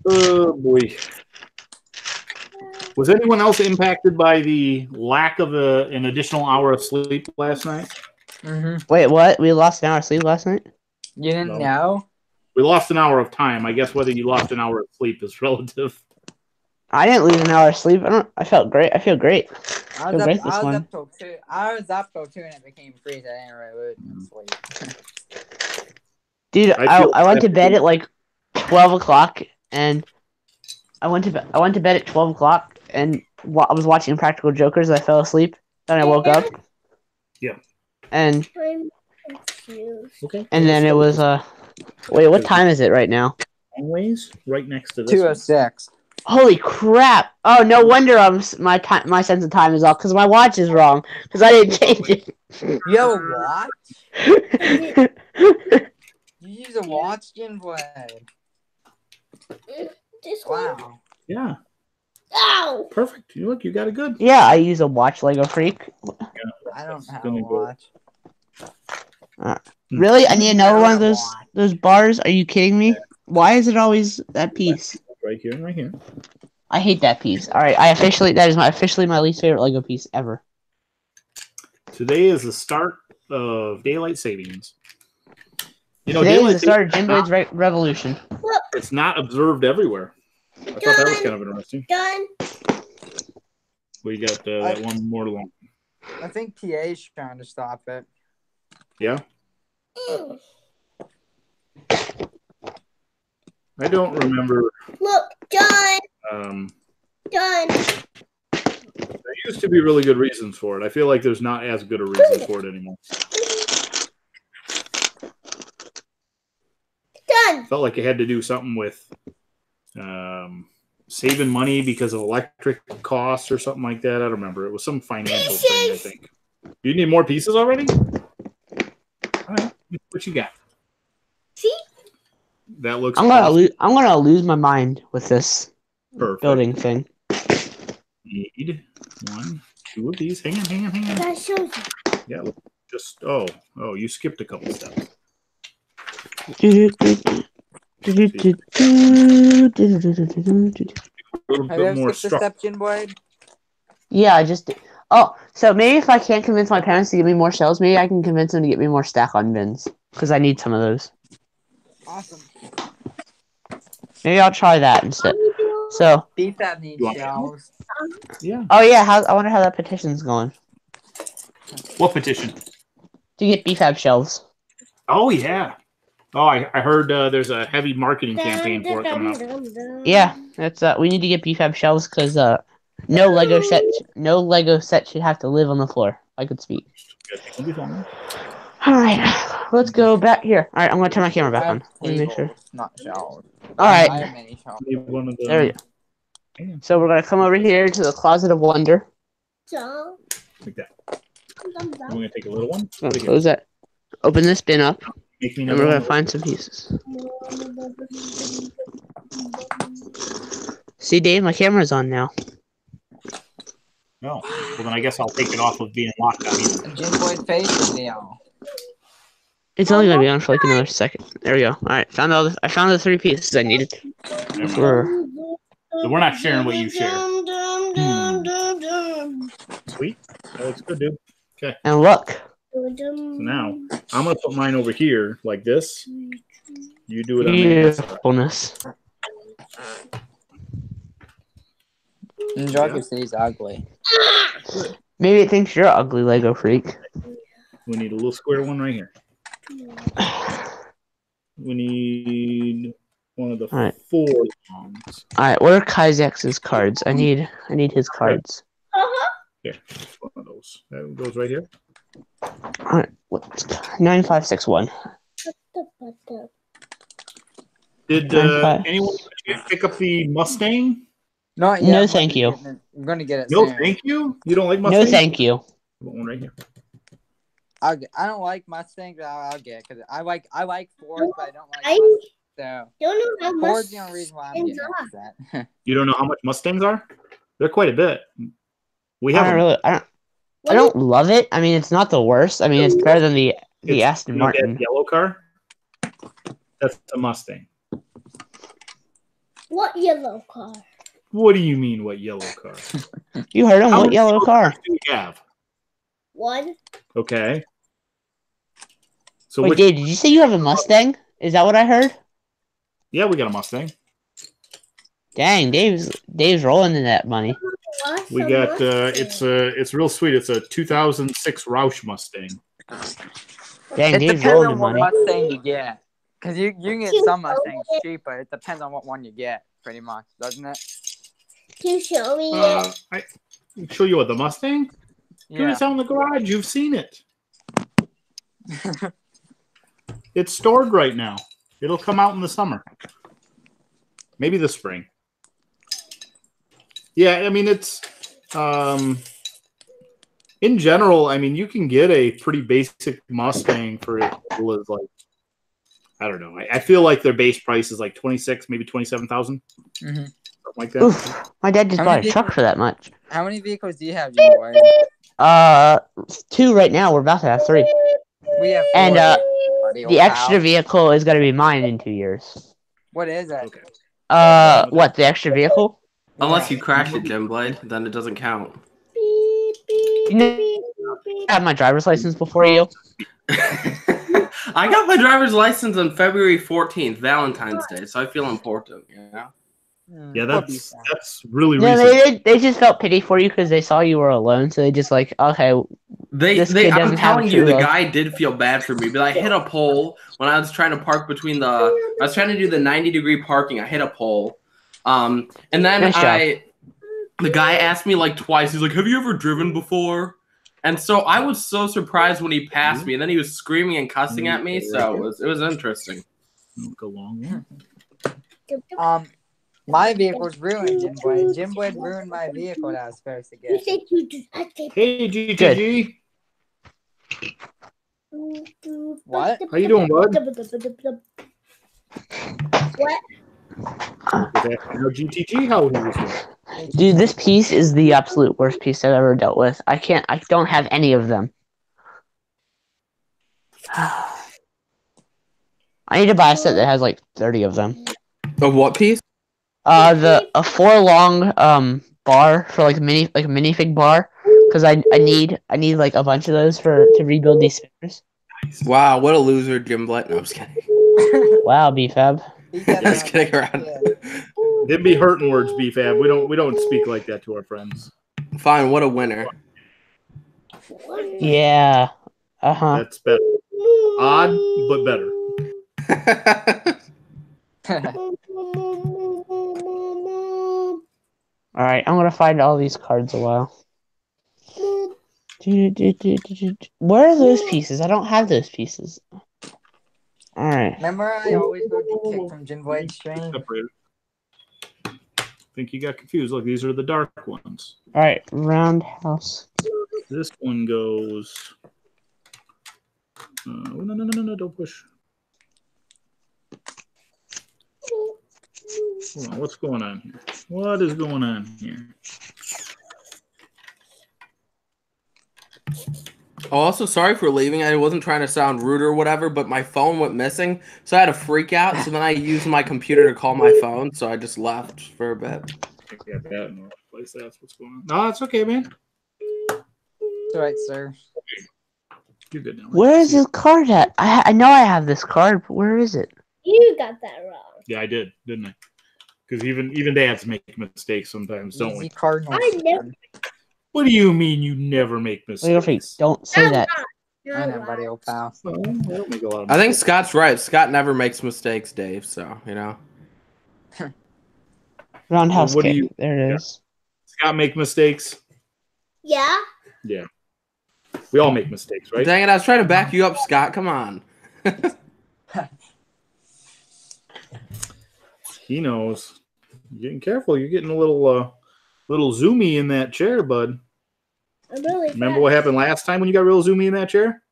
Speaker 2: Oh boy. Was anyone else impacted by the lack of an additional hour of sleep last night?
Speaker 4: Mm-hmm.
Speaker 3: Wait, what? We lost an hour of sleep last night?
Speaker 4: You didn't know?
Speaker 2: We lost an hour of time. I guess whether you lost an hour of sleep is relative.
Speaker 3: I didn't lose an hour of sleep. I felt great. I feel great.
Speaker 4: I was up till 2. I was up till 2 and it became 3. So I didn't really lose sleep.
Speaker 3: Dude, I went to bed at like 12 o'clock, and I went to bed at 12 o'clock, and I was watching Practical Jokers. I fell asleep. Then I woke up.
Speaker 2: Yeah.
Speaker 3: And
Speaker 1: I'm confused.
Speaker 2: Okay.
Speaker 3: And then it was wait, what time is it right now?
Speaker 2: Always right next to this.
Speaker 4: 2:06.
Speaker 3: Holy crap! Oh, no wonder my sense of time is off because my watch is wrong because I didn't change it.
Speaker 4: You have a watch? You watch Ginblade.
Speaker 1: This one?
Speaker 4: Wow.
Speaker 2: Yeah.
Speaker 1: Ow!
Speaker 2: Perfect. You look, you got it good.
Speaker 3: Yeah, I use a watch, Lego Freak.
Speaker 2: Yeah.
Speaker 4: I don't have a watch.
Speaker 3: Really? I need another one of those bars? Are you kidding me? Why is it always that piece?
Speaker 2: Right here and right here.
Speaker 3: I hate that piece. All right, that is officially my least favorite Lego piece ever.
Speaker 2: Today is the start of daylight savings. You know,
Speaker 3: today is the start of Ginblade's revolution.
Speaker 2: It's not observed everywhere. I thought that was kind of interesting.
Speaker 1: Done.
Speaker 2: We got that one more long.
Speaker 4: I think PA's trying to stop it.
Speaker 2: Yeah. I don't remember.
Speaker 1: Look, done. Done.
Speaker 2: There used to be really good reasons for it. I feel like there's not as good a reason for it anymore.
Speaker 1: Done.
Speaker 2: Felt like it had to do something with saving money because of electric costs or something like that. I don't remember. It was some financial thing, I think. You need more pieces already? All right. What you got?
Speaker 1: See?
Speaker 2: That looks.
Speaker 3: I'm gonna lose my mind with this building thing.
Speaker 2: Need 1, 2 of these. Hang on.
Speaker 1: That shows you.
Speaker 2: Yeah. Just you skipped a couple steps.
Speaker 4: Have you ever skipped a step, Ginblade?
Speaker 3: Yeah, I just did. Oh, so maybe if I can't convince my parents to give me more shells, maybe I can convince them to get me more stack-on bins. Because I need some of those.
Speaker 4: Awesome.
Speaker 3: Maybe I'll try that instead. So.
Speaker 4: BFAB needs shells.
Speaker 2: Yeah.
Speaker 3: Oh, yeah. I wonder how that petition's going.
Speaker 2: What petition?
Speaker 3: To get BFAB shelves.
Speaker 2: Oh, yeah. Oh, I heard there's a heavy marketing campaign for it coming up.
Speaker 3: Yeah, that's we need to get BFAB shelves because no Lego set should have to live on the floor. I could speak. All right, let's go back here. All right, I'm gonna turn my camera back on. Let me make sure.
Speaker 4: Not shelves.
Speaker 3: All right.
Speaker 4: I have many shelves.
Speaker 3: There we go. So we're gonna come over here to the Closet of Wonder.
Speaker 1: So.
Speaker 2: Like that. I'm gonna take a little one.
Speaker 3: Close that. Open this bin up. And we're going to find some pieces. See, Dave, my camera's on now.
Speaker 2: No. Well, then I guess I'll take it off of being locked out.
Speaker 4: Ginblade face video.
Speaker 3: It's only going to be on for like another second. There we go. All right, I found the 3 pieces I needed.
Speaker 2: So we're not sharing what you share. Sweet. That looks good, dude. Okay.
Speaker 3: And look.
Speaker 2: So now, I'm going to put mine over here like this. You do it on the side.
Speaker 3: Bonus.
Speaker 4: Enjoy your face ugly.
Speaker 3: Maybe it thinks you're ugly, Lego freak.
Speaker 2: We need a little square one right here. We need one of the 4 longs.
Speaker 3: Alright, what are Kaizak's cards? I need his cards.
Speaker 2: Here, one of those. That goes right here.
Speaker 3: Alright, 9561.
Speaker 2: Did anyone pick up the Mustang?
Speaker 4: Not yet.
Speaker 3: No, thank you.
Speaker 4: I'm gonna get it.
Speaker 2: No,
Speaker 4: soon.
Speaker 2: thank you. You don't like Mustangs?
Speaker 3: No, thank you.
Speaker 2: One right here.
Speaker 4: I don't like Mustangs, but I'll get it because I like Fords, but I don't like Mustangs. So
Speaker 1: don't know how
Speaker 4: Ford's the only reason why I'm getting upset.
Speaker 2: You don't know how much Mustangs are? They're quite a bit. We have.
Speaker 3: I don't love it. I mean, it's not the worst. I mean, it's better than the Aston Martin.
Speaker 2: That yellow car? That's a Mustang.
Speaker 1: What yellow car?
Speaker 2: What do you mean, what yellow car?
Speaker 3: You heard him. What yellow car?
Speaker 2: Do you have?
Speaker 1: One.
Speaker 2: Okay. So
Speaker 3: wait, Dave, did you say you have a Mustang? Is that what I heard?
Speaker 2: Yeah, we got a Mustang.
Speaker 3: Dang, Dave's rolling in that money.
Speaker 2: We got it's real sweet. It's a 2006 Roush Mustang.
Speaker 3: Dang, Dave's rolling in money.
Speaker 4: What Mustang you get? Because you can get some Mustangs cheap, but it depends on what one you get, pretty much, doesn't it?
Speaker 1: Can you show me it?
Speaker 2: I can show you what the Mustang.
Speaker 4: Yeah.
Speaker 2: It's out in the garage. You've seen it. It's stored right now. It'll come out in the summer, maybe the spring. Yeah, I mean it's in general. I mean you can get a pretty basic Mustang for as little as like I don't know. I feel like their base price is like 26, maybe 27,000. Something like that.
Speaker 3: Oof, my dad just bought a truck for that much.
Speaker 4: How many vehicles do you have, Jim Boy?
Speaker 3: 2 right now. We're about to have 3.
Speaker 4: We have 4.
Speaker 3: And
Speaker 4: buddy,
Speaker 3: the extra vehicle is gonna be mine in 2 years.
Speaker 4: What is it?
Speaker 2: Okay.
Speaker 3: What, the extra vehicle?
Speaker 6: Unless you crash it, Jim Blade, then it doesn't count.
Speaker 3: You know, I had my driver's license before you.
Speaker 6: I got my driver's license on February 14th, Valentine's Day, so I feel important, you know?
Speaker 2: Yeah, that's really recent.
Speaker 3: They just felt pity for you because they saw you were alone, so they just like, okay,
Speaker 6: I'm telling you, the guy did feel bad for me, but I hit a pole when I was trying to park I was trying to do the 90-degree parking. I hit a pole, and then the guy asked me like twice. He's like, "Have you ever driven before?" And so I was so surprised when he passed me, and then he was screaming and cussing at me. So it was interesting.
Speaker 2: Go long.
Speaker 4: My vehicle's ruined, Jim Boyd. Jim Boyd ruined my vehicle that I was supposed to get.
Speaker 2: Hey, GTG.
Speaker 4: What?
Speaker 2: How you doing, bud?
Speaker 1: What?
Speaker 2: GTG, how are you?
Speaker 3: Dude, this piece is the absolute worst piece I've ever dealt with. I don't have any of them. I need to buy a set that has like 30 of them.
Speaker 6: Of what piece?
Speaker 3: A 4-long bar for like a minifig bar, because I need like a bunch of those to rebuild these spinners.
Speaker 6: Wow, what a loser, Jim Blade. No, I'm just kidding.
Speaker 3: Wow, BFAB.
Speaker 6: Just kidding around.
Speaker 2: Didn't be hurting words, BFAB. We don't speak like that to our friends.
Speaker 6: Fine, what a winner.
Speaker 3: Yeah.
Speaker 2: That's better. Odd, but better.
Speaker 3: All right, I'm gonna find all these cards a while. Where are those pieces? I don't have those pieces. All right.
Speaker 4: Remember, I always go get kicked from Jim Boyd's stream.
Speaker 2: I think you got confused. Look, these are the dark ones.
Speaker 3: All right, roundhouse.
Speaker 2: This one goes. No, don't push. Hold on, what's going on here? What is going on here?
Speaker 6: Oh, also, sorry for leaving. I wasn't trying to sound rude or whatever, but my phone went missing, so I had a freak out. So then I used my computer to call my phone, so I just left for a bit.
Speaker 2: I got that in the place. That's what's going on. No, it's okay, man.
Speaker 4: It's all right, sir.
Speaker 2: You're good now.
Speaker 3: Where is this card at? I know I have this card, but where is it?
Speaker 1: You got that wrong.
Speaker 2: Yeah, I did, didn't I? Because even dads make mistakes sometimes, don't we?
Speaker 1: I never.
Speaker 2: What do you mean you never make mistakes?
Speaker 3: Don't say that.
Speaker 4: I know, buddy, old pal.
Speaker 2: Well, I don't make a lot of
Speaker 6: I think
Speaker 2: mistakes.
Speaker 6: Scott's right. Scott never makes mistakes, Dave. So you know.
Speaker 3: Roundhouse
Speaker 2: What do
Speaker 3: kick.
Speaker 2: you-
Speaker 3: There it is.
Speaker 2: Scott make mistakes.
Speaker 1: Yeah.
Speaker 2: Yeah, we all make mistakes, right?
Speaker 6: Dang it! I was trying to back you up, Scott. Come on.
Speaker 2: He knows. You're getting careful. You're getting a little zoomy in that chair, bud.
Speaker 1: I'm really
Speaker 2: Remember what happened last time when you got real zoomy in that chair?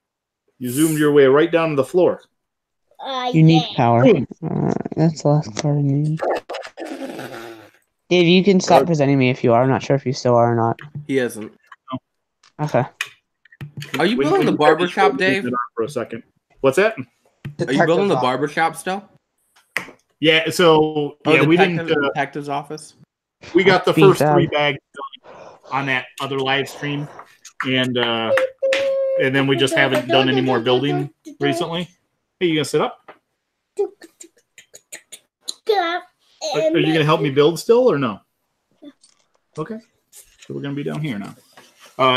Speaker 2: You zoomed your way right down to the floor.
Speaker 3: Unique
Speaker 1: Yeah.
Speaker 3: power. That's the last card I need. Dave, you can stop presenting me if you are. I'm not sure if you still are or not.
Speaker 6: He isn't.
Speaker 3: Okay.
Speaker 6: Are you building the barbershop, Dave?
Speaker 2: For a second. What's that?
Speaker 6: Are you building the barbershop still?
Speaker 2: Yeah. So yeah, we didn't.
Speaker 6: Detective's office.
Speaker 2: We got the first 3 bags done on that other live stream, and then we just haven't done any more building recently. Hey, you gonna sit up? Are you gonna help me build still or no? Okay. So we're gonna be down here now.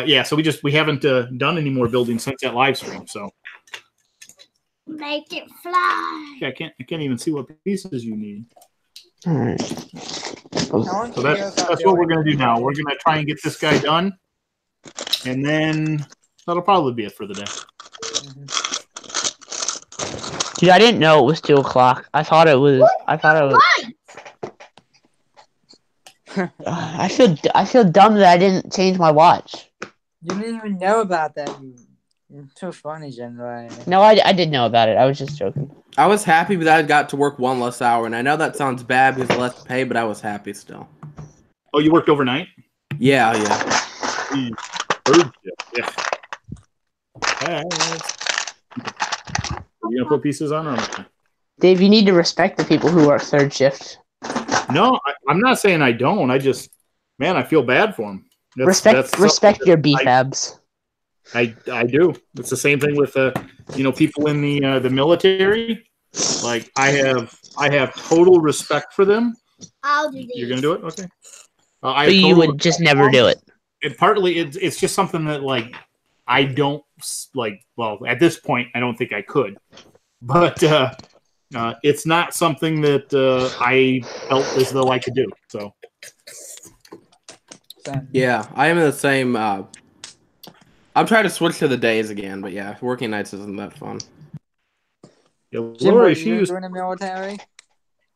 Speaker 2: Yeah. So we haven't done any more building since that live stream. So
Speaker 1: Make it fly.
Speaker 2: yeah, I can't even see what pieces you need.
Speaker 3: All right.
Speaker 2: So that's what we're gonna do now. We're gonna try and get this guy done, and then that'll probably be it for the day.
Speaker 3: Dude, I didn't know it was 2 o'clock. I thought it was. I feel dumb that I didn't change my watch.
Speaker 4: You didn't even know about that. You're so funny, Jen.
Speaker 3: No, I did know about it. I was just joking.
Speaker 6: I was happy that I got to work one less hour, and I know that sounds bad because less pay, but I was happy still.
Speaker 2: Oh, you worked overnight?
Speaker 6: Yeah.
Speaker 2: Third shift. Yeah. Are you gonna put pieces on or not?
Speaker 3: Dave, you need to respect the people who work third shift.
Speaker 2: No, I'm not saying I don't. I just, man, I feel bad for them.
Speaker 3: Respect your BFABs.
Speaker 2: I do. It's the same thing with people in the military. Like I have total respect for them.
Speaker 1: I'll do this.
Speaker 2: You're gonna do it, okay?
Speaker 3: But you would just never do it.
Speaker 2: It's just something that like I don't like. Well, at this point, I don't think I could, but it's not something that I felt as though I could do. So
Speaker 6: yeah, I am in the same. I'm trying to switch to the days again, but yeah, working nights isn't that fun.
Speaker 4: Jim, were you doing the military?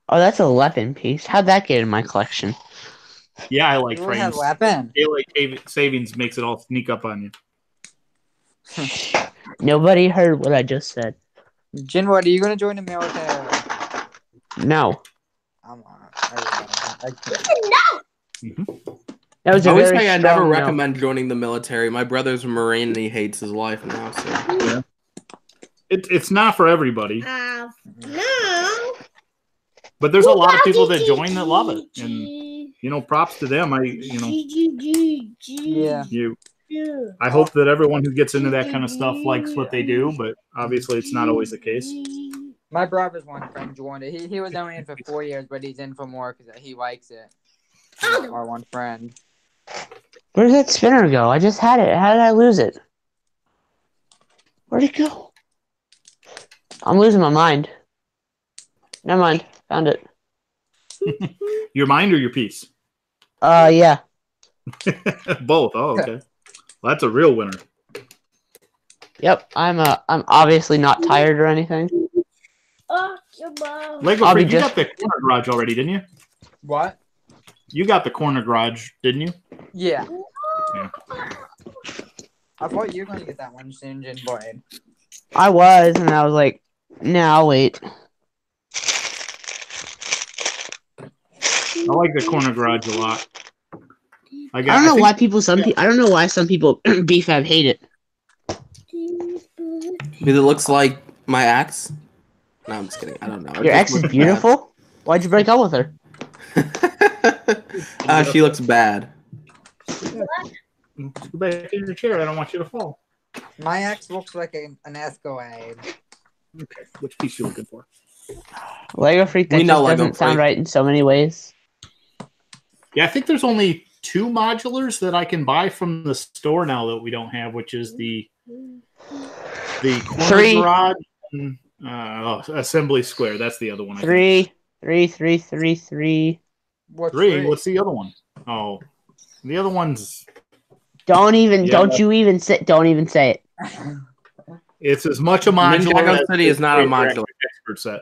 Speaker 3: Oh, that's a weapon piece. How'd that get in my collection?
Speaker 2: Yeah, I like
Speaker 4: frames.
Speaker 2: frames.
Speaker 4: Weapon.
Speaker 2: Daylight savings makes it all sneak up on you.
Speaker 3: Nobody heard what I just said.
Speaker 4: Jinwood, are you going to join the military?
Speaker 3: No.
Speaker 4: I'm not.
Speaker 3: That was a
Speaker 6: I always
Speaker 3: very
Speaker 6: say I
Speaker 3: strong
Speaker 6: never
Speaker 3: no.
Speaker 6: recommend joining the military. My brother's a Marine and he hates his life now. So
Speaker 2: yeah. It's not for everybody.
Speaker 1: No.
Speaker 2: But there's a lot of people that join that love it, and props to them.
Speaker 4: Yeah.
Speaker 2: I hope that everyone who gets into that kind of stuff likes what they do, but obviously it's not always the case.
Speaker 4: My brother's one friend joined it. He was only in for 4 years, but he's in for more because he likes it. Our one friend.
Speaker 3: Where did that spinner go? I just had it. How did I lose it? Where'd it go? I'm losing my mind. Never mind. Found it.
Speaker 2: Your mind or your piece?
Speaker 3: Yeah.
Speaker 2: Both. Oh, okay. Well, that's a real winner.
Speaker 3: Yep. I'm obviously not tired or anything.
Speaker 2: Lego Freak, you got the corner garage already, didn't you?
Speaker 4: What?
Speaker 2: You got the corner garage, didn't you?
Speaker 4: Yeah.
Speaker 2: Yeah.
Speaker 4: I thought you were going to get that one soon, Jin Boyd.
Speaker 3: I was, and I was like, no, I'll wait.
Speaker 2: I like the corner garage a lot.
Speaker 3: I don't know why some people BFAB hate it.
Speaker 6: because it looks like my ex. No, I'm just kidding. I don't know.
Speaker 3: Your ex is beautiful? Why'd you break up with her?
Speaker 6: She looks bad.
Speaker 2: Go back in your chair. I don't want you to fall.
Speaker 4: My ex looks like an Escalade.
Speaker 2: Okay, which piece are you looking for?
Speaker 3: Lego Freak, that just doesn't sound right in so many ways.
Speaker 2: Yeah, I think there's only 2 modulars that I can buy from the store now that we don't have, which is the corner garage and assembly square. That's the other one.
Speaker 3: Three.
Speaker 4: What's
Speaker 2: 3? What's the other one? Oh, the other one's.
Speaker 3: Don't you even say it.
Speaker 2: It's as much a modular.
Speaker 6: Hangout City is not a modular
Speaker 2: expert set.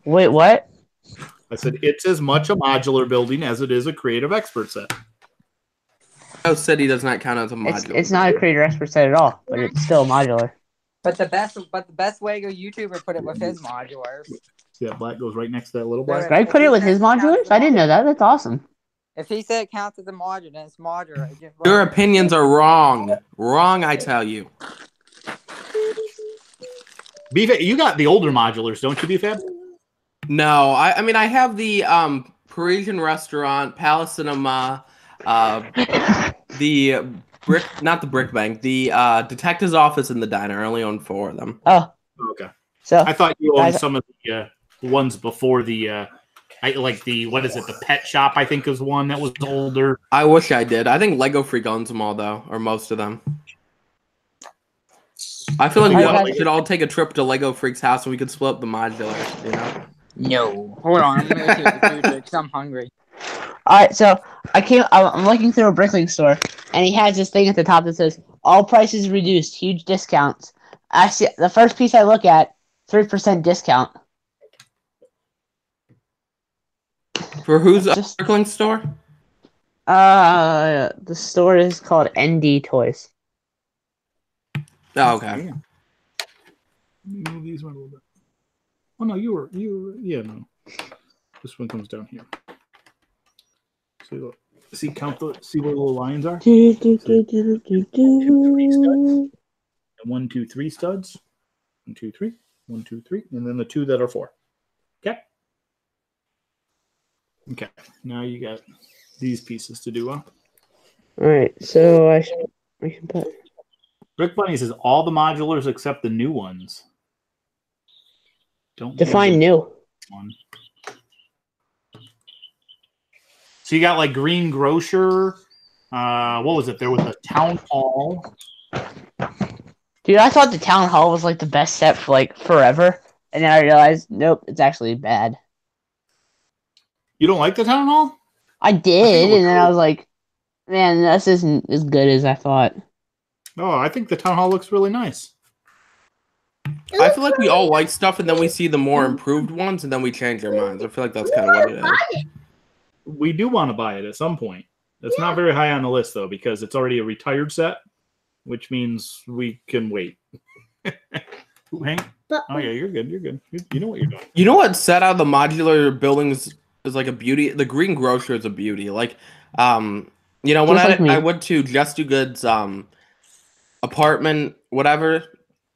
Speaker 3: Wait, what?
Speaker 2: I said it's as much a modular building as it is a creative expert set.
Speaker 6: Hangout City does not count as a modular.
Speaker 3: It's not a creative expert set at all, but it's still modular.
Speaker 4: But the best Lego YouTuber put it with his modulars.
Speaker 2: See that black goes right next to that little black?
Speaker 3: Greg put it with his modulars? I didn't know that. That's awesome.
Speaker 4: If he said it counts as a modular, then it's modular.
Speaker 6: Your opinions are wrong. Wrong, I tell you.
Speaker 2: BFAB, you got the older modulars, don't you, BFAB?
Speaker 6: No, I mean I have the Parisian restaurant, Palace Cinema, the not the Brick Bank, the detective's office and the diner. I only own 4 of them.
Speaker 3: Oh,
Speaker 2: okay.
Speaker 3: So
Speaker 2: I thought you owned some of the ones before the the pet shop. I think is one that was older.
Speaker 6: I wish I did. I think Lego Freak owns them all though, or most of them. I feel like we should all take a trip to Lego Freak's house and we could split up the modular. You know?
Speaker 4: No. Hold on, I'm gonna take the food because I'm hungry.
Speaker 3: Alright, so I'm looking through a Brickling store, and he has this thing at the top that says, all prices reduced, huge discounts. Actually, the first piece I look at, 3% discount.
Speaker 6: For whose Brickling store?
Speaker 3: The store is called ND Toys.
Speaker 6: Oh, okay.
Speaker 2: Move these one a little bit. Oh no, you were yeah, no. This one comes down here. See count the see where the little lines are? 2, 3 studs. And 1, 2, 3 studs. 1, 2, 3. 1, 2, 3. And then the 2 that are 4. Okay. Okay. Now you got these pieces to do up.
Speaker 3: Alright, so I can put
Speaker 2: Brick Bunny says all the modulars except the new ones. Don't
Speaker 3: define new.
Speaker 2: One. So you got like Green Grocer. What was it? There was a Town Hall.
Speaker 3: Dude, I thought the Town Hall was like the best set for like forever, and then I realized, nope, it's actually bad.
Speaker 2: You don't like the Town Hall?
Speaker 3: I did, and then I was like, man, this isn't as good as I thought.
Speaker 2: Oh, I think the Town Hall looks really nice.
Speaker 6: I feel like we all like stuff, and then we see the more improved ones, and then we change our minds. I feel like that's kind of what it is.
Speaker 2: We do want to buy it at some point. It's not very high on the list, though, because it's already a retired set, which means we can wait. Hank? Oh, yeah, you're good. You're good. You know what you're doing.
Speaker 6: You know what set out of the modular buildings is like a beauty? The Green Grocer is a beauty. Like, you know, when I went to Just Do Good's apartment, whatever.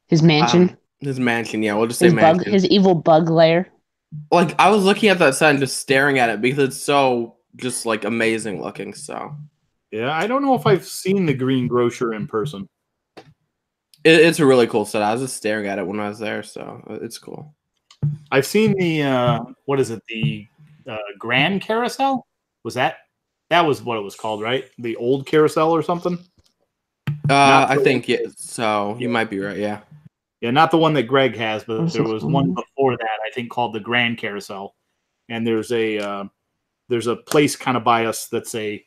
Speaker 3: His mansion?
Speaker 6: His mansion, yeah. We'll just say mansion.
Speaker 3: His evil bug lair.
Speaker 6: Like, I was looking at that set and just staring at it because it's so just like amazing looking. So
Speaker 2: yeah, I don't know if I've seen the Green Grocer in person.
Speaker 6: It's a really cool set. I was just staring at it when I was there, so it's cool.
Speaker 2: I've seen the what is it? The Grand Carousel? That was what it was called, right? The old carousel or something?
Speaker 6: I think yeah, so. You might be right, yeah.
Speaker 2: Yeah, not the one that Greg has, but there was one before that, I think, called the Grand Carousel. And there's a place kind of by us that's a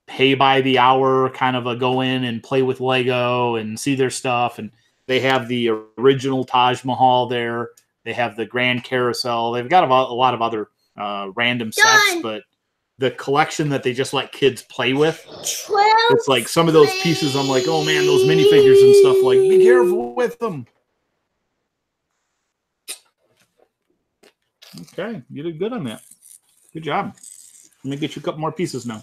Speaker 2: pay by the hour kind of a go in and play with Lego and see their stuff. And they have the original Taj Mahal there. They have the Grand Carousel. They've got a lot of other random sets, but the collection that they just let kids play with, it's like some of those pieces I'm like, oh man, those minifigures and stuff, like, be careful with them. Okay, you did good on that. Good job. Let me get you a couple more pieces now.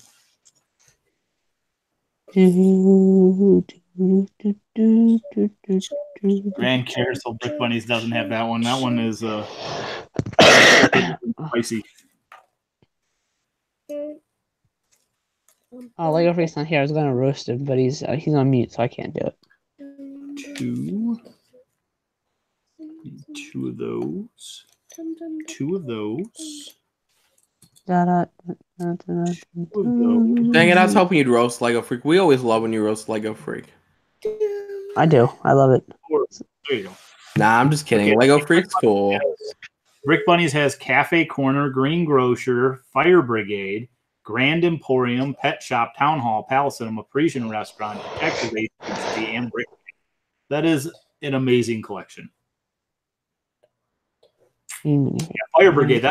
Speaker 2: Grand Carousel Brick Bunnies doesn't have that one. That one is pricey.
Speaker 3: Oh, Lego Freak's not here. I was gonna roast him, but he's on mute, so I can't do it.
Speaker 2: Two of those. Two of those.
Speaker 3: Dang
Speaker 6: it, I was hoping you'd roast Lego Freak. We always love when you roast Lego Freak.
Speaker 3: I do. I love it.
Speaker 2: There you go.
Speaker 6: Nah, I'm just kidding. Okay. Lego Freak's cool.
Speaker 2: Brick Bunnies has Cafe Corner, Green Grocer, Fire Brigade, Grand Emporium, Pet Shop, Town Hall, Palace Cinema, Parisian Restaurant, Detective Agency, and Brick. That is an amazing collection. Yeah, Fire Brigade.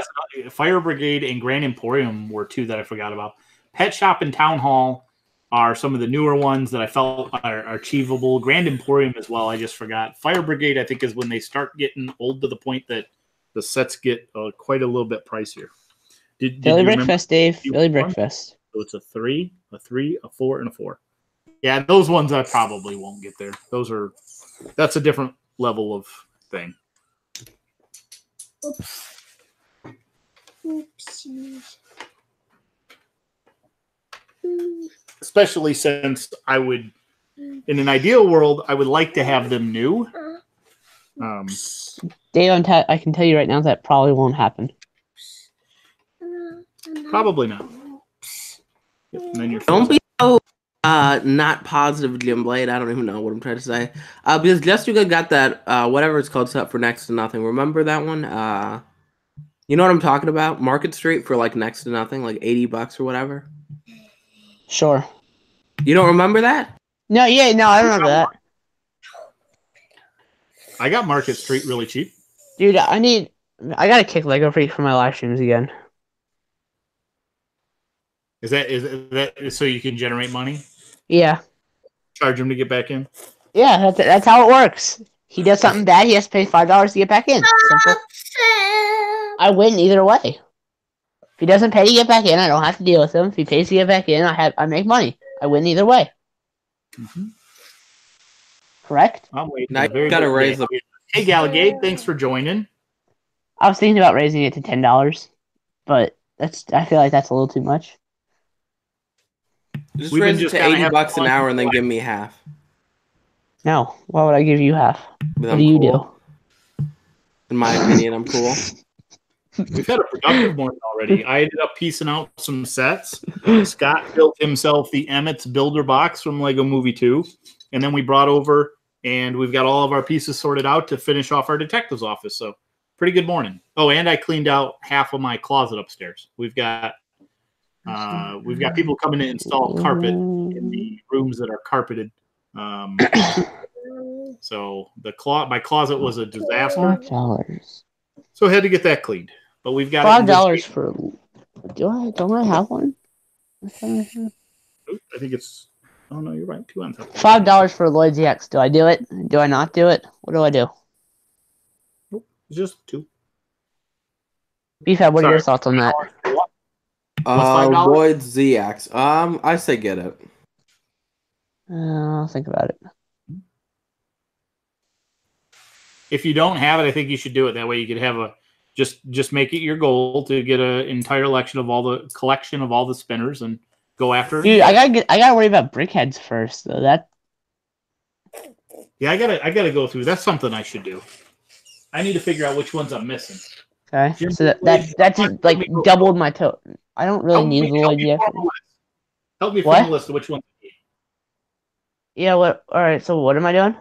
Speaker 2: Fire Brigade and Grand Emporium were two that I forgot about. Pet Shop and Town Hall are some of the newer ones that I felt are achievable. Grand Emporium as well. I just forgot. Fire Brigade, I think, is when they start getting old to the point that the sets get quite a little bit pricier.
Speaker 3: Philly Breakfast, Dave. Philly Breakfast.
Speaker 2: So it's a 3, a 4, and a 4. Yeah, those ones I probably won't get there. That's a different level of thing.
Speaker 1: Oops. Oopsies.
Speaker 2: Especially since I would, in an ideal world, I would like to have them new.
Speaker 3: Dave, I can tell you right now that probably won't happen.
Speaker 2: Probably not. Yep, and then
Speaker 6: don't be so not positive, Jim Blade. I don't even know what I'm trying to say. Because Just Do Good got that whatever it's called set for next to nothing. Remember that one? You know what I'm talking about? Market Street for like next to nothing, like $80 or whatever.
Speaker 3: Sure.
Speaker 6: You don't remember that?
Speaker 3: No, I remember that.
Speaker 2: I got Market Street really cheap.
Speaker 3: Dude, I gotta kick Lego Freak for my live streams again.
Speaker 2: Is that so you can generate money?
Speaker 3: Yeah.
Speaker 2: Charge them to get back in?
Speaker 3: Yeah, that's how it works. He does something bad, he has to pay $5 to get back in. Simple. I win either way. If he doesn't pay to get back in, I don't have to deal with him. If he pays to get back in, I make money. I win either way. Correct?
Speaker 2: I'm waiting.
Speaker 6: Now you gotta raise the.
Speaker 2: Hey, Galligate, thanks for joining.
Speaker 3: I was thinking about raising it to $10, but I feel like that's a little too much.
Speaker 6: Just raise it to $80 an hour and then give me half.
Speaker 3: No, why would I give you half? What do you do?
Speaker 6: In my opinion, I'm cool.
Speaker 2: We've had a productive morning already. I ended up piecing out some sets. Scott built himself the Emmett's Builder box from Lego Movie 2. And then we brought over, and we've got all of our pieces sorted out to finish off our detective's office. So pretty good morning. Oh, and I cleaned out half of my closet upstairs. We've got people coming to install carpet in the rooms that are carpeted. So my closet was a disaster.
Speaker 3: $5.
Speaker 2: So I had to get that cleaned. But we've got
Speaker 3: $5 for. Don't I have one?
Speaker 2: I think it's. Oh no, you're right. 2 on top.
Speaker 3: $5 for Lloyd's EX. Do I do it? Do I not do it? What do I do?
Speaker 2: Nope, it's just 2.
Speaker 3: Beefhead, what are your thoughts on that?
Speaker 6: Lloyd's ZX. I say get it.
Speaker 3: I'll think about it.
Speaker 2: If you don't have it, I think you should do it. That way you could have a just make it your goal to get an entire collection of all the spinners and go after it.
Speaker 3: Dude, I gotta worry about brickheads first though.
Speaker 2: Yeah, I gotta go through. That's something I should do. I need to figure out which ones I'm missing.
Speaker 3: Okay, so that just like doubled my total. I don't really need the Lloyd yet.
Speaker 2: Help me form a list of which ones I need.
Speaker 3: Yeah. What? All right. So what am I doing?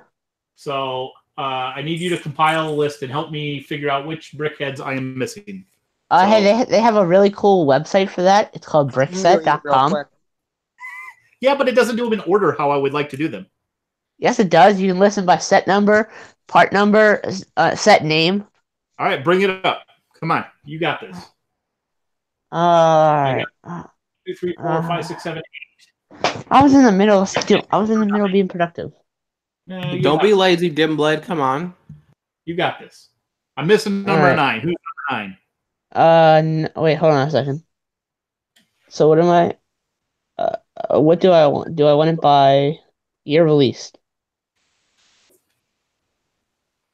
Speaker 2: So I need you to compile a list and help me figure out which brickheads I am missing.
Speaker 3: Hey, they have a really cool website for that. It's called brickset.com.
Speaker 2: Yeah, but it doesn't do them in order how I would like to do them.
Speaker 3: Yes, it does. You can listen by set number, part number, set name.
Speaker 2: All right, bring it up. Come on, you got this.
Speaker 3: All right.
Speaker 2: 2, 3, 4, 5, 6, 7, 8.
Speaker 3: I was in the middle. I was in the middle of being productive.
Speaker 6: Don't be lazy, Dimblade. Come on.
Speaker 2: You got this. I'm missing number 9. Who's number 9?
Speaker 3: Wait, hold on a second. So what am I? What do I want? Do I want it by year released?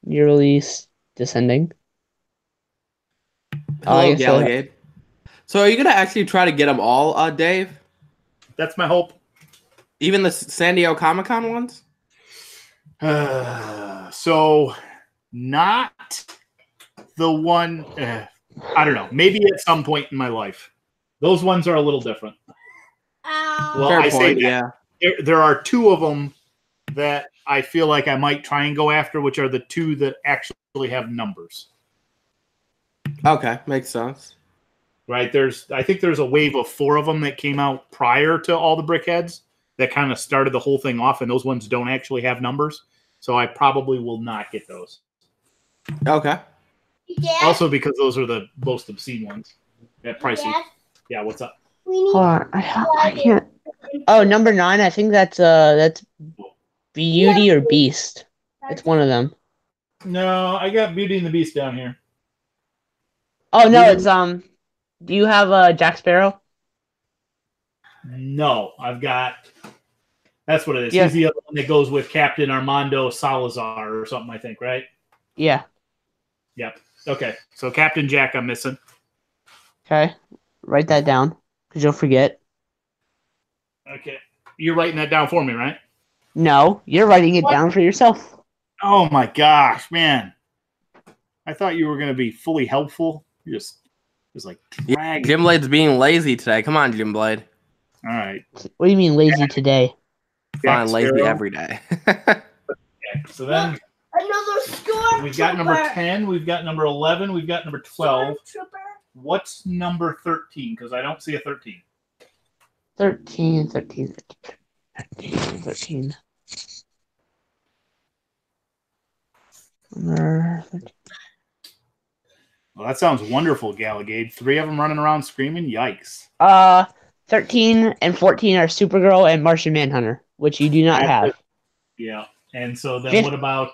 Speaker 3: Year release descending.
Speaker 6: Hello, Galligate. So are you gonna actually try to get them all, Dave?
Speaker 2: That's my hope.
Speaker 6: Even the San Diego Comic-Con ones?
Speaker 2: So not the one. I don't know. Maybe at some point in my life, those ones are a little different. Well,
Speaker 6: fair
Speaker 2: I
Speaker 6: point,
Speaker 2: say that.
Speaker 6: Yeah.
Speaker 2: There are 2 of them that I feel like I might try and go after, which are the 2 that actually have numbers.
Speaker 6: Okay, makes sense.
Speaker 2: Right? I think there's a wave of 4 of them that came out prior to all the brickheads that kind of started the whole thing off, and those ones don't actually have numbers. So I probably will not get those.
Speaker 6: Okay.
Speaker 1: Dad?
Speaker 2: Also because those are the most obscene ones. At pricey.
Speaker 1: Dad?
Speaker 2: Yeah, what's up?
Speaker 3: Hold on. I can't. Oh, number 9. I think that's Beauty or Beast. It's one of them.
Speaker 2: No, I got Beauty and the Beast down here.
Speaker 3: Oh no, it's Do you have Jack Sparrow?
Speaker 2: No, I've got. That's what it is.
Speaker 3: Yeah.
Speaker 2: He's the other one that goes with Captain Armando Salazar or something, I think, right?
Speaker 3: Yeah.
Speaker 2: Yep. Okay. So Captain Jack, I'm missing.
Speaker 3: Okay. Write that down, because you'll forget.
Speaker 2: Okay. You're writing that down for me, right?
Speaker 3: No, you're writing it down for yourself.
Speaker 2: Oh my gosh, man. I thought you were going to be fully helpful. You're just like dragging.
Speaker 6: Jimblade's being lazy today. Come on, Jimblade.
Speaker 2: All right.
Speaker 3: What do you mean lazy today?
Speaker 6: Fine, lazy every day.
Speaker 2: Okay. So then
Speaker 1: Another storm.
Speaker 2: we've got number 10, we've got number 11, we've got number 12. What's number 13? Because I don't see a 13.
Speaker 3: 13. Number 13.
Speaker 2: Well, that sounds wonderful, Galligade. 3 of them running around screaming. Yikes.
Speaker 3: 13 and 14 are Supergirl and Martian Manhunter, which you do not have.
Speaker 2: Yeah. And so then what about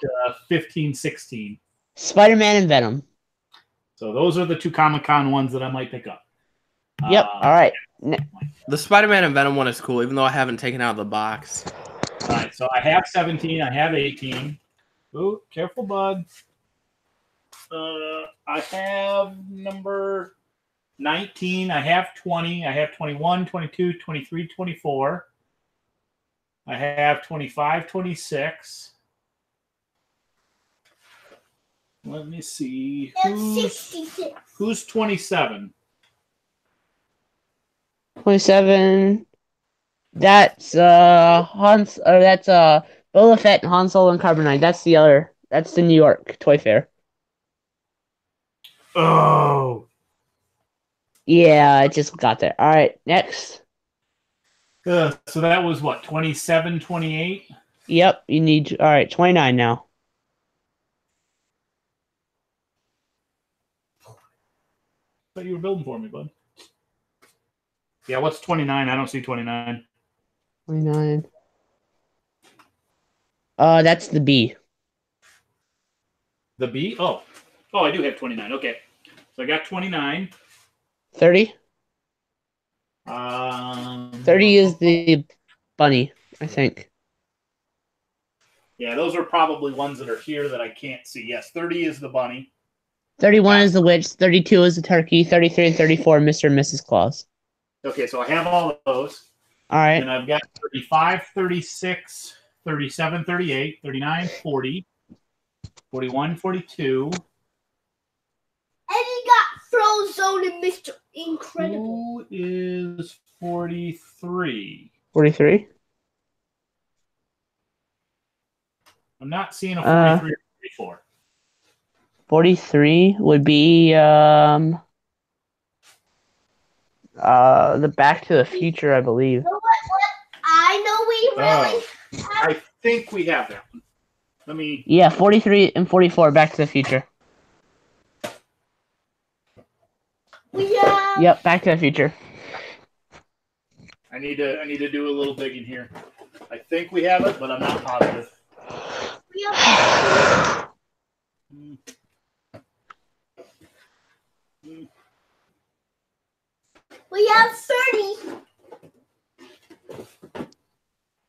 Speaker 2: 15, 16?
Speaker 3: Spider-Man and Venom.
Speaker 2: So those are the two Comic-Con ones that I might pick up.
Speaker 3: Yep. All right.
Speaker 6: The Spider-Man and Venom one is cool, even though I haven't taken out of the box.
Speaker 2: All right. So I have 17. I have 18. Oh, careful, bud. I have number 19. I have 20. I have 21, 22, 23, 24. I have 25, 26. Let me see. Who's 27?
Speaker 3: 27. That's Hans, or that's Boba Fett and Han Solo and Carbonite. That's the other. That's the New York Toy Fair.
Speaker 2: Oh.
Speaker 3: Yeah, I just got there. All right, next.
Speaker 2: So that was what, 27, 28?
Speaker 3: Yep, you need. All right, 29 now.
Speaker 2: Thought you were building for me, bud. Yeah, what's 29? I don't see 29.
Speaker 3: 29. That's the B.
Speaker 2: The B? Oh, I do have 29. Okay, so I got 29.
Speaker 3: 30. 30 is the bunny, I think.
Speaker 2: Yeah, those are probably ones that are here that I can't see. Yes, 30 is the bunny.
Speaker 3: 31 is the witch. 32 is the turkey. 33 and 34, Mr. and Mrs. Claus.
Speaker 2: Okay, so I have all of those.
Speaker 3: All right.
Speaker 2: And I've got 35, 36, 37, 38, 39, 40, 41, 42.
Speaker 1: And you got Frozone and Mr. Incredible.
Speaker 2: Who is 43?
Speaker 3: 43?
Speaker 2: I'm not seeing a 43 or 44.
Speaker 3: 43 would be the Back to the Future, I believe.
Speaker 1: You know what? I know we really
Speaker 2: I think we have that one. Let me.
Speaker 3: Yeah, 43 and 44, Back to the Future.
Speaker 1: We have.
Speaker 3: Yep, Back to the Future.
Speaker 2: I need to do a little digging here. I think we have it, but I'm not positive.
Speaker 1: We have. We have 30.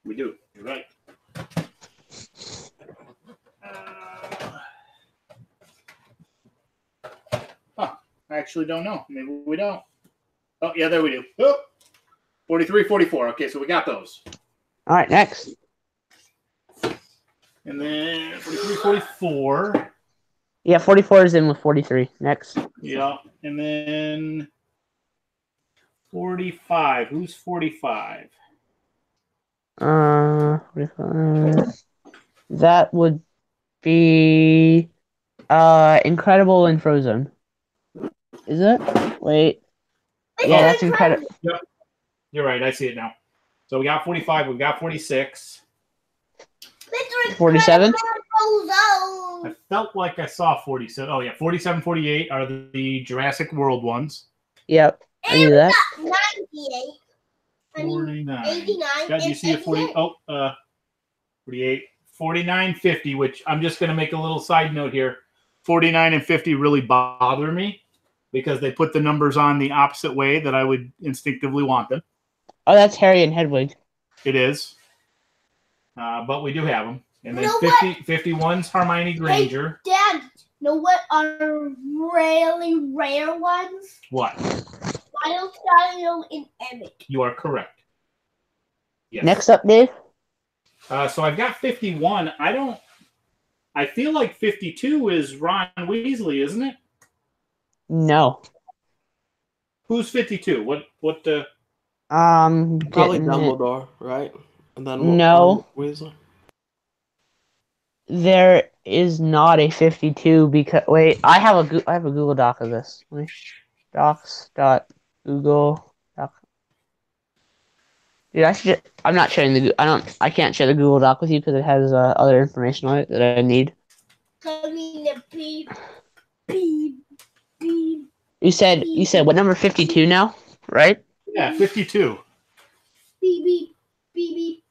Speaker 2: We do. You're right. I actually don't know. Maybe we don't. Oh, yeah, there we do. Oh, 43, 44. Okay, so we got those.
Speaker 3: All right, next.
Speaker 2: And then 43, 44.
Speaker 3: Yeah, 44 is in with 43. Next.
Speaker 2: Yeah, and then 45. Who's 45?
Speaker 3: 45. That would be Incredible and Frozen. Is it? Wait. Yeah, that's Incredible.
Speaker 2: Yep. You're right. I see it now. So we got 45. We got 46.
Speaker 3: 47?
Speaker 2: I felt like I saw 47. Oh, yeah. 47, 48 are the Jurassic World ones.
Speaker 3: Yep. I knew that.
Speaker 1: 98.
Speaker 2: 49.
Speaker 1: 89.
Speaker 2: God, you see a 40? Oh, 48. 49, 50, which I'm just going to make a little side note here. 49 and 50 really bother me because they put the numbers on the opposite way that I would instinctively want them.
Speaker 3: Oh, that's Harry and Hedwig.
Speaker 2: It is. But we do have them. And then
Speaker 1: You know
Speaker 2: 51's Hermione Granger.
Speaker 1: Hey, Dad, know what are really rare ones?
Speaker 2: What?
Speaker 1: Wildstyle and Emmett.
Speaker 2: You are correct. Yes.
Speaker 3: Next up, Dave.
Speaker 2: So I've got 51. I feel like 52 is Ron Weasley, isn't it?
Speaker 3: No.
Speaker 2: Who's 52? What
Speaker 6: Probably Dumbledore, right? And then
Speaker 3: No.
Speaker 6: Weasley.
Speaker 3: There is not a 52 because wait, I have a Google Doc of this. Docs.google Doc. Dude, I'm not sharing the. I can't share the Google Doc with you because it has other information on it that I need. You said what number 52 now, right?
Speaker 2: Yeah, 52.
Speaker 1: Beep, beep, beep, beep.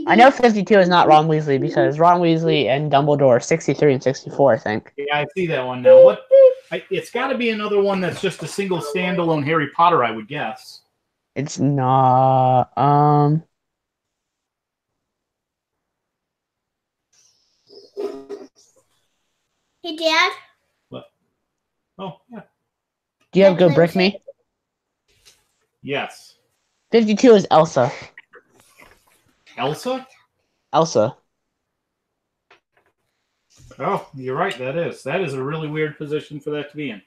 Speaker 3: I know 52 is not Ron Weasley because Ron Weasley and Dumbledore are 63 and 64, I think.
Speaker 2: Yeah, I see that one now. It's got to be another one that's just a single standalone Harry Potter, I would guess.
Speaker 3: It's not.
Speaker 1: Hey, Dad.
Speaker 2: What? Oh, yeah.
Speaker 3: Do you have Go Brick Me?
Speaker 2: Yes.
Speaker 3: 52 is Elsa.
Speaker 2: Elsa?
Speaker 3: Elsa.
Speaker 2: Oh, you're right. That is a really weird position for that to be in.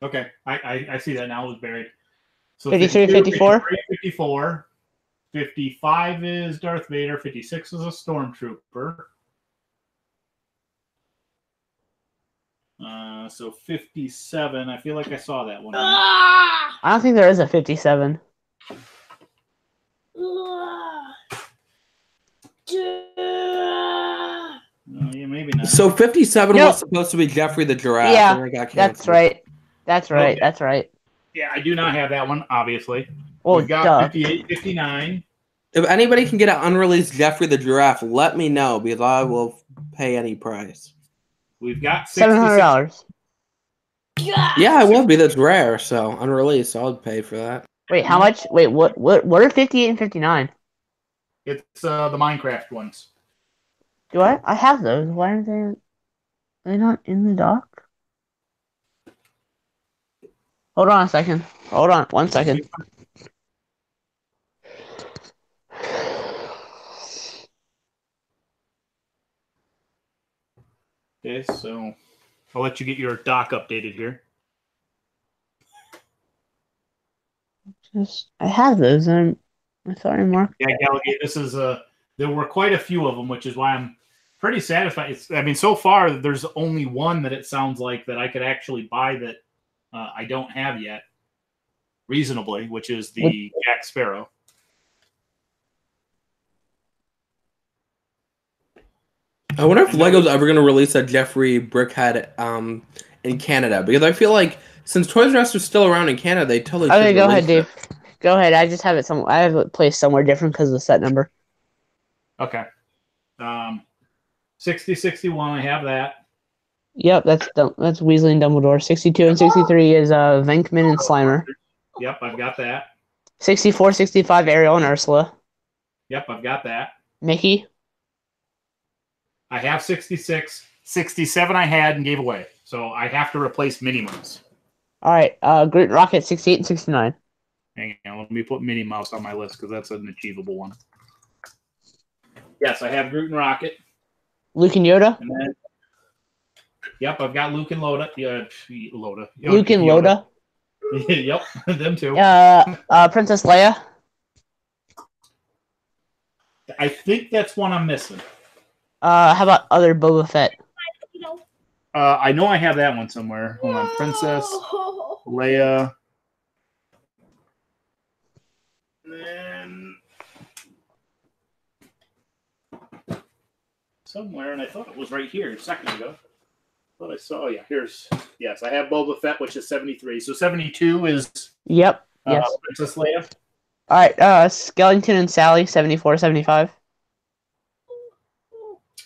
Speaker 2: Okay, I see that now. It was buried. So
Speaker 3: 53, 54?
Speaker 2: 54. 55 is Darth Vader. 56 is a Stormtrooper. So 57. I feel like I saw that one.
Speaker 3: I don't think there is a 57.
Speaker 2: Yeah, maybe not.
Speaker 6: So 57 was supposed to be Jeffrey the Giraffe.
Speaker 3: Yeah, that's right. That's right.
Speaker 2: Okay.
Speaker 3: That's right.
Speaker 2: Yeah, I do not have that one, obviously.
Speaker 3: Well,
Speaker 2: we've got 58, 59.
Speaker 6: If anybody can get an unreleased Jeffrey the Giraffe, let me know because I will pay any price.
Speaker 2: We've got
Speaker 3: $700.
Speaker 6: Yeah, it would be. That's rare. So unreleased, so I'd pay for that.
Speaker 3: Wait, how much? Wait, what are 58 and 59?
Speaker 2: It's the Minecraft ones.
Speaker 3: Do I? I have those. Why aren't they? Are they not in the dock? Hold on a second. Hold on 1 second.
Speaker 2: Okay, so I'll let you get your doc updated here.
Speaker 3: I have those. I'm sorry, Mark.
Speaker 2: Yeah, Gallagher, this is there were quite a few of them, which is why I'm pretty satisfied. I mean, so far there's only one that it sounds like that I could actually buy that I don't have yet, reasonably, which is the Jack Sparrow.
Speaker 6: I wonder if Lego's ever going to release a Jeffrey Brickhead in Canada, because I feel like since Toys R Us is still around in Canada, they totally should.
Speaker 3: Okay, go ahead, Dave. Go ahead. I just have it I have it placed somewhere different because of the set number.
Speaker 2: Okay. 60, 61, I have that.
Speaker 3: Yep, that's Weasley and Dumbledore. 62 and 63 is Venkman and Slimer.
Speaker 2: Yep, I've got that.
Speaker 3: 64, 65, Ariel and Ursula.
Speaker 2: Yep, I've got that.
Speaker 3: Mickey.
Speaker 2: I have 66. 67 I had and gave away. So I have to replace Minnie Mouse.
Speaker 3: All right, Groot and Rocket, 68 and 69.
Speaker 2: Hang on, let me put Minnie Mouse on my list because that's an achievable one. Yes, I have Groot and Rocket.
Speaker 3: Luke and Yoda?
Speaker 2: And then, yep, I've got Luke and Loda. Loda.
Speaker 3: Luke and Loda?
Speaker 2: Yep, them too.
Speaker 3: Princess Leia?
Speaker 2: I think that's one I'm missing.
Speaker 3: How about other Boba Fett?
Speaker 2: I know I have that one somewhere. Hold on. Princess Leia. And then somewhere, and I thought it was right here a second ago. Thought I saw, yes, I have Boba Fett, which is 73. So 72 is
Speaker 3: Yep. Yes.
Speaker 2: Princess Leia.
Speaker 3: All right, Skellington and Sally, 74, 75.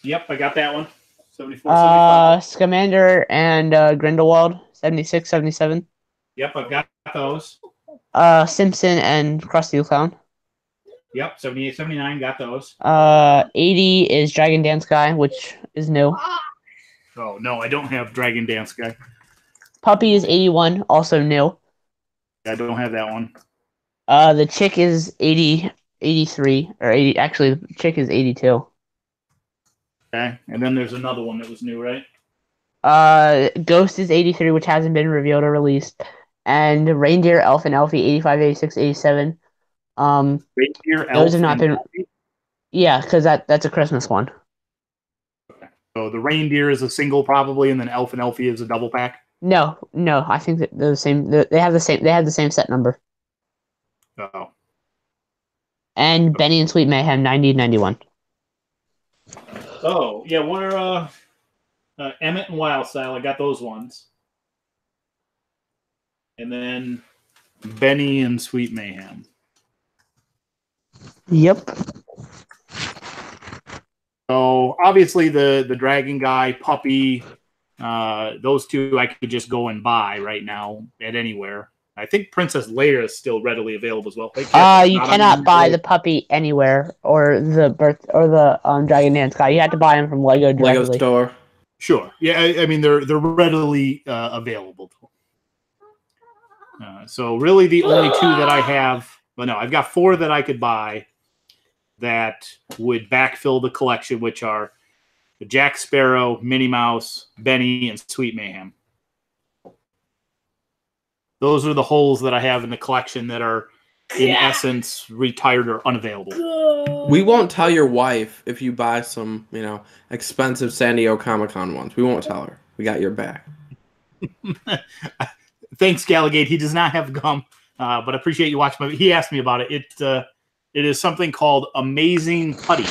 Speaker 2: Yep, I got that one. 74, 75.
Speaker 3: Scamander and Grindelwald, 76, 77.
Speaker 2: Yep, I've got those.
Speaker 3: Simpson and Krusty the Clown.
Speaker 2: Yep, 78, 79, got those.
Speaker 3: 80 is Dragon Dance Guy, which is new.
Speaker 2: Oh, no, I don't have Dragon Dance Guy.
Speaker 3: Puppy is 81, also new.
Speaker 2: I don't have that one.
Speaker 3: The chick is 80, 83, or 80. Actually, the chick is 82.
Speaker 2: Okay, and then there's another one that was new, right?
Speaker 3: Ghost is 83, which hasn't been revealed or released. And Reindeer, Elf, and Elfie, 85, 86, 87.
Speaker 2: Reindeer,
Speaker 3: those
Speaker 2: Elf,
Speaker 3: have not been.
Speaker 2: Elfie?
Speaker 3: Yeah, because that's a Christmas one.
Speaker 2: Okay. So the Reindeer is a single probably, and then Elf and Elfie is a double pack?
Speaker 3: No, I think that they're the same. They have the same set number.
Speaker 2: Oh.
Speaker 3: And Benny and Sweet Mayhem, 90 and 91.
Speaker 2: Oh, yeah, we're Emmett and Wild Style. I got those ones. And then Benny and Sweet Mayhem.
Speaker 3: Yep.
Speaker 2: So obviously the dragon guy, puppy, those two I could just go and buy right now at anywhere. I think Princess Leia is still readily available as well.
Speaker 3: You cannot buy the puppy anywhere or the Dragon Dance guy. You have to buy him from Lego directly.
Speaker 6: Lego store.
Speaker 2: Sure. Yeah, I mean they're readily available. So really the only two that I have, well, no, I've got 4 that I could buy that would backfill the collection, which are the Jack Sparrow, Minnie Mouse, Benny, and Sweet Mayhem. Those are the holes that I have in the collection that are, in essence, retired or unavailable.
Speaker 6: We won't tell your wife if you buy some, expensive San Diego Comic-Con ones. We won't tell her. We got your back.
Speaker 2: Thanks, Galligate. He does not have gum, but I appreciate you watching. He asked me about it. It is something called Amazing Putty.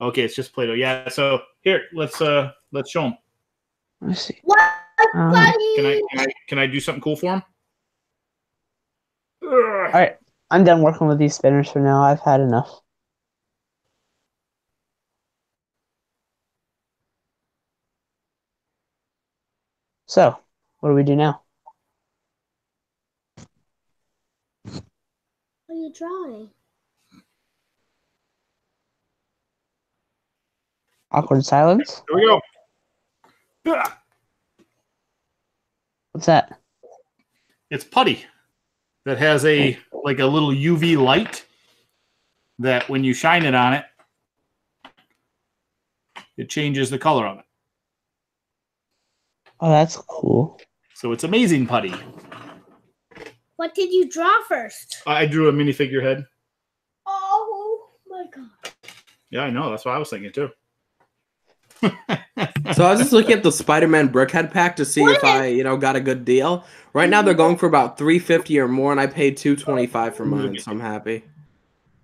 Speaker 2: Okay, it's just Play-Doh. Yeah. So here, let's show him.
Speaker 3: Let's see.
Speaker 1: What,
Speaker 2: Can I do something cool for him?
Speaker 3: All right, I'm done working with these spinners for now. I've had enough. So, what do we do now?
Speaker 1: What are you drawing?
Speaker 3: Awkward silence.
Speaker 2: Here we go.
Speaker 3: What's that?
Speaker 2: It's putty that has a little UV light that when you shine it on it, it changes the color of it.
Speaker 3: Oh, that's cool.
Speaker 2: So it's amazing putty.
Speaker 1: What did you draw first?
Speaker 2: I drew a minifigure head.
Speaker 1: Oh my god.
Speaker 2: Yeah, I know. That's what I was thinking too.
Speaker 6: So I was just looking at the Spider-Man Brickhead pack to see if I, got a good deal. Right now they're going for about $350 or more, and I paid $225 for mine, so I'm happy.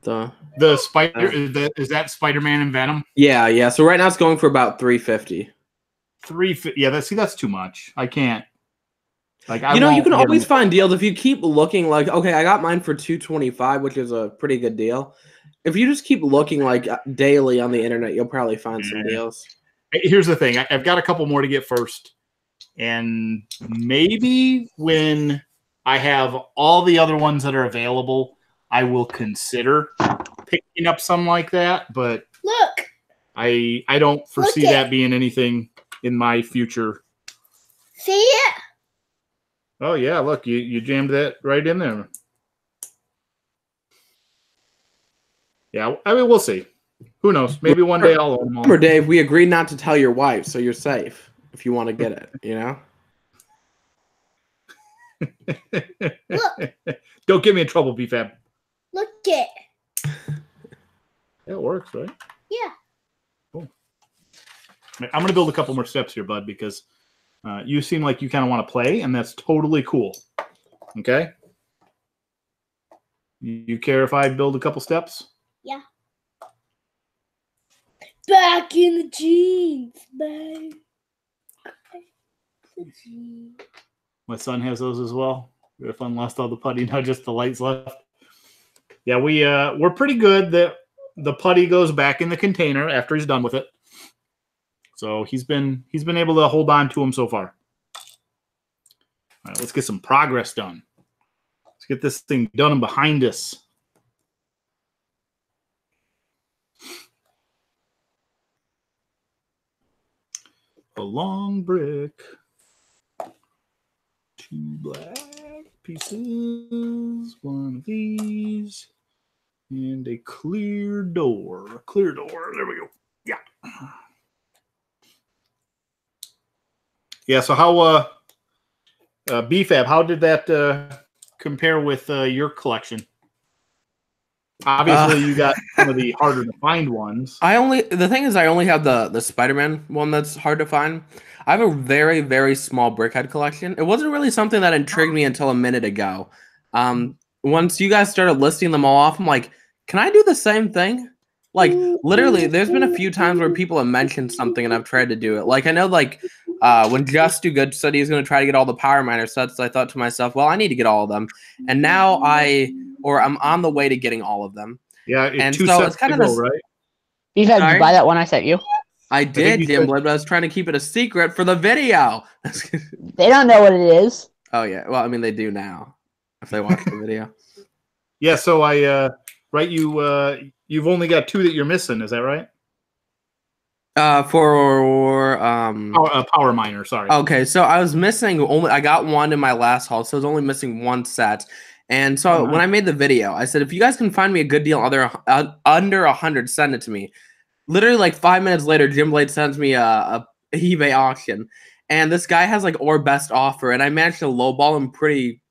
Speaker 2: The spider is that Spider-Man and Venom?
Speaker 6: Yeah. So right now it's going for about $350.
Speaker 2: Yeah, that's too much. I can't. You
Speaker 6: can always find deals if you keep looking. Like, okay, I got mine for $225, which is a pretty good deal. If you just keep looking daily on the internet, you'll probably find some deals.
Speaker 2: Here's the thing. I've got a couple more to get first. And maybe when I have all the other ones that are available, I will consider picking up some like that. But
Speaker 1: look,
Speaker 2: I don't foresee that being anything in my future.
Speaker 1: See it?
Speaker 2: Oh, yeah. Look, you jammed that right in there. Yeah, I mean, we'll see. Who knows? Maybe one day I'll own them all.
Speaker 6: Remember, Dave, we agreed not to tell your wife, so you're safe if you want to get it,
Speaker 1: Look.
Speaker 2: Don't get me in trouble, BFAB.
Speaker 1: Look it.
Speaker 2: It works, right?
Speaker 1: Yeah.
Speaker 2: Cool. I'm going to build a couple more steps here, bud, because you seem like you kind of want to play, and that's totally cool. Okay? You care if I build a couple steps?
Speaker 1: Yeah. Back in the jeans, babe.
Speaker 2: My son has those as well. If I lost all the putty, now just the lights left. Yeah, we're pretty good that the putty goes back in the container after he's done with it. So he's been able to hold on to him so far. All right, let's get some progress done. Let's get this thing done and behind us. A long brick, 2 black pieces, 1 of these, and a clear door. A clear door. There we go. Yeah. Yeah. So how, BFAB? How did that compare with your collection? Obviously, you got some of the harder to find ones.
Speaker 6: The thing is, I only have the Spider-Man one that's hard to find. I have a very, very small Brickhead collection. It wasn't really something that intrigued me until a minute ago. Once you guys started listing them all off, I'm like, can I do the same thing? Like, literally, there's been a few times where people have mentioned something and I've tried to do it. Like, I know, when Just Do Good said he was going to try to get all the Power Miner sets, I thought to myself, well, I need to get all of them. And now I'm on the way to getting all of them.
Speaker 2: Yeah,
Speaker 6: and
Speaker 2: two
Speaker 6: so
Speaker 2: sets
Speaker 6: it's kind
Speaker 2: to
Speaker 6: of
Speaker 2: go,
Speaker 6: this.
Speaker 2: right?
Speaker 3: Did you buy that one I sent you?
Speaker 6: I did, Dimblade, but I was trying to keep it a secret for the video.
Speaker 3: They don't know what it is.
Speaker 6: Oh yeah, well, I mean they do now if they watch the video.
Speaker 2: Yeah, so right, you've only got 2 that you're missing, is that right?
Speaker 6: For
Speaker 2: Power Miner, sorry.
Speaker 6: Okay, so I was missing I got 1 in my last haul, so I was only missing 1 set. And so when I made the video, I said, if you guys can find me a good deal under 100, send it to me. Literally like 5 minutes later, Dimblade sends me a eBay auction, and this guy has like or best offer, and I managed to lowball him pretty,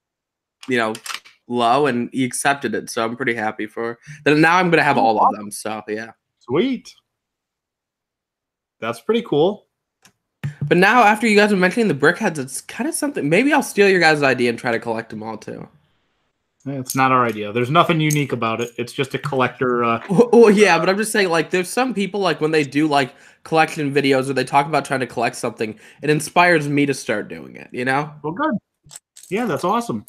Speaker 6: low, and he accepted it. So I'm pretty happy for that. Now I'm gonna have all of them. So yeah,
Speaker 2: sweet. That's pretty cool.
Speaker 6: But now, after you guys are mentioning the brickheads, it's kind of something. Maybe I'll steal your guys' idea and try to collect them all too.
Speaker 2: It's not our idea. There's nothing unique about it. It's just a collector.
Speaker 6: Well, yeah, but I'm just saying, like, there's some people, like, when they do, like, collection videos or they talk about trying to collect something, it inspires me to start doing it, you know?
Speaker 2: Well, good. Yeah, that's awesome.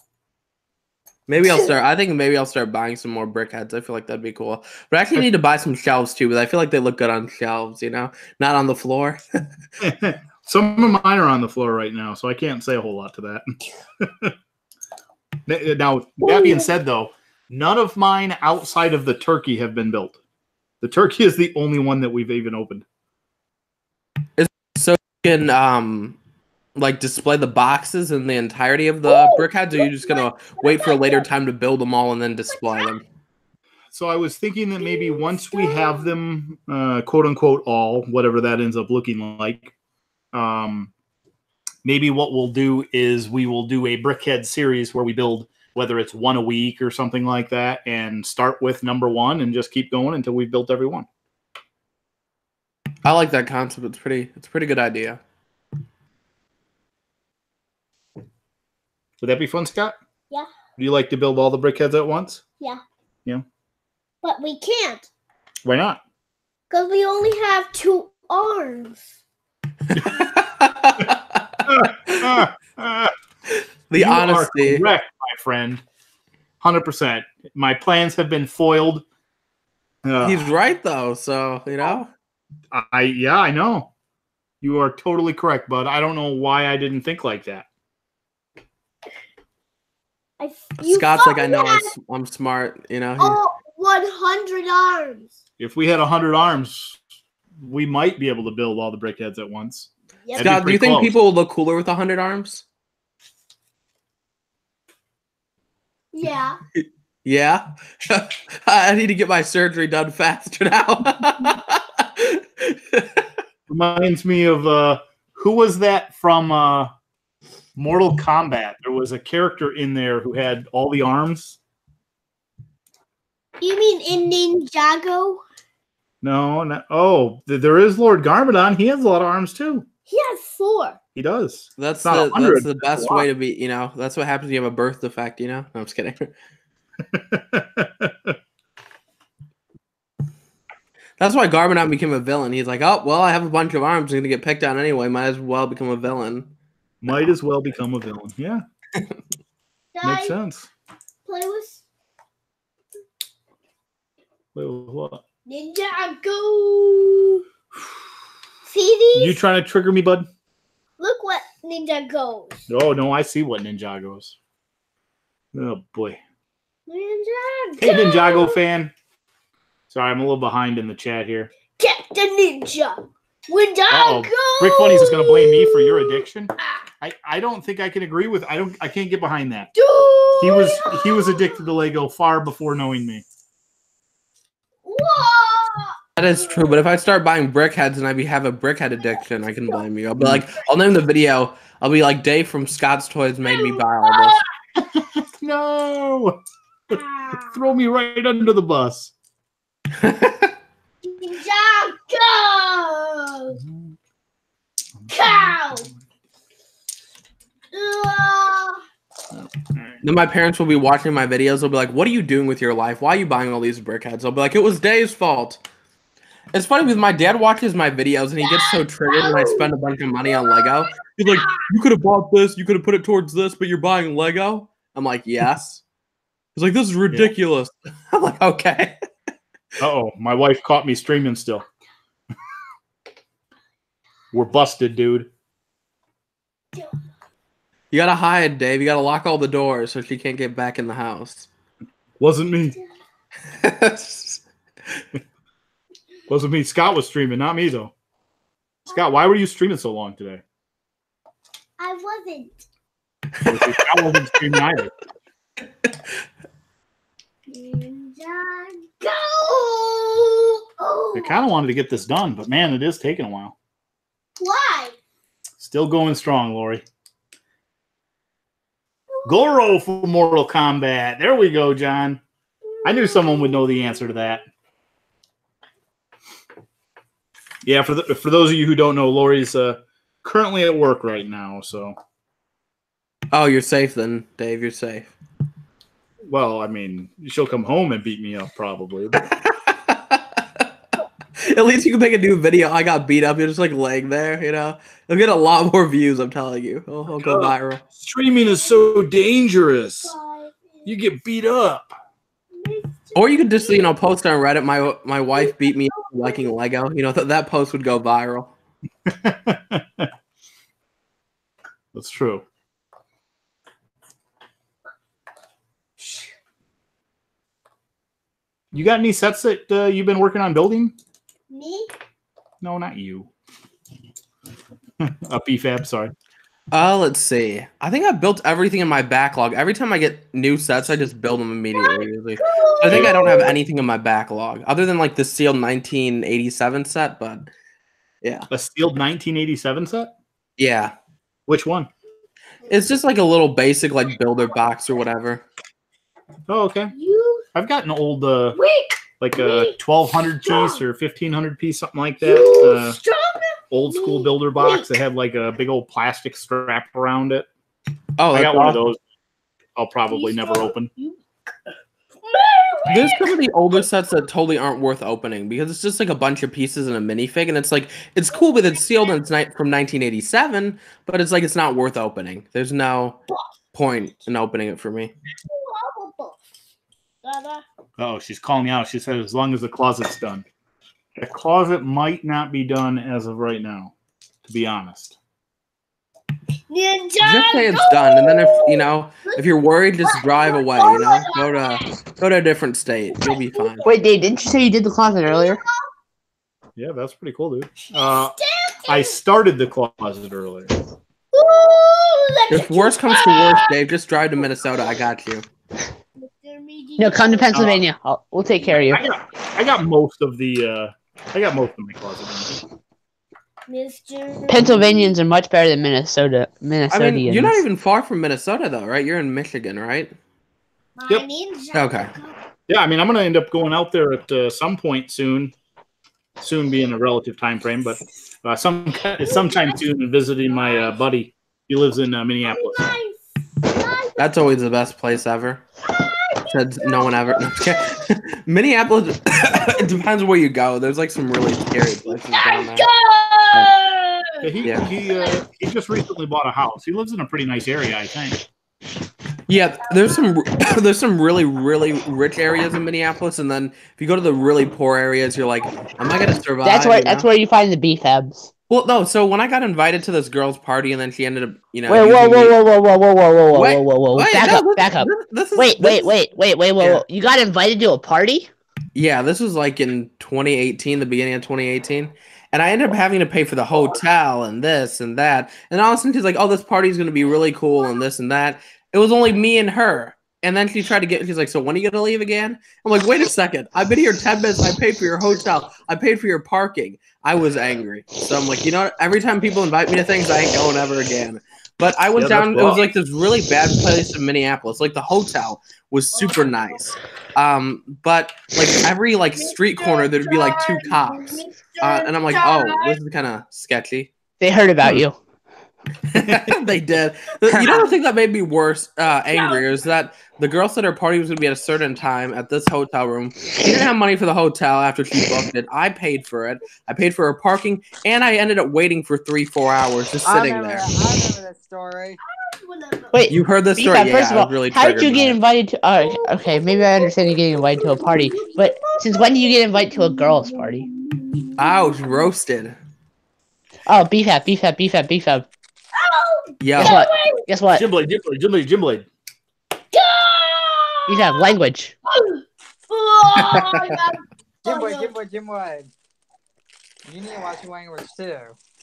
Speaker 6: Maybe I'll start. I think maybe I'll start buying some more brickheads. I feel like that'd be cool. But I actually need to buy some shelves too, but I feel like they look good on shelves, not on the floor.
Speaker 2: Some of mine are on the floor right now, so I can't say a whole lot to that. Now, that being said, though, none of mine outside of the turkey have been built. The turkey is the only one that we've even opened.
Speaker 6: So you can like display the boxes in the entirety of the brickheads, or are you just gonna wait for a later time to build them all and then display them?
Speaker 2: So I was thinking that maybe once we have them, quote unquote, all, whatever that ends up looking like, maybe what we'll do is we will do a brickhead series where we build, whether it's 1 a week or something like that, and start with number 1 and just keep going until we've built every one.
Speaker 6: I like that concept. It's a pretty good idea.
Speaker 2: Would that be fun, Scott?
Speaker 1: Yeah.
Speaker 2: Do you like to build all the brickheads at once?
Speaker 1: Yeah.
Speaker 2: Yeah.
Speaker 1: But we can't.
Speaker 2: Why not?
Speaker 1: Because we only have 2 arms.
Speaker 6: The honesty.
Speaker 2: Are correct, my friend. 100%. My plans have been foiled.
Speaker 6: He's right, though. So,
Speaker 2: I know. You are totally correct, bud. I don't know why I didn't think like that.
Speaker 6: Scott's like, I know I'm smart,
Speaker 1: Oh, 100 arms.
Speaker 2: If we had 100 arms, we might be able to build all the brickheads at once.
Speaker 1: Yep.
Speaker 6: Scott, do you think people will look cooler with 100 arms?
Speaker 1: Yeah.
Speaker 6: Yeah? I need to get my surgery done faster now.
Speaker 2: Reminds me of, who was that from Mortal Kombat? There was a character in there who had all the arms.
Speaker 1: You mean in Ninjago?
Speaker 2: No. Oh, there is Lord Garmadon. He has a lot of arms too.
Speaker 1: He has 4.
Speaker 2: He does.
Speaker 6: That's the best way to be, that's what happens when you have a birth defect, No, I'm just kidding. That's why Garmadon became a villain. He's like, oh, well, I have a bunch of arms. I'm going to get picked on anyway. Might as well become a villain.
Speaker 2: Might as well become a villain. Yeah. Makes sense.
Speaker 1: Play with...
Speaker 2: Wait, what?
Speaker 1: Ninjago. See these?
Speaker 2: You trying to trigger me, bud?
Speaker 1: Look what Ninjago.
Speaker 2: Oh, no, I see what Ninjago's. Oh, boy.
Speaker 1: Ninjago.
Speaker 2: Hey, Ninjago fan. Sorry, I'm a little behind in the chat here.
Speaker 1: Captain Ninja. Ninjago.
Speaker 2: Rick Funny's is going to blame me for your addiction. I don't think I can agree with. I can't get behind that. He was addicted to Lego far before knowing me.
Speaker 1: Whoa.
Speaker 6: That is true, but if I start buying brickheads and I have a brickhead addiction, I can blame you. I'll be like, I'll name the video. I'll be like, Dave from ScotsToys made me buy all this.
Speaker 2: No. Throw me right under the bus.
Speaker 1: Ninjago. Cow.
Speaker 6: Then my parents will be watching my videos. They'll be like, what are you doing with your life? Why are you buying all these brickheads? I'll be like, it was Dave's fault. It's funny because my dad watches my videos and he gets so triggered when I spend a bunch of money on Lego. He's like, you could have bought this. You could have put it towards this, but you're buying Lego? I'm like, yes. He's like, this is ridiculous. Yeah. I'm like, okay.
Speaker 2: Uh-oh, my wife caught me streaming still. We're busted, dude.
Speaker 6: You gotta hide, Dave. You gotta lock all the doors so she can't get back in the house.
Speaker 2: Wasn't me. Wasn't me. Scott was streaming, not me, though. Scott, why were you streaming so long today?
Speaker 1: I wasn't.
Speaker 2: I wasn't streaming either.
Speaker 1: Go!
Speaker 2: I kind of wanted to get this done, but man, it is taking a while.
Speaker 1: Why?
Speaker 2: Still going strong, Lori. Goro for Mortal Kombat. There we go, John. I knew someone would know the answer to that. Yeah, for those of you who don't know, Lori's currently at work right now, so.
Speaker 6: Oh, you're safe then, Dave. You're safe.
Speaker 2: Well, I mean, she'll come home and beat me up probably.
Speaker 6: At least you can make a new video. I got beat up. You're just like laying there, you know. You'll get a lot more views. I'm telling you. I'll go viral.
Speaker 2: Streaming is so dangerous. You get beat up.
Speaker 6: Or you could just, you know, post on Reddit. My wife beat me up liking Lego. You know, that post would go viral.
Speaker 2: That's true. You got any sets that you've been working on building?
Speaker 1: Me?
Speaker 2: No, not you. PFAB, sorry.
Speaker 6: Let's see. I think I built everything in my backlog. Every time I get new sets, I just build them immediately. Usually. I think I don't have anything in my backlog other than like the sealed 1987 set, but yeah.
Speaker 2: A sealed 1987 set?
Speaker 6: Yeah.
Speaker 2: Which one?
Speaker 6: It's just like a little basic like builder box or whatever.
Speaker 2: Oh, okay. I've got an old like a 1200 piece or 1500 piece, something like that. Old school builder box that had like a big old plastic strap around it.
Speaker 6: Oh,
Speaker 2: I got one of those. I'll probably never open.
Speaker 6: There's some of the older sets that totally aren't worth opening because it's just like a bunch of pieces in a minifig, and it's like it's cool, but it's sealed and it's from 1987, but it's like it's not worth opening. There's no point in opening it for me.
Speaker 2: Oh, she's calling me out. She said as long as the closet's done. The closet might not be done as of right now, to be honest.
Speaker 6: Just say it's done, and then if you're worried, just drive away. You know, go to a different state. You'll be fine.
Speaker 3: Wait, Dave, didn't you say you did the closet earlier?
Speaker 2: Yeah, that's pretty cool, dude. I started the closet earlier.
Speaker 6: If worse comes to worse, Dave, just drive to Minnesota. I got you.
Speaker 3: No, come to Pennsylvania. We'll take care of you.
Speaker 2: I got most of the my closet.
Speaker 3: Pennsylvanians are much better than Minnesota. Minnesotans.
Speaker 6: I mean, you're not even far from Minnesota, though, right? You're in Michigan, right?
Speaker 2: Yep.
Speaker 6: Okay.
Speaker 2: Yeah, I mean, I'm going to end up going out there at some point soon. Soon being a relative time frame, but sometime soon and visiting my buddy. He lives in Minneapolis.
Speaker 6: That's always the best place ever. Said no one ever. Minneapolis. It depends where you go. There's like some really scary places down there.
Speaker 2: He just recently bought a house. He lives in a pretty nice area, I think.
Speaker 6: Yeah, there's some really rich areas in Minneapolis, and then if you go to the really poor areas, you're like, am I gonna survive?
Speaker 3: That's where you find the BFABs.
Speaker 6: Well, no. So when I got invited to this girl's party, and then she ended up,
Speaker 3: Wait, whoa! Back up. Wait. You got invited to a party?
Speaker 6: Yeah, this was like in 2018, the beginning of 2018. And I ended up having to pay for the hotel and this and that. And all of a sudden she's like, oh, this party's going to be really cool and this and that. It was only me and her. And then she's like, so when are you going to leave again? I'm like, wait a second. I've been here 10 minutes. I paid for your hotel. I paid for your parking. I was angry. So I'm like, you know what? Every time people invite me to things, I ain't going ever again. But I went down. It was like this really bad place in Minneapolis. Like the hotel was super nice. But like every like street corner, there'd be like 2 cops. And I'm like, oh, this is kind of sketchy.
Speaker 3: They heard about you.
Speaker 6: They did. You know the thing that made me angrier is that the girl said her party was going to be at a certain time at this hotel room. She didn't have money for the hotel after she booked it. I paid for it. I paid for her parking, and I ended up waiting for 3-4 hours just sitting there.
Speaker 4: I remember this story.
Speaker 3: Wait,
Speaker 6: You heard the story?
Speaker 3: BFAB,
Speaker 6: Yeah,
Speaker 3: first of
Speaker 6: I
Speaker 3: all,
Speaker 6: was really
Speaker 3: how did you
Speaker 6: triggered
Speaker 3: get
Speaker 6: by it.
Speaker 3: invited to? Okay, maybe I understand you getting invited to a party, but since when do you get invited to a girls' party?
Speaker 6: Ouch, roasted.
Speaker 3: Oh, BFAB.
Speaker 6: Yeah.
Speaker 3: Guess what? Guess what?
Speaker 2: Gymblade.
Speaker 3: BFAB, language.
Speaker 4: Jimboy. You need to watch your language too.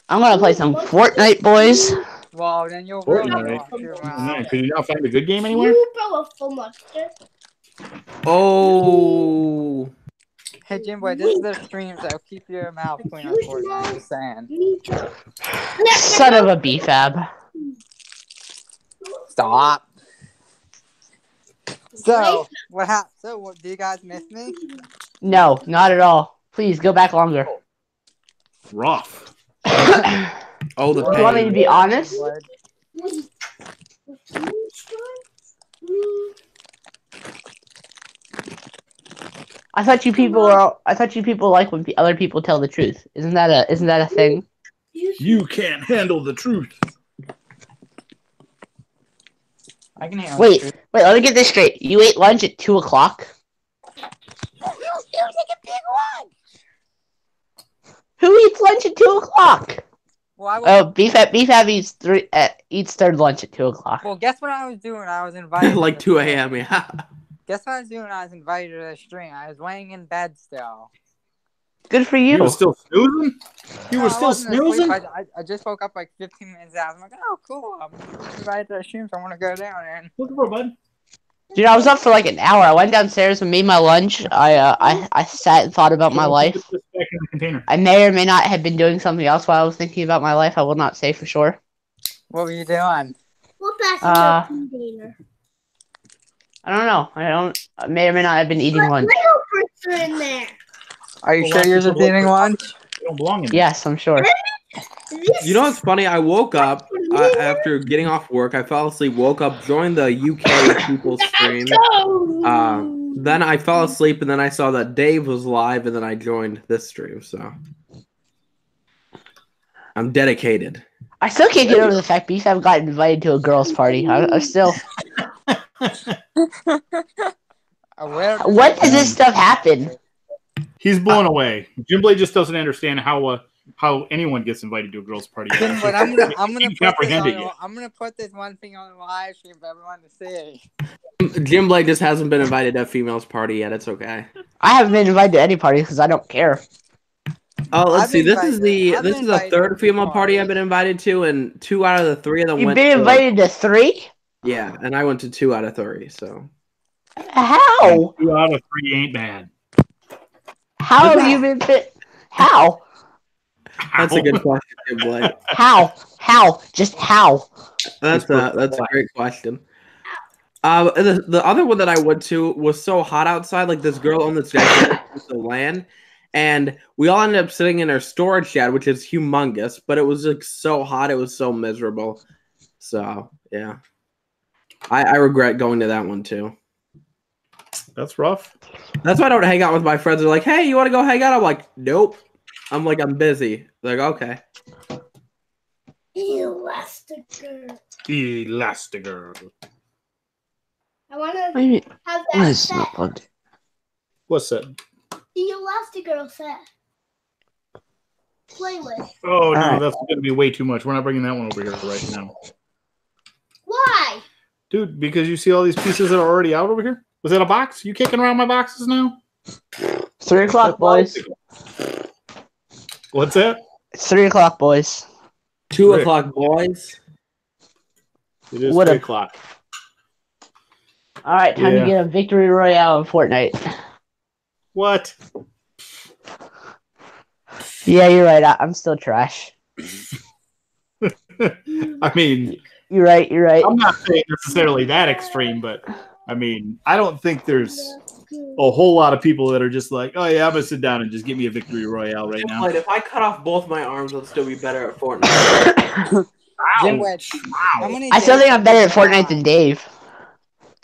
Speaker 3: I'm gonna play some Fortnite, boys.
Speaker 4: Well, then you'll really
Speaker 2: Fortnite.
Speaker 4: watch your
Speaker 2: Fortnite. Could you not find a good game anywhere?
Speaker 6: Oh.
Speaker 4: Hey, Jimboy, this is the stream, so keep your mouth clean on Fortnite. I'm just saying.
Speaker 3: Son of a BFAB.
Speaker 4: Stop. So, what happened? So, do you guys miss me?
Speaker 3: No, not at all. Please go back longer.
Speaker 2: Rough.
Speaker 6: Oh, the
Speaker 3: You want me to
Speaker 6: pain.
Speaker 3: be honest? I thought you people like when other people tell the truth. Isn't that a thing?
Speaker 2: You can't handle the truth.
Speaker 4: I can handle
Speaker 3: Wait, let me get this straight. You ate lunch at 2 o'clock?
Speaker 4: You take a big lunch!
Speaker 3: Who eats lunch at 2 o'clock?
Speaker 4: Well,
Speaker 3: Oh, BFAB eats third lunch at 2 o'clock.
Speaker 4: Well, guess what I was doing? I was invited.
Speaker 6: Like 2 a.m. Yeah.
Speaker 4: Guess what I was doing? I was invited to the stream. I was laying in bed still.
Speaker 3: Good for you.
Speaker 2: You were still snoozing? You were
Speaker 4: I
Speaker 2: still
Speaker 4: wasn't asleep.
Speaker 2: snoozing?
Speaker 4: I just woke up like 15 minutes out. I'm like, oh, cool. I'm invited to the stream, so I want to go down and.
Speaker 2: Looking for, bud.
Speaker 3: Dude, I was up for like an hour. I went downstairs and made my lunch. I sat and thought about my life.
Speaker 2: Back in the container.
Speaker 3: I may or may not have been doing something else while I was thinking about my life. I will not say for sure.
Speaker 4: What were you doing?
Speaker 3: I don't know. I may or may not have been eating lunch.
Speaker 4: Are you sure you're just eating lunch?
Speaker 2: You don't belong in
Speaker 3: Yes, I'm sure.
Speaker 6: You know what's funny? I woke up after getting off work. I fell asleep, woke up, joined the UK people's stream. Then I fell asleep, and then I saw that Dave was live, and then I joined this stream. So I'm dedicated.
Speaker 3: I still can't get over the fact BFAB got invited to a girls' party. I still. When does this stuff happen?
Speaker 2: He's blown away. Jimblade just doesn't understand how anyone gets invited to a girls' party.
Speaker 4: But I'm gonna put this one thing on the live stream for everyone to see.
Speaker 6: Jim Blake just hasn't been invited to a female's party yet. It's okay.
Speaker 3: I haven't been invited to any party because I don't care.
Speaker 6: Oh, let's see. This is the third female party I've been invited to, and 2 out of the 3 of them
Speaker 3: You've been invited to 3?
Speaker 6: Yeah, and I went to 2 out of 3. So
Speaker 3: how?
Speaker 2: 2 out of 3 ain't bad.
Speaker 3: How have you been fit? How?
Speaker 6: That's a good question, Jim Blake.
Speaker 3: How? Just how?
Speaker 6: That's a great question. The other one that I went to was so hot outside. Like this girl owned this gigantic piece of land, and we all ended up sitting in her storage shed, which is humongous. But it was like so hot, it was so miserable. So yeah, I regret going to that one too.
Speaker 2: That's rough.
Speaker 6: That's why I don't hang out with my friends. They're like, "Hey, you want to go hang out?" I'm like, "Nope." I'm like, "I'm busy." They're like, "Okay."
Speaker 2: Elastigirl.
Speaker 1: I want to have that set.
Speaker 2: What's that?
Speaker 1: The Elastigirl set. Playlist.
Speaker 2: Oh, no, that's going to be way too much. We're not bringing that one over here right now.
Speaker 1: Why?
Speaker 2: Dude, because you see all these pieces that are already out over here? Was that a box? You kicking around my boxes now?
Speaker 3: 3 o'clock, boys.
Speaker 2: What's that?
Speaker 3: It's 3 o'clock, boys.
Speaker 6: 2 o'clock, boys.
Speaker 2: It is 3 o'clock.
Speaker 3: All right, time to get a victory royale in Fortnite.
Speaker 2: What?
Speaker 3: Yeah, you're right. I'm still trash.
Speaker 2: I mean,
Speaker 3: you're right.
Speaker 2: I'm not saying necessarily that extreme, but I mean, I don't think there's a whole lot of people that are just like, oh yeah, I'm gonna sit down and just give me a victory royale right now.
Speaker 6: If I cut off both my arms, I'll still be better at Fortnite.
Speaker 3: I still think I'm better at Fortnite than Dave.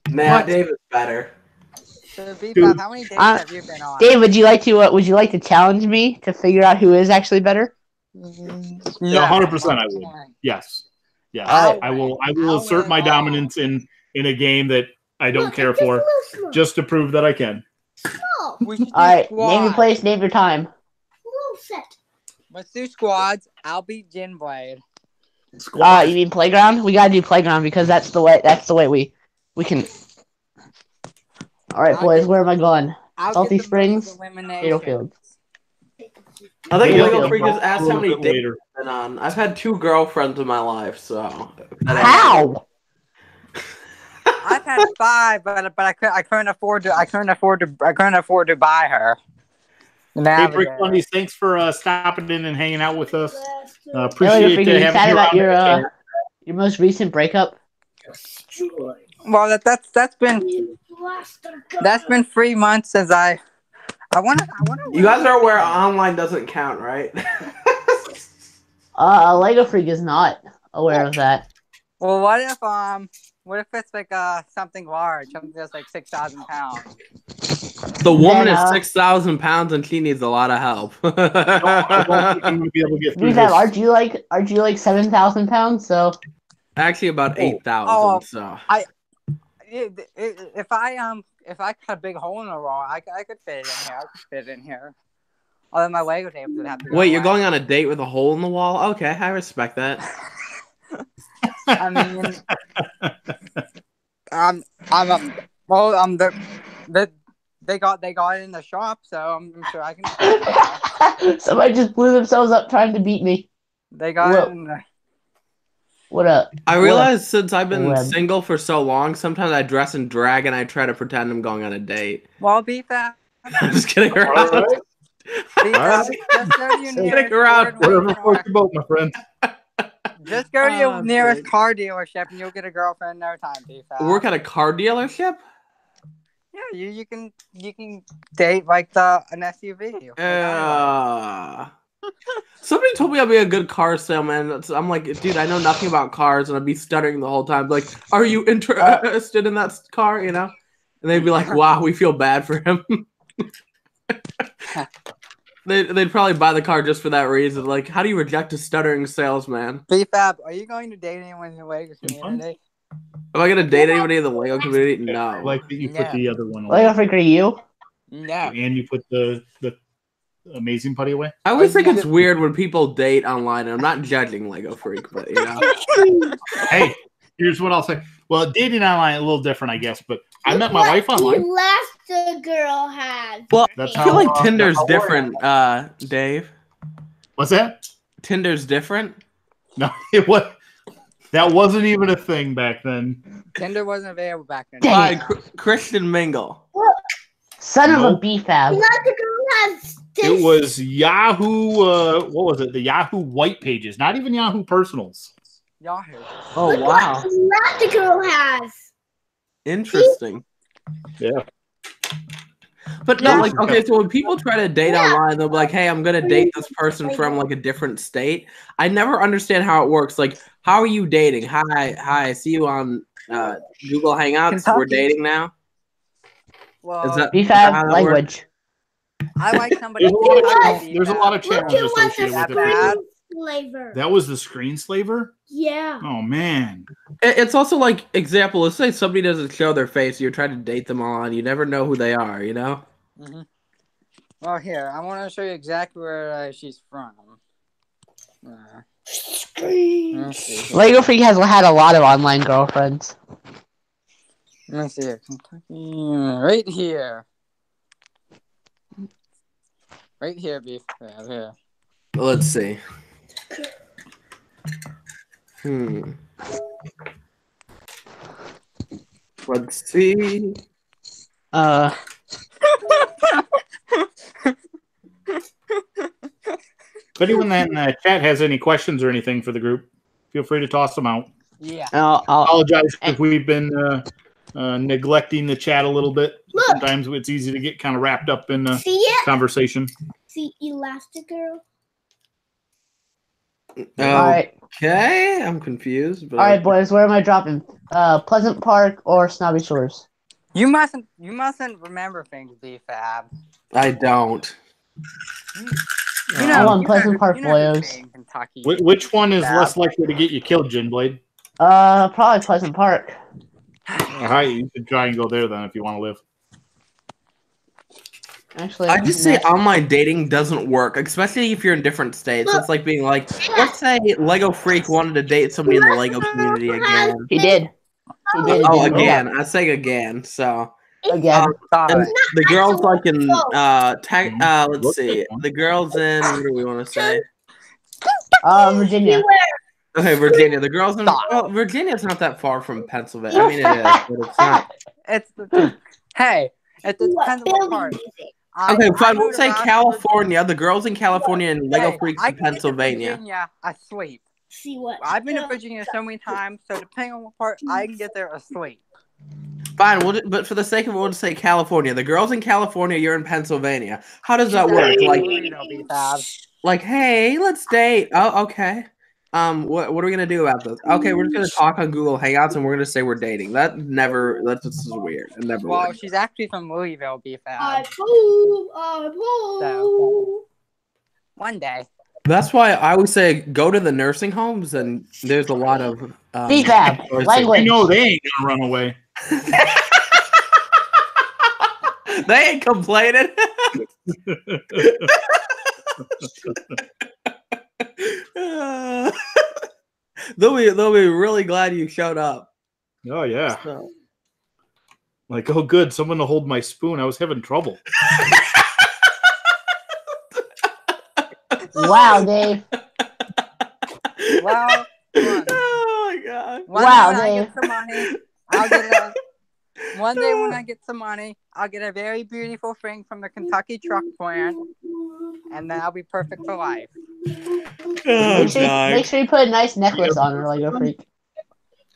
Speaker 6: Nah, Dave is better.
Speaker 4: So, B-Pop, how many days have you been on?
Speaker 3: Dave, would you like to challenge me to figure out who is actually better?
Speaker 2: Yeah, 100% I would. Yes. Yeah,
Speaker 3: Alright.
Speaker 2: I will assert my dominance in a game that I don't care for, just to prove that I can.
Speaker 3: Alright, name your place, name your time.
Speaker 4: Let's do squads. I'll beat Ginblade.
Speaker 3: You mean playground? We gotta do playground because that's the way we can. Alright, boys, where am I going? Salty Springs, Potato Fields.
Speaker 6: I think
Speaker 2: Yeah,
Speaker 6: Lego Freak has
Speaker 2: a
Speaker 6: asked how
Speaker 2: little
Speaker 6: many
Speaker 2: bit
Speaker 6: dates
Speaker 2: later.
Speaker 6: I've been on. I've had 2 girlfriends in my life, so.
Speaker 3: How?
Speaker 4: I've had 5, but I couldn't afford to buy her.
Speaker 2: Hey, Brick Bunnies, thanks for stopping in and hanging out with us.
Speaker 3: Lego
Speaker 2: Appreciate
Speaker 3: Freak, are you
Speaker 2: having
Speaker 3: sad
Speaker 2: you
Speaker 3: about
Speaker 2: around.
Speaker 3: your most recent breakup?
Speaker 4: Well, that's been 3 months since I want to.
Speaker 6: You guys are aware online doesn't count, right?
Speaker 3: Lego Freak is not aware of that.
Speaker 4: Well, what if it's like something large, something that's like 6,000 pounds?
Speaker 6: The woman is 6,000 pounds and she needs a lot of help.
Speaker 2: I don't think I'm gonna be able to get through this.
Speaker 3: Aren't you like 7,000 pounds? So
Speaker 6: actually about 8,000. So
Speaker 4: if I cut a big hole in the wall, I could fit it in here. Although my Lego tape would have to go
Speaker 6: wait, you're
Speaker 4: away.
Speaker 6: going on a date with a hole in the wall? Okay, I respect that.
Speaker 4: I mean, they got it in the shop, so I'm sure I can.
Speaker 3: Somebody just blew themselves up trying to beat me.
Speaker 4: They got it in the.
Speaker 3: What up?
Speaker 6: I realized since I've been single for so long, sometimes I dress in drag and I try to pretend I'm going on a date.
Speaker 4: Well, beat that.
Speaker 6: I'm just kidding around.
Speaker 2: All right.
Speaker 4: Just go to your nearest
Speaker 2: Whatever floats your boat, my friend.
Speaker 4: Just go to your nearest car dealership and you'll get a girlfriend in no time, BFAB.
Speaker 6: Work at a car dealership?
Speaker 4: Yeah, you can date like an SUV.
Speaker 6: Somebody told me I'd be a good car salesman. I'm like, dude, I know nothing about cars, and I'd be stuttering the whole time. Like, are you interested in that car? You know? And they'd be like, wow, we feel bad for him. They'd probably buy the car just for that reason. Like, how do you reject a stuttering salesman?
Speaker 4: BFAB, are you going to date anyone in the Lego community?
Speaker 6: Am I going to date anybody in the Lego community? No.
Speaker 2: I like that you put the other one
Speaker 3: away. Lego Freak, are you?
Speaker 4: No.
Speaker 2: And you put the Amazing Putty away?
Speaker 6: I always think it's weird when people date online, and I'm not judging Lego Freak, but, you know.
Speaker 2: Hey, here's what I'll say. Well, dating online is a little different, I guess, but I met my wife online.
Speaker 1: Elastigirl has.
Speaker 6: Well, I feel like Tinder's different, Dave.
Speaker 2: What's that?
Speaker 6: Tinder's different?
Speaker 2: No, that wasn't even a thing back then.
Speaker 4: Tinder wasn't available back then.
Speaker 6: By Christian Mingle.
Speaker 3: Son of a BFAB.
Speaker 2: It was Yahoo, what was it? The Yahoo White Pages, not even Yahoo Personals.
Speaker 4: Yahoo.
Speaker 6: Oh,
Speaker 1: look
Speaker 6: wow.
Speaker 1: What Elastigirl has.
Speaker 6: Interesting.
Speaker 2: Yeah.
Speaker 6: But no, like, okay, so when people try to date online, they'll be like, hey, I'm going to date this person from, like, a different state. I never understand how it works. Like, how are you dating? Hi, I see you on Google Hangouts.
Speaker 4: Kentucky.
Speaker 6: We're dating now?
Speaker 4: Well,
Speaker 6: Is that
Speaker 3: BFAB language.
Speaker 4: I like somebody.
Speaker 2: There's a lot of challenges associated with it.
Speaker 1: Slaver.
Speaker 2: That was the screenslaver?
Speaker 1: Yeah.
Speaker 2: Oh, man.
Speaker 6: It's also like, example, let's say somebody doesn't show their face, you're trying to date them on, you never know who they are, you know?
Speaker 4: Mm-hmm. Well, here, I want to show you exactly where she's from.
Speaker 3: Lego Freak has had a lot of online girlfriends.
Speaker 4: Let me see here. Kentucky, right here. Right here, beef. Right here.
Speaker 6: Let's see. Let's see.
Speaker 2: If anyone in the chat has any questions or anything for the group, feel free to toss them out.
Speaker 4: Yeah.
Speaker 3: I'll
Speaker 2: apologize if we've been neglecting the chat a little bit.
Speaker 1: Look.
Speaker 2: Sometimes it's easy to get kind of wrapped up in the conversation.
Speaker 1: See Elastigirl?
Speaker 3: Alright.
Speaker 6: Okay, I'm confused. But...
Speaker 3: Alright, boys, where am I dropping? Pleasant Park or Snobby Shores?
Speaker 4: You mustn't remember things, BFAB.
Speaker 6: I don't.
Speaker 3: I'm on Pleasant Park, boys.
Speaker 2: Which one is less likely to get you killed, Ginblade?
Speaker 3: Probably Pleasant Park.
Speaker 2: Hi, you should try and go there then if you want to live.
Speaker 3: Actually,
Speaker 6: I just say online dating doesn't work, especially if you're in different states. It's like being like, let's say Lego Freak wanted to date somebody in the Lego community again.
Speaker 3: He did.
Speaker 6: Oh, again. I say again. So
Speaker 3: again.
Speaker 6: and the girls like in let's see. The girls in what do we want to say?
Speaker 3: Virginia.
Speaker 6: Okay, Virginia. The girls in Virginia's not that far from Pennsylvania. I mean, it is, but it's not.
Speaker 4: Hey, it depends on what part.
Speaker 6: Okay, fine. We'll say California. The girls in California and Lego Freaks in Pennsylvania.
Speaker 4: Virginia, asleep.
Speaker 1: See what?
Speaker 4: I've been to Virginia so many times, so depending on what part, I can get there asleep.
Speaker 6: Fine, but for the sake of it, we'll just say California. The girls in California, you're in Pennsylvania. How does that work? Like, hey, let's date. Oh, okay. What are we gonna do about this? Okay, we're just gonna talk on Google Hangouts and we're gonna say we're dating. That's just weird. It never
Speaker 4: well,
Speaker 6: works.
Speaker 4: She's actually from Louisville, BFAB.
Speaker 1: I poop.
Speaker 4: So, one day.
Speaker 6: That's why I always say go to the nursing homes, and there's a lot of
Speaker 3: BFAB language.
Speaker 2: You know they ain't gonna run away.
Speaker 6: They ain't complaining. They'll be really glad you showed up.
Speaker 2: Oh yeah.
Speaker 6: So.
Speaker 2: Like, oh good, someone to hold my spoon. I was having trouble.
Speaker 3: Wow, Dave.
Speaker 4: Well,
Speaker 6: oh my god.
Speaker 3: Wow, Dave.
Speaker 4: One day when I get some money, I'll get a very beautiful thing from the Kentucky truck plant, and then I'll be perfect for life.
Speaker 6: Oh,
Speaker 3: make sure you put a nice necklace on her, Lego Freak.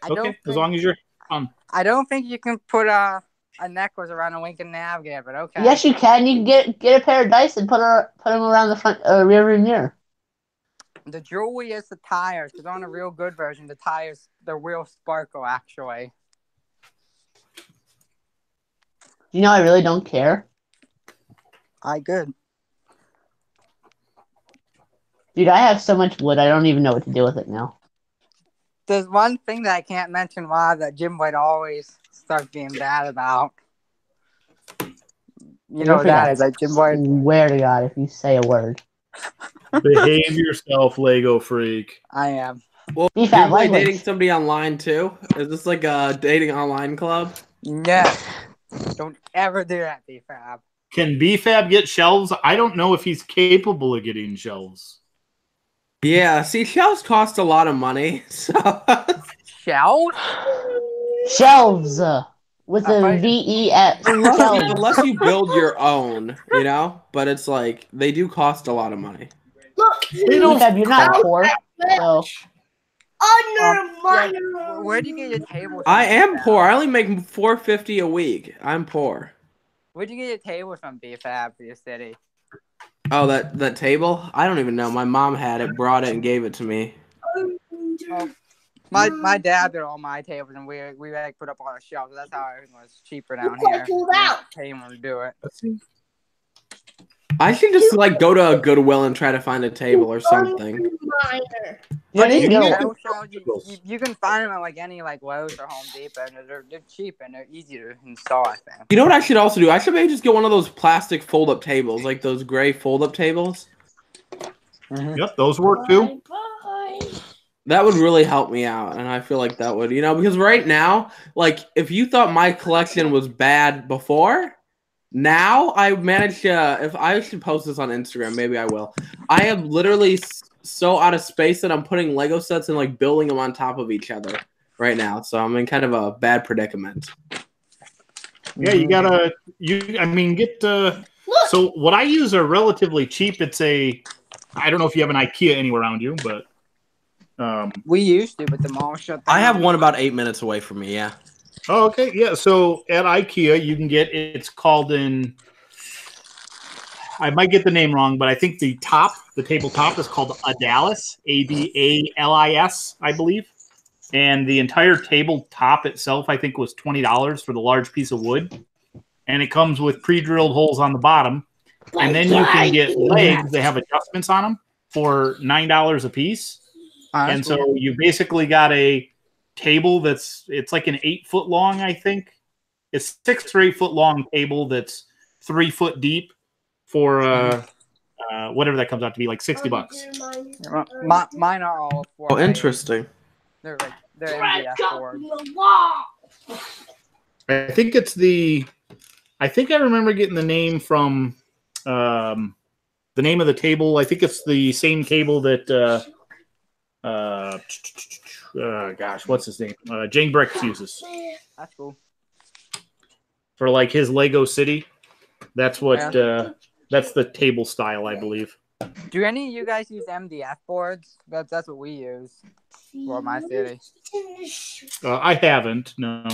Speaker 2: Okay, as long as you're on.
Speaker 4: I don't think you can put a necklace around a Lincoln Navigator, but okay.
Speaker 3: Yes, you can. You can get a pair of dice and put them around the front rear view mirror.
Speaker 4: The jewelry is the tires, because on a real good version, the tires, the real sparkle, actually.
Speaker 3: You know, I really don't care.
Speaker 4: Good.
Speaker 3: Dude, I have so much wood, I don't even know what to do with it now.
Speaker 4: There's one thing that I can't mention why that Jim would always start being bad about. You know what that is, Jim Boyd.
Speaker 3: Swear to God, if you say a word.
Speaker 2: Behave yourself, Lego Freak.
Speaker 4: I am.
Speaker 6: Well, you're dating somebody online too? Is this like a dating online club?
Speaker 4: No. Don't ever do that, BFAB.
Speaker 2: Can BFAB get shelves? I don't know if he's capable of getting shelves.
Speaker 6: Yeah, see, shelves cost a lot of money. So
Speaker 4: shelves?
Speaker 3: Shelves with a VES.
Speaker 6: Unless you build your own, you know? But it's like, they do cost a lot of money.
Speaker 1: Look,
Speaker 3: you're not poor. So.
Speaker 4: Where do you get your table?
Speaker 6: I am poor. I only make $4.50 a week. I'm poor.
Speaker 4: Where'd you get your table from, BFAB, for your city?
Speaker 6: Oh, that table? I don't even know. My mom had it, brought it, and gave it to me.
Speaker 4: Oh, my dad did all my tables, and we like put up all our shelves. That's how everything was cheaper down here. Pay him to do it.
Speaker 6: I should just like go to a Goodwill and try to find a table or something.
Speaker 4: You can find them at like any like Lowe's or Home Depot, and they're cheap and they're easy to install, I think.
Speaker 6: You know what I should also do? I should maybe just get one of those plastic fold-up tables, like those gray fold-up tables.
Speaker 2: Mm-hmm. Yep, those work too.
Speaker 6: That would really help me out, and I feel like that would, because right now, like, if you thought my collection was bad before, now I managed to, if I should post this on Instagram, maybe I will. I am literally so out of space that I'm putting Lego sets and, like, building them on top of each other right now, so I'm in kind of a bad predicament.
Speaker 2: Yeah, you gotta, get, so what I use are relatively cheap. It's I don't know if you have an IKEA anywhere around you, but.
Speaker 4: We used to, but the mall shut down.
Speaker 6: I have one about 8 minutes away from me, yeah.
Speaker 2: Oh, okay. Yeah, so at IKEA, you can get, it's called I might get the name wrong, but I think the tabletop is called Adalis, Adalis, I believe. And the entire tabletop itself, I think, was $20 for the large piece of wood. And it comes with pre-drilled holes on the bottom. And then you can get legs that have adjustments on them for $9 a piece. And so you basically got a table it's like an 8 foot long, I think. It's 6 or 8 foot long table that's 3 foot deep for whatever that comes out to be, like $60.
Speaker 4: Mine are all 4.
Speaker 6: Oh, interesting.
Speaker 4: They're MDF boards.
Speaker 2: I think it's I think I remember getting the name from the name of the table. I think it's the same table that gosh, what's his name? Jane Bricks uses.
Speaker 4: That's cool.
Speaker 2: For like his Lego City. That's what that's the table style, I believe.
Speaker 4: Do any of you guys use MDF boards? That's what we use for my city.
Speaker 2: I haven't, no.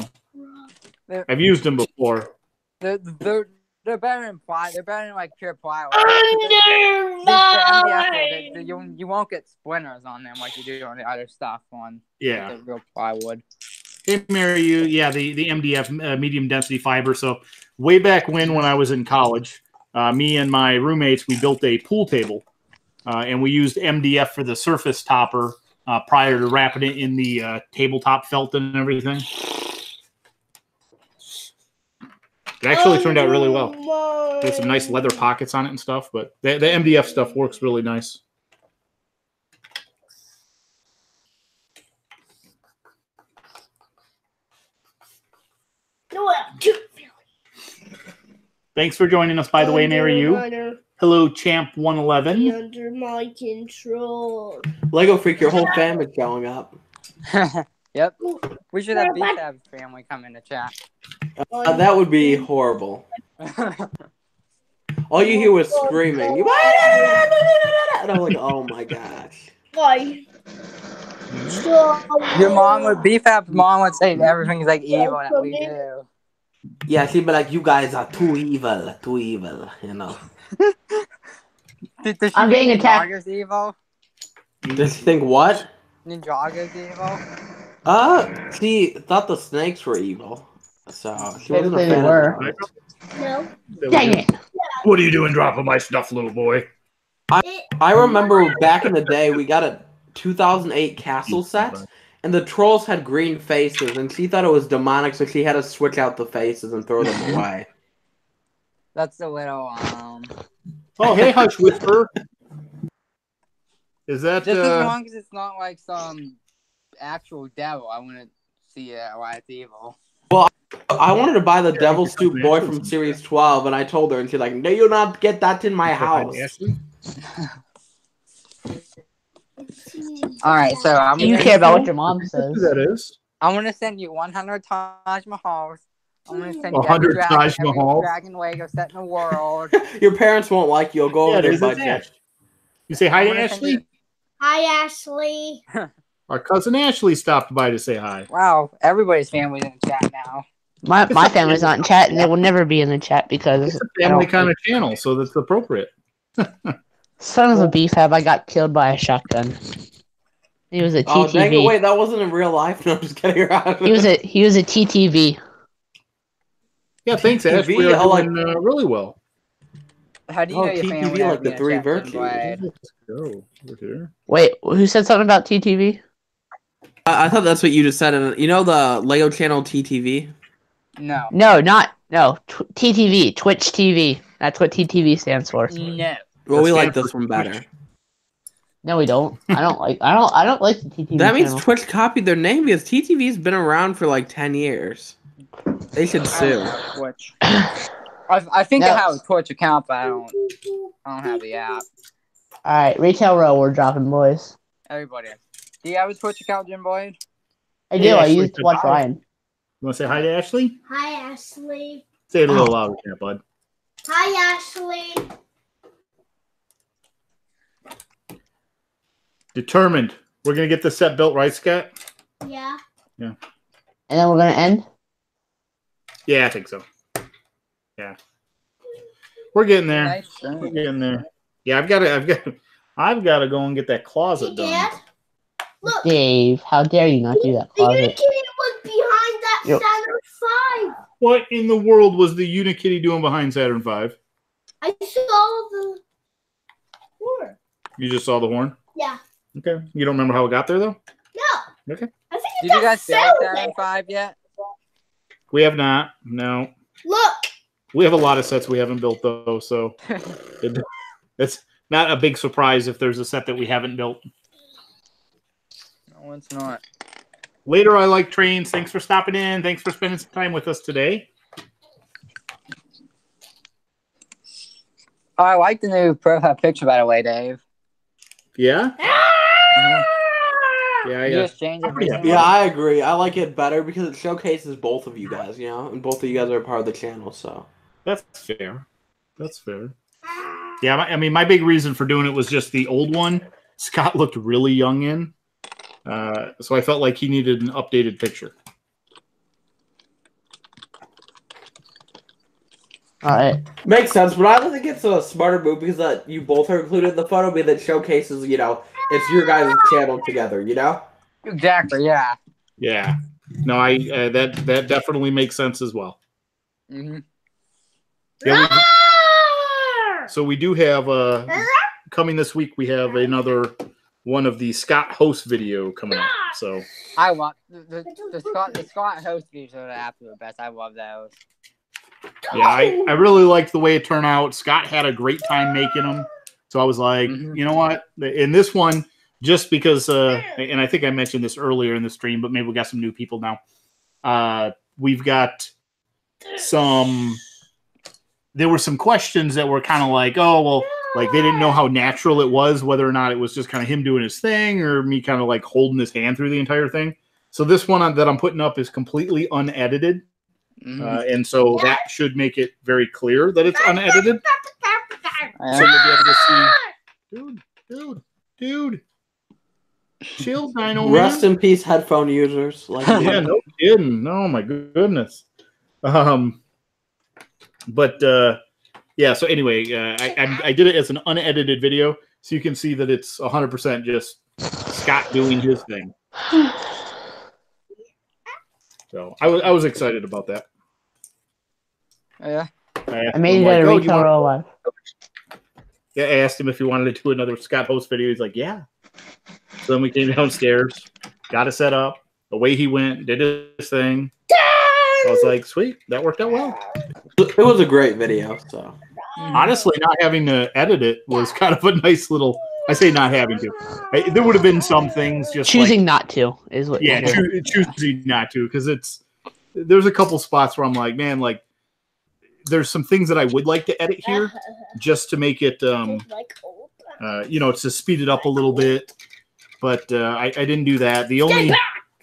Speaker 2: I've used them before.
Speaker 4: They're better than ply. They're better than like pure plywood. You won't get splinters on them like you do on the other stuff on the real plywood.
Speaker 2: Hey, Mary, the MDF, medium density fiber. So way back when I was in college, me and my roommates, we built a pool table, and we used MDF for the surface topper prior to wrapping it in the tabletop felt and everything. It actually turned out really well. There's some nice leather pockets on it and stuff, but the MDF stuff works really nice. Thanks for joining us, by the way, Mary. You. Hello, Champ 111.
Speaker 1: Under my control.
Speaker 6: Lego Freak, your whole family's going up.
Speaker 4: Yep. We should have BFAB's family come in to chat.
Speaker 6: That would be horrible. All you hear was screaming. And I'm like, oh my gosh.
Speaker 1: Why?
Speaker 4: Your mom would, BFAB's mom would say everything's like evil that we do.
Speaker 6: Yeah, she'd be like, you guys are too evil, you know.
Speaker 4: Does she
Speaker 3: I'm being
Speaker 4: think
Speaker 3: attacked.
Speaker 4: Ninjaga's evil?
Speaker 6: Does she think what?
Speaker 4: Ninjaga's evil?
Speaker 6: She thought the snakes were evil. So she wasn't a
Speaker 3: They
Speaker 6: fan
Speaker 3: were.
Speaker 6: of those.
Speaker 1: No.
Speaker 3: Dang it.
Speaker 2: What are you doing dropping my stuff, little boy?
Speaker 6: I remember back in the day, we got a 2008 castle set, and the trolls had green faces, and she thought it was demonic, so she had to switch out the faces and throw them away.
Speaker 4: That's a little,
Speaker 2: Oh, hey, Hush Whisperer. Is that,
Speaker 4: just as long as it's not like some actual devil, I wouldn't see why it's evil.
Speaker 6: Well, I wanted to buy the Devil Stoop Boy from Series 12, and I told her, and she's like, no, you not get that in my house.
Speaker 4: Alright, so I'm
Speaker 3: You care about what your mom says.
Speaker 2: That is.
Speaker 4: I'm gonna send you 100 Taj Mahals. I'm gonna send you
Speaker 2: 100 Taj
Speaker 4: every
Speaker 2: Mahals?
Speaker 4: dragon Lego set in the world.
Speaker 6: Your parents won't like you. You'll go over their budget.
Speaker 2: You say hi
Speaker 4: I'm
Speaker 2: to
Speaker 4: gonna send
Speaker 2: Ashley?
Speaker 4: you-
Speaker 1: Hi, Ashley.
Speaker 2: Our cousin Ashley stopped by to say hi.
Speaker 4: Wow, everybody's family's in the chat now.
Speaker 3: My family's not in chat, and they will never be in the chat because
Speaker 2: It's a family kind of channel, so that's appropriate.
Speaker 3: son of a BFAB, I got killed by a shotgun. He was a TTV.
Speaker 6: Oh, dang it, wait, that wasn't in real life? No, I'm just kidding.
Speaker 3: He was a TTV.
Speaker 2: Yeah, thanks, Ash.
Speaker 6: TTV,
Speaker 2: We are
Speaker 6: I like-
Speaker 2: doing really well.
Speaker 4: How do you know your
Speaker 6: TTV
Speaker 4: family?
Speaker 6: like the three virtues.
Speaker 2: Let's go over here.
Speaker 3: Wait, who said something about TTV?
Speaker 6: I thought that's what you just said. And you know the Lego channel TTV?
Speaker 4: No.
Speaker 3: No, TTV, Twitch TV. That's what TTV stands for.
Speaker 4: No.
Speaker 6: Well, we
Speaker 2: That
Speaker 6: like
Speaker 2: stands
Speaker 6: this
Speaker 2: for
Speaker 6: one better.
Speaker 2: Twitch.
Speaker 3: No, we don't. I don't like the TTV.
Speaker 6: That means
Speaker 3: channel.
Speaker 6: Twitch copied their name because TTV's been around for like 10 years. They should sue.
Speaker 4: Twitch. I think
Speaker 3: No.
Speaker 4: I have a Twitch account, but I don't have the app.
Speaker 3: All right, retail row. We're dropping, boys.
Speaker 4: Everybody. Do you have a Twitch account, Jim Boyd?
Speaker 3: I do.
Speaker 2: Hey,
Speaker 3: I
Speaker 2: Ashley,
Speaker 3: used to watch
Speaker 2: hi.
Speaker 3: Ryan.
Speaker 2: You want to say hi to Ashley?
Speaker 1: Hi, Ashley.
Speaker 2: Say it a little louder, there, bud.
Speaker 1: Hi, Ashley.
Speaker 2: Determined. We're going to get this set built, right, Scott?
Speaker 1: Yeah.
Speaker 3: And then we're gonna end.
Speaker 2: Yeah, I think so. Yeah. We're getting there.
Speaker 4: Nice.
Speaker 2: We're getting there. Yeah, I've got to go and get that closet
Speaker 1: Hey,
Speaker 2: done.
Speaker 1: Dad. Look.
Speaker 3: Dave, how dare you not do that
Speaker 1: The
Speaker 3: closet?
Speaker 1: Unikitty was behind that
Speaker 3: Yep.
Speaker 1: Saturn 5.
Speaker 2: What in the world was the Unikitty doing behind Saturn V?
Speaker 1: I saw the horn.
Speaker 2: You just saw the horn?
Speaker 1: Yeah.
Speaker 2: Okay. You don't remember how it got there, though?
Speaker 1: No.
Speaker 2: Okay.
Speaker 1: I think
Speaker 4: Did you guys build Terran 5 yet?
Speaker 2: We have not. No.
Speaker 1: Look.
Speaker 2: We have a lot of sets we haven't built though, so it's not a big surprise if there's a set that we haven't built.
Speaker 4: No, it's not.
Speaker 2: Later, I like trains. Thanks for stopping in. Thanks for spending some time with us today.
Speaker 4: Oh, I like the new profile picture, by the way, Dave.
Speaker 2: Yeah?
Speaker 4: Uh-huh.
Speaker 2: Yeah,
Speaker 4: You
Speaker 2: yeah.
Speaker 4: just changed it recently?
Speaker 6: Yeah, I agree. I like it better because it showcases both of you guys, you know, and both of you guys are a part of the channel. So
Speaker 2: That's fair. That's fair. Yeah, I mean, my big reason for doing it was just the old one. Scott looked really young in. So I felt like he needed an updated picture.
Speaker 3: All right.
Speaker 6: makes sense, but I don't think it's a smarter move because you both are included in the photo, but that showcases, you know, it's your guys' channel together, you know?
Speaker 4: Exactly, yeah.
Speaker 2: Yeah. No, that definitely makes sense as well.
Speaker 4: Mm-hmm.
Speaker 2: Yeah, so we do have coming this week. We have another one of the Scott host video coming up. So
Speaker 4: I want the Scot host videos are the absolute best. I love those.
Speaker 2: yeah, I really liked the way it turned out. Scott had a great time making them. So I was like, you know what? In this one, just because, and I think I mentioned this earlier in the stream, but maybe we got some new people now. We've got there were some questions that were kind of like, oh, well, like they didn't know how natural it was, whether or not it was just kind of him doing his thing or me kind of like holding his hand through the entire thing. So this one that I'm putting up is completely unedited. And so that should make it very clear that it's unedited. So you'll be able to see, dude, chill, Dino.
Speaker 6: Rest in peace, headphone users. Like,
Speaker 2: yeah, no kidding. Oh my goodness. But yeah. So anyway, I did it as an unedited video, so you can see that it's 100% just Scott doing his thing. So I was excited about that.
Speaker 4: Yeah.
Speaker 3: I made it at a retail real life.
Speaker 2: Yeah, I asked him if he wanted to do another Scott host video. He's like, yeah. So then we came downstairs, got it set up. Away he went, did his thing. I was like, sweet, that worked out well.
Speaker 6: it was a great video. So
Speaker 2: honestly, not having to edit it was kind of a nice little. I say not having to. There would have been some things just
Speaker 3: choosing
Speaker 2: like,
Speaker 3: not to is what.
Speaker 2: Yeah, choosing not to, because there's a couple spots where I'm like, man, like there's some things that I would like to edit here just to make it, you know, to speed it up a little bit. But I didn't do that. The only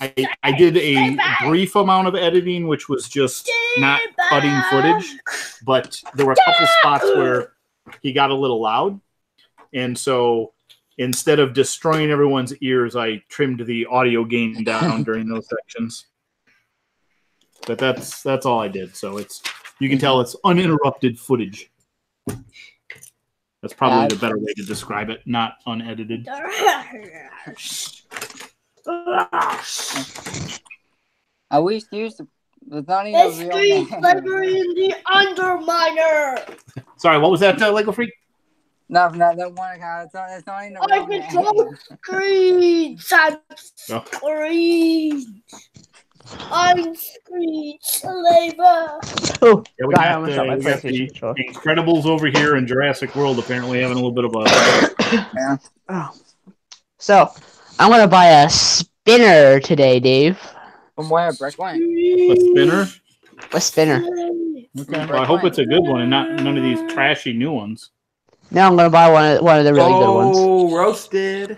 Speaker 2: I did a brief amount of editing, which was just not cutting footage, but there were a couple spots where he got a little loud. And so instead of destroying everyone's ears, I trimmed the audio gain down during those sections. But that's all I did. So you can tell it's uninterrupted footage. That's probably the better way to describe it, not unedited.
Speaker 4: I wish used the not even a real name.
Speaker 1: The Underminer.
Speaker 2: Sorry, what was that, Lego Freak?
Speaker 4: No, that one account. It's not even a real name.
Speaker 1: I'm Screech Slaver.
Speaker 3: Oh,
Speaker 2: yeah, we got the Incredibles over here in Jurassic World apparently having a little bit of a...
Speaker 4: Yeah.
Speaker 3: Oh. So, I'm going to buy a spinner today, Dave.
Speaker 4: From where? Bricklane?
Speaker 2: A spinner?
Speaker 3: A spinner.
Speaker 2: Okay. Well, I hope it's a good one and not none of these trashy new ones.
Speaker 3: No, I'm going to buy one of the really good ones.
Speaker 6: Oh, roasted.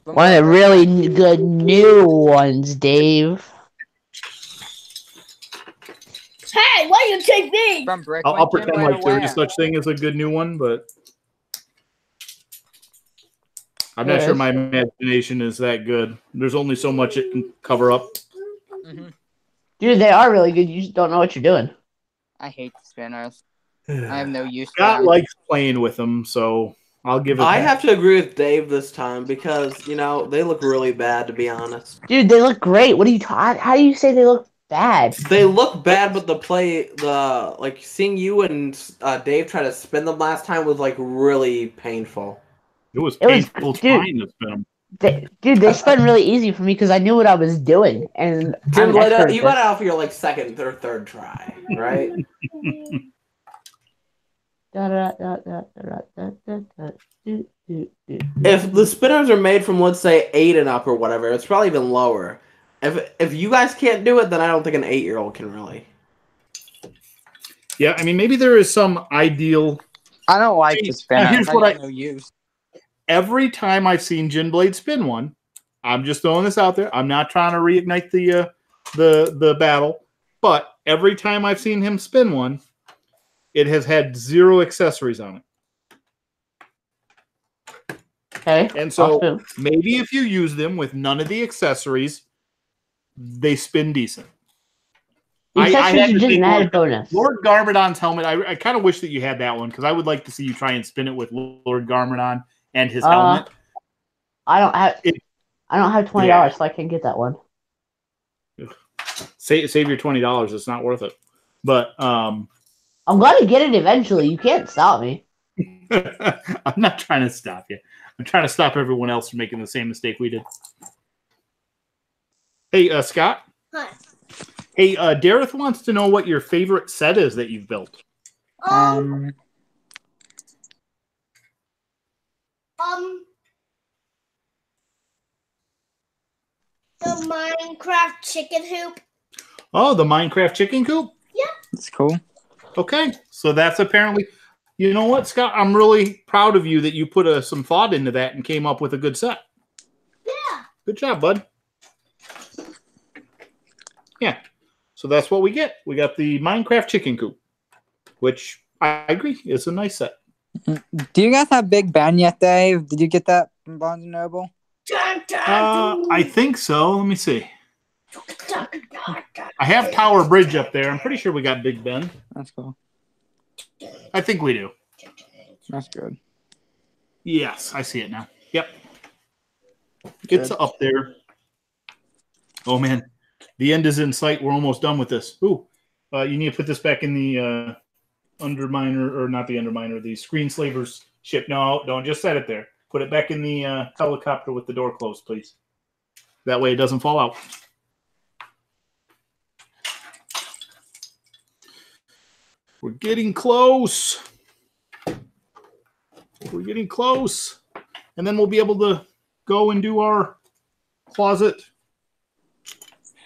Speaker 3: One of the really good new ones, Dave.
Speaker 1: Hey, why you take me?
Speaker 4: From
Speaker 2: I'll pretend like there is such thing as a good new one, but I'm not sure my imagination is that good. There's only so much it can cover up.
Speaker 3: Dude, they are really good. You just don't know what you're doing.
Speaker 4: I hate the spinners. I have no use for
Speaker 2: Scott
Speaker 4: them.
Speaker 2: likes playing with them, so I'll give it.
Speaker 6: I have to agree with Dave this time because, you know, they look really bad, to be honest.
Speaker 3: Dude, they look great. What are you talking? How do you say they look bad?
Speaker 6: They look bad, but seeing you and Dave try to spin them last time was like really painful.
Speaker 2: It was painful trying to spin them.
Speaker 3: Dude, they spun really easy for me because I knew what I was doing, and
Speaker 6: Jim,
Speaker 3: I'm an expert at
Speaker 6: you got it
Speaker 3: this.
Speaker 6: out for your like second or third try, right? If the spinners are made from, let's say, 8 and up or whatever, it's probably even lower. If you guys can't do it, then I don't think an 8-year-old can really.
Speaker 2: Yeah, I mean, maybe there is some ideal.
Speaker 4: I don't like the spinner.
Speaker 2: Here's what
Speaker 4: no use.
Speaker 2: Every time I've seen Gin Blade spin one, I'm just throwing this out there. I'm not trying to reignite the battle, but every time I've seen him spin one, it has had 0 accessories on it.
Speaker 3: Okay.
Speaker 2: And so maybe if you use them with none of the accessories, they spin decent.
Speaker 3: I had just an added bonus.
Speaker 2: Lord Garmadon's helmet. I kind of wish that you had that one because I would like to see you try and spin it with Lord Garmadon and his helmet.
Speaker 3: I don't have $20, so I can't get that one.
Speaker 2: Save your $20. It's not worth it. But
Speaker 3: I'm gonna get it eventually. You can't stop me.
Speaker 2: I'm not trying to stop you. I'm trying to stop everyone else from making the same mistake we did. Hey, Scott.
Speaker 1: Hi.
Speaker 2: Hey, Dareth wants to know what your favorite set is that you've built.
Speaker 1: The Minecraft chicken hoop.
Speaker 2: Oh, the Minecraft chicken coop?
Speaker 1: Yeah.
Speaker 4: That's cool.
Speaker 2: Okay, so that's apparently... You know what, Scott? I'm really proud of you that you put some thought into that and came up with a good set.
Speaker 1: Yeah.
Speaker 2: Good job, bud. Yeah. So that's what we get. We got the Minecraft chicken coop, which I agree is a nice set.
Speaker 4: Do you guys have Big Ben yet, Dave? Did you get that from Barnes & Noble?
Speaker 2: I think so. Let me see. I have Tower Bridge up there. I'm pretty sure we got Big Ben.
Speaker 4: That's cool.
Speaker 2: I think we do.
Speaker 4: That's good.
Speaker 2: Yes, I see it now. Yep.
Speaker 4: Good.
Speaker 2: It's up there. Oh, man. The end is in sight. We're almost done with this. Ooh. You need to put this back in the Underminer, or not the Underminer, the Screenslaver's ship. No, don't just set it there. Put it back in the helicopter with the door closed, please. That way it doesn't fall out. We're getting close. We're getting close. And then we'll be able to go and do our closet.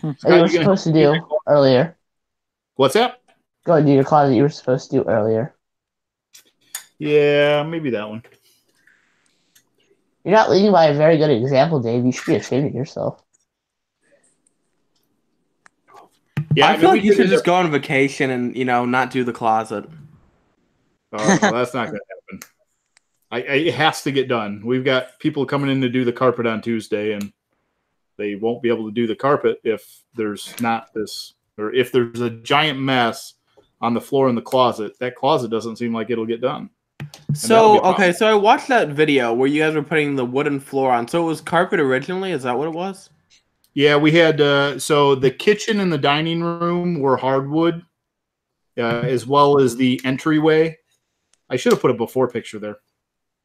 Speaker 3: You were supposed to do earlier.
Speaker 2: What's that?
Speaker 3: Go and do your closet you were supposed to do earlier.
Speaker 2: Yeah, maybe that one.
Speaker 3: You're not leading by a very good example, Dave. You should be ashamed of yourself.
Speaker 6: Yeah, I feel like you should just go on vacation and, not do the closet.
Speaker 2: Oh, well, that's not going to happen. It has to get done. We've got people coming in to do the carpet on Tuesday, and they won't be able to do the carpet if there's not this, or if there's a giant mess on the floor in the closet. That closet doesn't seem like it'll get done.
Speaker 6: So I watched that video where you guys were putting the wooden floor on. So it was carpet originally? Is that what it was?
Speaker 2: Yeah, we had, so the kitchen and the dining room were hardwood, as well as the entryway. I should have put a before picture there.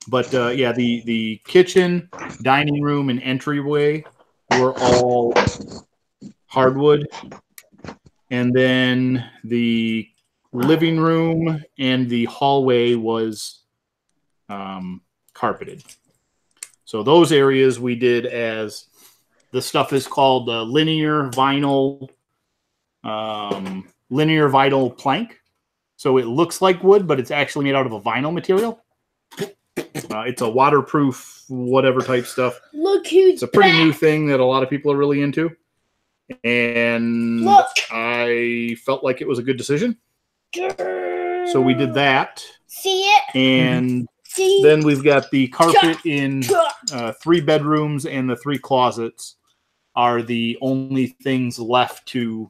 Speaker 2: But, yeah, the kitchen, dining room, and entryway were all hardwood. And then the living room and the hallway was carpeted. So those areas we did as... The stuff is called linear vinyl plank. So it looks like wood, but it's actually made out of a vinyl material. It's a waterproof, whatever type stuff.
Speaker 1: Look who's
Speaker 2: It's a pretty new thing that a lot of people are really into. And I felt like it was a good decision. So we did that.
Speaker 1: See it?
Speaker 2: And then we've got the carpet in 3 bedrooms, and the 3 closets are the only things left to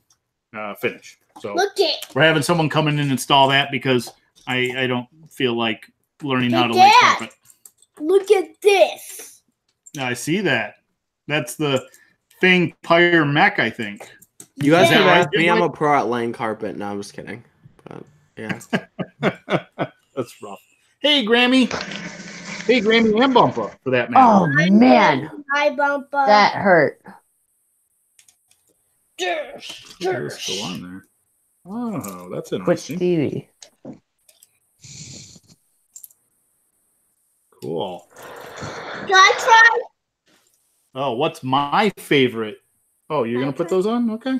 Speaker 2: finish. So we're having someone come in and install that because I don't feel like learning how to lay carpet.
Speaker 1: Look at this.
Speaker 2: I see that. That's the Thing Pyre Mech, I think.
Speaker 6: You guys have asked me. I'm a pro at laying carpet. No, I'm just kidding. But yeah.
Speaker 2: That's rough. Hey, Grammy. Hey, Grammy and Bumpa, for that matter.
Speaker 3: Oh man,
Speaker 1: Hi, Bumpa.
Speaker 3: that hurt.
Speaker 1: Dursh,
Speaker 2: What's still on there? Oh, that's
Speaker 3: Quit
Speaker 2: interesting.
Speaker 3: Stevie.
Speaker 2: Cool.
Speaker 1: Can I try?
Speaker 2: Oh, what's my favorite? Oh, you're gonna put those on? Okay.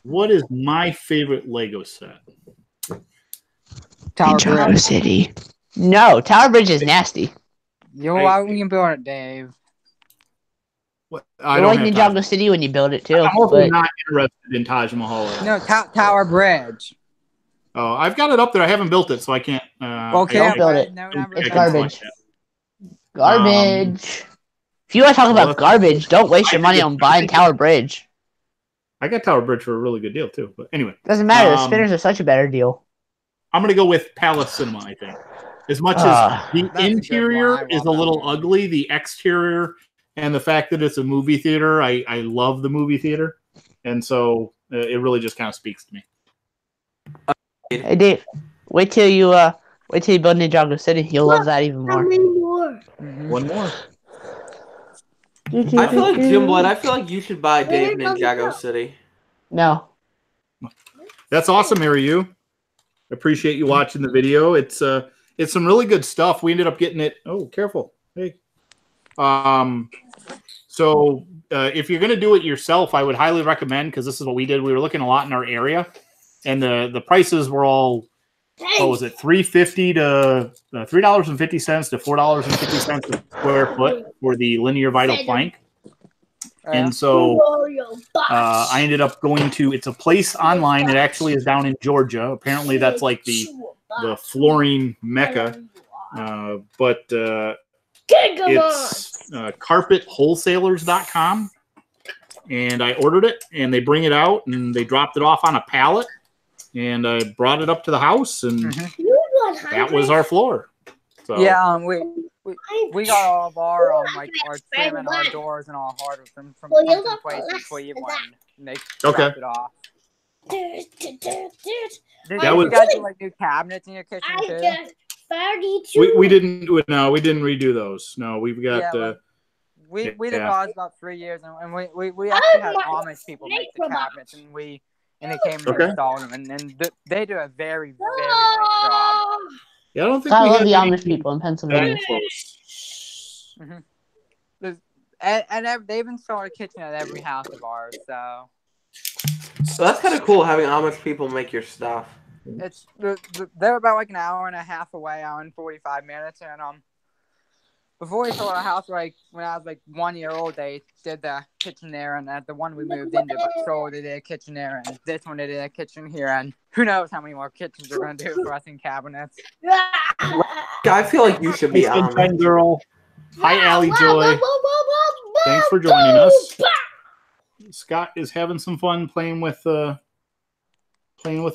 Speaker 2: What is my favorite Lego set?
Speaker 4: Tower
Speaker 3: Ninjago
Speaker 4: Bridge.
Speaker 3: City. No, Tower Bridge is nasty.
Speaker 4: You know why we can build it, Dave?
Speaker 2: What?
Speaker 3: I like Ninjago City when you build it too.
Speaker 2: I'm also
Speaker 3: but
Speaker 2: not interested in Taj Mahal.
Speaker 4: No, Tower Bridge.
Speaker 2: Oh, I've got it up there. I haven't built it, so I can't.
Speaker 4: Okay,
Speaker 3: Don't build it.
Speaker 4: No,
Speaker 3: It's
Speaker 2: I can
Speaker 3: garbage.
Speaker 2: select
Speaker 3: Garbage. If you want to talk
Speaker 2: well,
Speaker 3: about garbage, don't waste your money on buying Tower Bridge.
Speaker 2: I got Tower Bridge for a really good deal too. But anyway,
Speaker 3: Doesn't matter. The spinners are such a better deal.
Speaker 2: I'm gonna go with Palace Cinema. I think, as much as the interior is a little ugly, the exterior and the fact that it's a movie theater, I love the movie theater, and so it really just kind of speaks to me.
Speaker 3: Hey Dave, wait till you build Ninjago City. You'll love that even more.
Speaker 1: How many more?
Speaker 2: One more.
Speaker 6: I feel like Jim Blood. I feel like you should buy Dave Ninjago City.
Speaker 3: No.
Speaker 2: That's awesome, Mary. You appreciate you watching the video. It's some really good stuff. We ended up getting it. Oh, careful. Hey. So if you're gonna do it yourself, I would highly recommend, because this is what we did. We were looking a lot in our area, and the prices were all, what was it, $3.50 to $3.50 to $4.50 a square foot for the linear vinyl plank. And so I ended up going to, it's a place online. It actually is down in Georgia. Apparently that's like the flooring mecca. But it's carpetwholesalers.com. And I ordered it, and they bring it out, and they dropped it off on a pallet. And I brought it up to the house, and that was our floor. So,
Speaker 4: yeah, we got all of our like our trim and our doors and all hardwood from some place in Cleveland, and they dropped it off. Did you guys do like new cabinets in your kitchen too?
Speaker 2: We didn't redo those. No, we've got.
Speaker 4: Yeah, we did ours about 3 years, and we actually had Amish people make the cabinets, and they came and installed them, and they do a very, very nice job.
Speaker 2: Yeah, I don't think
Speaker 3: I love the Amish people in Pennsylvania.
Speaker 4: And they've installed a kitchen at every house of ours, so
Speaker 6: that's kind of cool having Amish people make your stuff.
Speaker 4: They're about like an hour and a half away, hour and 45 minutes, and before we sold our house, like when I was like 1 year old, they did the kitchen there, and the one we moved into, but sold they did a kitchen there, and this one they did a kitchen here, and who knows how many more kitchens they're gonna do for us in cabinets.
Speaker 6: I feel like you should be
Speaker 2: Sunshine Girl. Hi, Allie Joy. Thanks for joining us. Scott is having some fun playing with the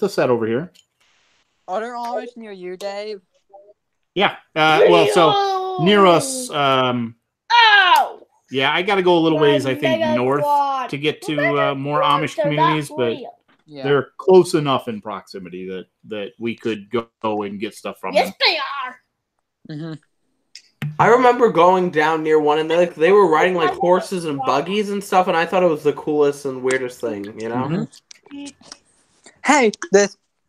Speaker 2: set over here.
Speaker 4: Are there Amish near you, Dave?
Speaker 2: Yeah. Well, so near us. Yeah, I got to go a little ways, I think, north to get to more Amish communities, but they're close enough in proximity that we could go and get stuff from them.
Speaker 1: Yes, they are.
Speaker 6: Mm-hmm. I remember going down near one, and they were riding like horses and buggies and stuff, and I thought it was the coolest and weirdest thing, you know?
Speaker 4: Mm-hmm. Hey,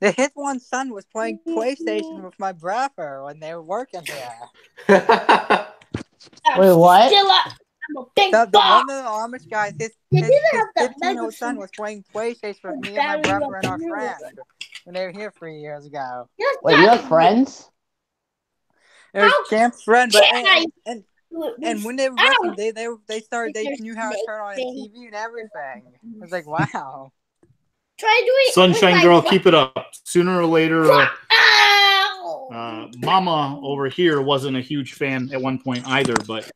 Speaker 4: his one son was playing PlayStation with my brother when they were working there.
Speaker 3: Wait, what?
Speaker 4: The one of the Amish guys, his 15-year-old son was playing PlayStation with me and my brother and our friend when they were here 3 years ago.
Speaker 3: Wait, you have friends?
Speaker 4: It was Champ's friend, but and when they were working, they knew how to turn on the TV and everything. I was like, wow.
Speaker 1: Try doing
Speaker 2: Sunshine Girl, keep it up. Sooner or later, Mama over here wasn't a huge fan at one point either, but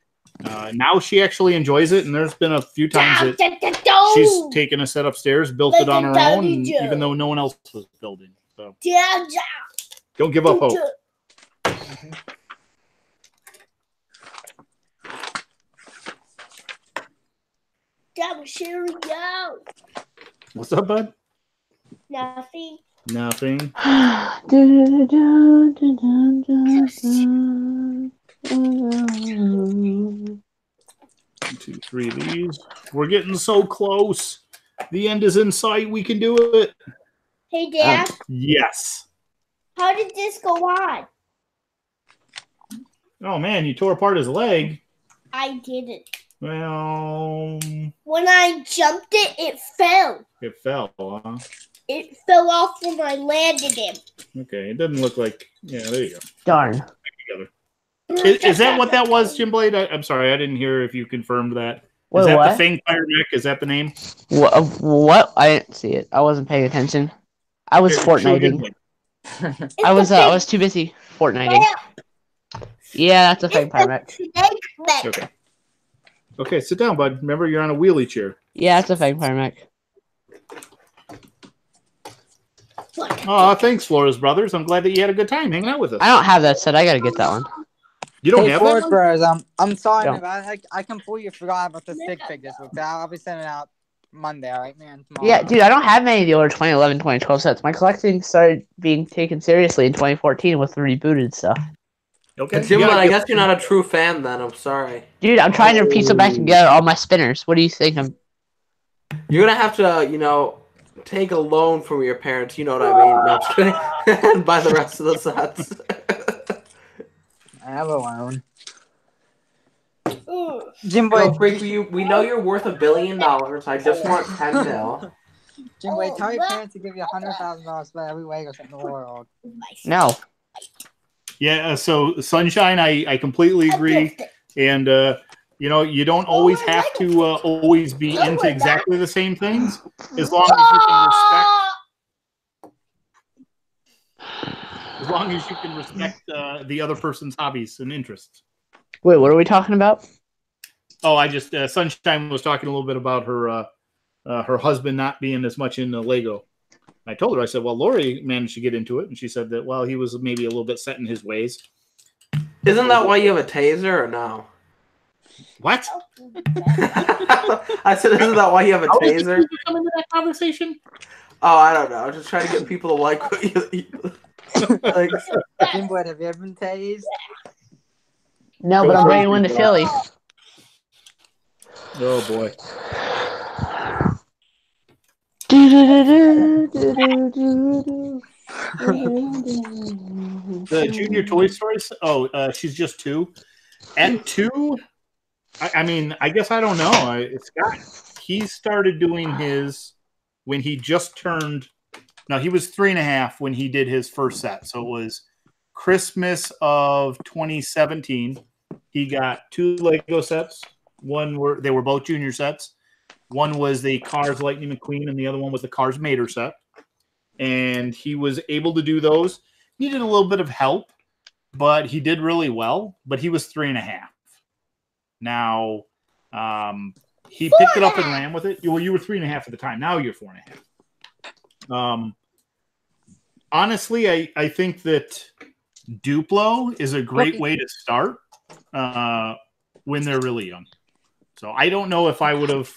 Speaker 2: now she actually enjoys it, and there's been a few times that she's taken a set upstairs, built it on her own, even though no one else was building. So don't give up hope. What's up, bud?
Speaker 1: Nothing.
Speaker 2: 1, 2, 3 of these. We're getting so close. The end is in sight. We can do it.
Speaker 1: Hey, Dad.
Speaker 2: Yes.
Speaker 1: How did this go on?
Speaker 2: Oh, man, you tore apart his leg.
Speaker 1: I didn't.
Speaker 2: Well...
Speaker 1: When I jumped it, it fell.
Speaker 2: It fell, huh?
Speaker 1: It fell off when I landed him.
Speaker 2: Okay, it doesn't look like... Yeah, there you go.
Speaker 3: Darn.
Speaker 2: Is that what that was, Jim Blade? I'm sorry, I didn't hear if you confirmed that.
Speaker 3: Wait,
Speaker 2: is that
Speaker 3: what?
Speaker 2: the Fang Fire Mech? Is that the name?
Speaker 3: What? I didn't see it. I wasn't paying attention. I was Fortniting. I was too busy Fortniting. Yeah, that's a Fang Fire Mech.
Speaker 2: Okay. Okay, sit down, bud. Remember, you're on a wheelie chair.
Speaker 3: Yeah, it's a Fang Fire Mech.
Speaker 2: Oh, thanks, Flores Brothers. I'm glad that you had a good time hanging out with us.
Speaker 3: I don't have that set. I gotta get that one.
Speaker 2: You don't have
Speaker 4: Flores
Speaker 2: that?
Speaker 4: Brothers, I'm sorry,
Speaker 3: Don't.
Speaker 4: man. I completely forgot about the stick figures. I'll be sending out Monday, right, man? Tomorrow.
Speaker 3: Yeah, dude, I don't have many of the older 2011, 2012 sets. My collecting started being taken seriously in 2014 with the rebooted stuff.
Speaker 2: Okay.
Speaker 6: Jim, I guess you're not a true fan then. I'm sorry.
Speaker 3: Dude, I'm trying to piece them back together, all my spinners. What do you think?
Speaker 6: You're going to have to, take a loan from your parents. You know what I mean? No, I'm just kidding. And buy the rest of the sets.
Speaker 4: I have a loan. Jim Boy,
Speaker 6: we know you're worth $1 billion. I just want 10 mil.
Speaker 4: Jim Boy, tell your parents to give you $100,000 for every Lego set in the world.
Speaker 3: No.
Speaker 2: Yeah, so Sunshine, I completely agree. And, you don't always have to always be into exactly the same things. As long as you can respect... As long as you can respect the other person's hobbies and interests.
Speaker 3: Wait, what are we talking about?
Speaker 2: Oh, I just Sunshine was talking a little bit about her her husband not being as much into Lego. I told her, I said, well, Lori managed to get into it, and she said that, well, he was maybe a little bit set in his ways.
Speaker 6: Isn't that why you have a taser or no?
Speaker 2: What?
Speaker 6: I said, isn't that why you have a taser?
Speaker 2: Did you come into that conversation?
Speaker 6: Oh, I don't know. I'm just trying to get people to like what you like.
Speaker 4: Jim Boy, have you ever been tased?
Speaker 3: No, but I'm bringing one to Philly.
Speaker 2: Oh, boy. The Junior Toy Stories? Oh, she's just 2. At 2, I mean, I guess I don't know. Scott, he started doing his when he just turned. No, he was 3.5 when he did his first set. So it was Christmas of 2017. He got 2 Lego sets. They were both junior sets. One was the Cars Lightning McQueen, and the other one was the Cars Mater set. And he was able to do those. Needed a little bit of help, but he did really well. But he was 3.5. Now, he picked it up and ran with it. Well, you were 3.5 at the time. Now you're 4.5. Honestly, I think that Duplo is a great way to start when they're really young. So I don't know if I would have.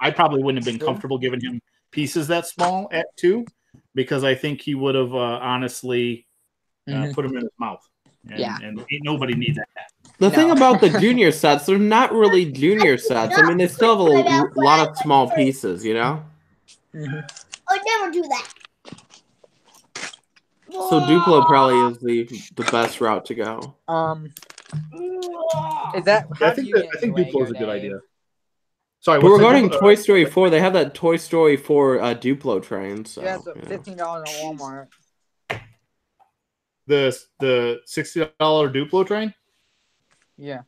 Speaker 2: I probably wouldn't have been comfortable giving him pieces that small at 2, because I think he would have honestly put them in his mouth. And ain't nobody needs that.
Speaker 6: The thing about the junior sets, they're not really junior sets. I mean, they still have a lot of small pieces, you know?
Speaker 1: I'll never do that.
Speaker 6: So Duplo probably is the best route to go.
Speaker 4: Is that?
Speaker 2: I think Duplo is a good idea. Sorry,
Speaker 6: but regarding Toy Story 4, they have that Toy Story 4 Duplo train. So,
Speaker 4: yeah, it's $15 at Walmart.
Speaker 2: The $60 Duplo train?
Speaker 4: Yeah.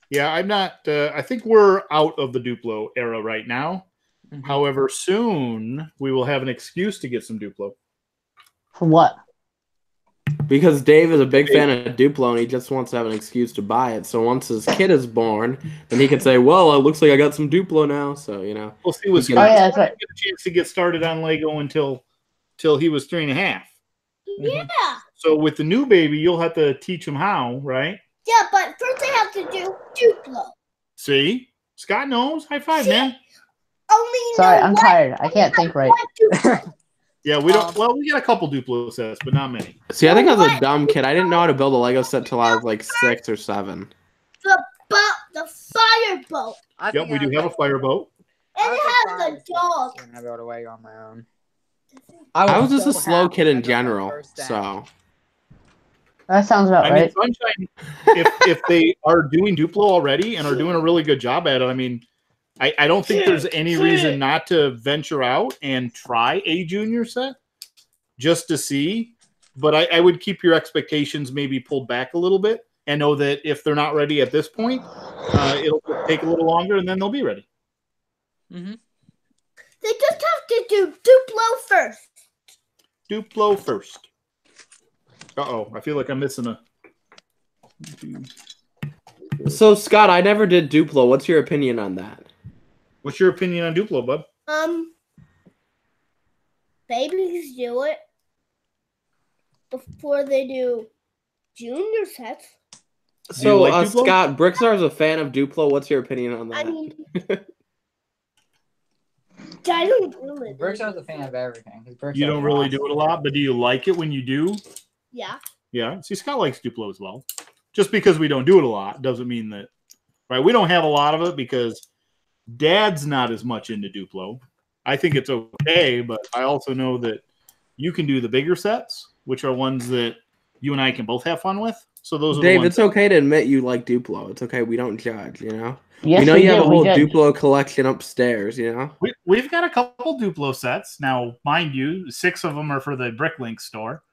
Speaker 2: Yeah, I'm not. I think we're out of the Duplo era right now. Mm-hmm. However, soon we will have an excuse to get some Duplo.
Speaker 3: For what?
Speaker 6: Because Dave is a big fan of Duplo and he just wants to have an excuse to buy it. So once his kid is born, then he can say, well, it looks like I got some Duplo now. So,
Speaker 2: We'll see what Scott didn't get a chance to get started on Lego until he was 3.5.
Speaker 1: Yeah.
Speaker 2: So with the new baby, you'll have to teach him how, right?
Speaker 1: Yeah, but first I have to do Duplo.
Speaker 2: See? Scott knows. High five, man.
Speaker 3: Sorry, I'm tired. I can't think right.
Speaker 2: Yeah, we don't. Well, we got a couple Duplo sets, but not many.
Speaker 6: See, I think I was a dumb kid. I didn't know how to build a Lego set till I was like 6 or 7.
Speaker 1: The fireboat.
Speaker 2: Yep, we do have a fireboat.
Speaker 1: And it has a dog.
Speaker 4: I built a Lego on my own.
Speaker 6: I was just a slow kid in general, so.
Speaker 3: That sounds about right.
Speaker 2: Sunshine, if they are doing Duplo already and are doing a really good job at it, I mean, I don't think there's any reason not to venture out and try a junior set just to see. But I would keep your expectations maybe pulled back a little bit and know that if they're not ready at this point, it'll take a little longer and then they'll be ready.
Speaker 1: Mm-hmm. They just have to do Duplo first.
Speaker 2: Duplo first. Uh-oh, I feel like I'm missing a...
Speaker 6: So, Scott, I never did Duplo. What's your opinion on that?
Speaker 2: What's your opinion on Duplo, bud?
Speaker 1: Babies do it before they do junior sets.
Speaker 6: So, like Scott, Brickstar is a fan of Duplo. What's your opinion on that?
Speaker 1: I mean... I don't really.
Speaker 4: Brickstar's a fan of everything.
Speaker 2: You don't really do it a lot, but do you like it when you do?
Speaker 1: Yeah.
Speaker 2: Yeah. See, Scott likes Duplo as well. Just because we don't do it a lot doesn't mean that, right? We don't have a lot of it because Dad's not as much into Duplo. I think it's okay, but I also know that you can do the bigger sets, which are ones that you and I can both have fun with. So those are
Speaker 6: Dave,
Speaker 2: the ones
Speaker 6: it's okay to admit you like Duplo. It's okay. We don't judge, you know?
Speaker 3: Yes,
Speaker 6: we know you have a whole
Speaker 3: did.
Speaker 6: Duplo collection upstairs, you know?
Speaker 2: We've got a couple Duplo sets. Now, mind you, 6 of them are for the Bricklink store.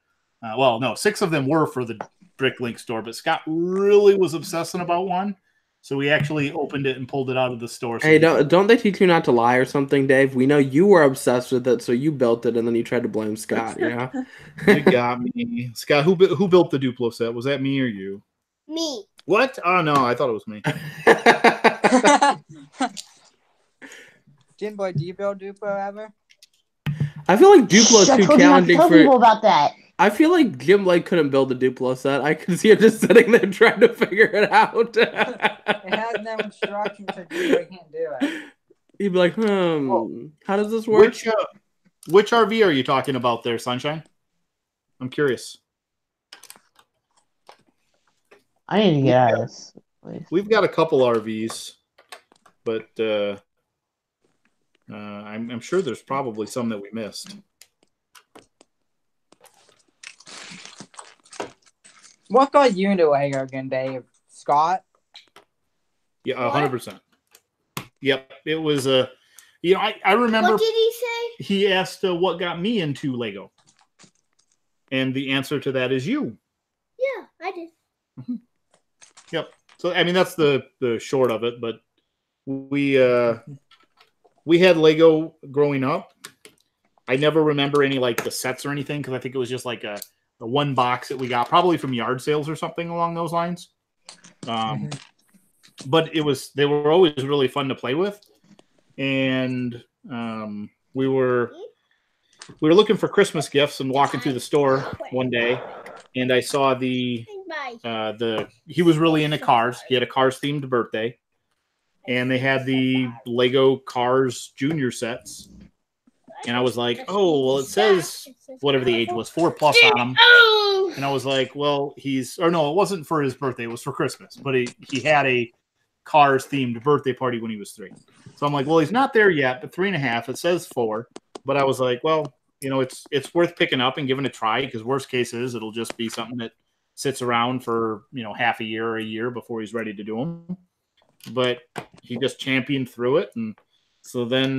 Speaker 2: Well, no, 6 of them were for the Bricklink store, but Scott really was obsessing about one. So we actually opened it and pulled it out of the store. So
Speaker 6: hey, don't they teach you not to lie or something, Dave? We know you were obsessed with it, so you built it, and then you tried to blame Scott, you know?
Speaker 2: You got me. Scott, who built the Duplo set? Was that me or you?
Speaker 1: Me.
Speaker 2: What? Oh, no, I thought it was me.
Speaker 4: Jim Boy, do you build Duplo ever?
Speaker 6: I feel like Duplo is too challenging
Speaker 3: for people about that.
Speaker 6: I feel like Jim couldn't build a Duplo set. I could see him just sitting there trying to figure it out.
Speaker 4: It has no instructions, so Jim can't do it.
Speaker 6: He'd be like, how does this work?
Speaker 2: Which RV are you talking about there, Sunshine? I'm curious.
Speaker 3: I need to get out of this place.
Speaker 2: We've got a couple RVs, but I'm sure there's probably some that we missed.
Speaker 4: What got you into Lego again, Dave? Scott?
Speaker 2: Yeah, 100%. Yep, it was I remember.
Speaker 1: What did he say?
Speaker 2: He asked what got me into Lego, and the answer to that is you.
Speaker 1: Yeah, I did.
Speaker 2: Mm-hmm. Yep. So I mean that's the short of it, but we had Lego growing up. I never remember any like the sets or anything because I think it was just like the one box that we got probably from yard sales or something along those lines. But they were always really fun to play with, and we were looking for Christmas gifts and walking through the store one day, and I saw he was really into cars. He had a Cars themed birthday, and they had the Lego Cars Junior sets. And I was like, oh, well, it says whatever the age was, 4+ on them. And I was like, well, it wasn't for his birthday. It was for Christmas. But he had a Cars-themed birthday party when he was 3. So I'm like, well, he's not there yet, but 3.5. It says 4. But I was like, well, it's worth picking up and giving it a try because worst case is it'll just be something that sits around for, half a year or a year before he's ready to do them. But he just championed through it. And so then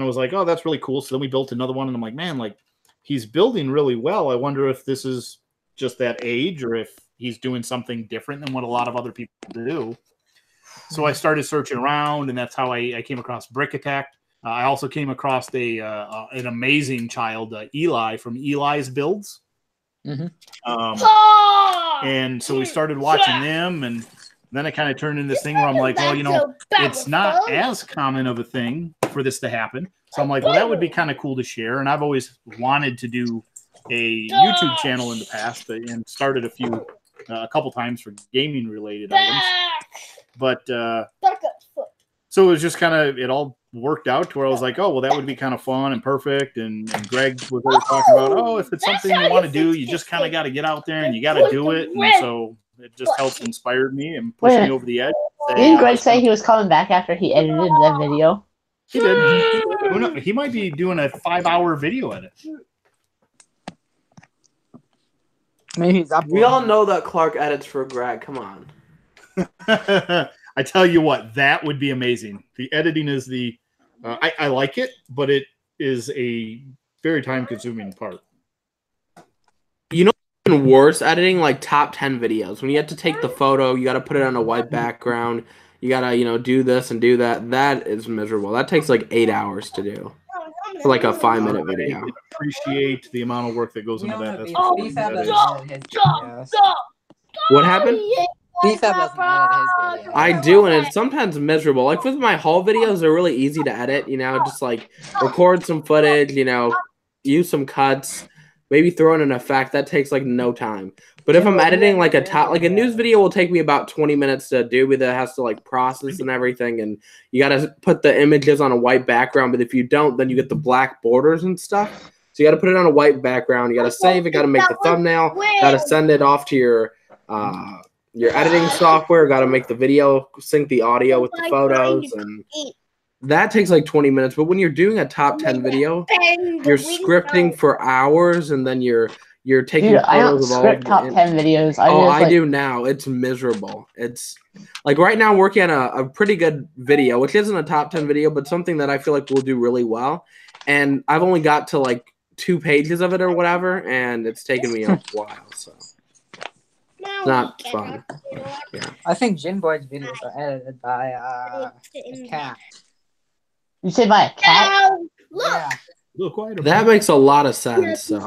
Speaker 2: I was like, oh, that's really cool. So then we built another one, and I'm like, man, like he's building really well. I wonder if this is just that age or if he's doing something different than what a lot of other people do. So I started searching around, and that's how I came across Brick Attack. I also came across an amazing child, Eli from Eli's Builds. Mm-hmm. And so we started watching them, and then it kind of turned into this thing where I'm like, well, it's not as common of a thing for this to happen. So I'm like, well, that would be kind of cool to share. And I've always wanted to do a YouTube channel in the past and started a couple times for gaming related items. But so it was just kind of, it all worked out to where I was like, oh, well, that would be kind of fun and perfect. And Greg was always talking about, oh, if it's something you want to do, you just kind of got to get out there and you got to do it. And so it just helped inspire me and push me over the edge.
Speaker 3: Didn't Greg say he was coming back after he edited that video?
Speaker 2: He did. He might be doing a 5-hour video edit.
Speaker 4: Maybe he's up.
Speaker 6: We all know that Clark edits for Greg. Come on.
Speaker 2: I tell you what, that would be amazing. The editing is the I like it, but it is a very time-consuming part.
Speaker 6: You know, even worse editing, like top 10 videos. When you have to take the photo, you got to put it on a white background. You got to, do this and do that. That is miserable. That takes like 8 hours to do for like a 5-minute video.
Speaker 2: I appreciate the amount of work that goes into that.
Speaker 6: What happened?
Speaker 4: Beef doesn't edit his video.
Speaker 6: I do, and it's sometimes miserable. Like with my haul videos, they're really easy to edit. Just like record some footage, use some cuts, maybe throw in an effect. That takes like no time. But if I'm editing like a news video will take me about 20 minutes to do, but that has to like process and everything, and you got to put the images on a white background. But if you don't, then you get the black borders and stuff. So you got to put it on a white background. You got to save it. Got to make the thumbnail. Got to send it off to your editing software. Got to make the video, sync the audio with the photos, and that takes like 20 minutes. But when you're doing a top 10 video, you're scripting for hours, and then you're taking photos
Speaker 3: I don't
Speaker 6: of all
Speaker 3: script top 10 videos. I
Speaker 6: do now. It's miserable. It's like right now I'm working on a pretty good video, which isn't a top 10 video, but something that I feel like will do really well. And I've only got to like 2 pages of it or whatever, and it's taken me a while. So it's not fun. Yeah.
Speaker 4: I think Jinboy's videos are edited by a cat.
Speaker 3: You say by a cat?
Speaker 1: Look.
Speaker 4: Yeah.
Speaker 6: That makes a lot of sense. So.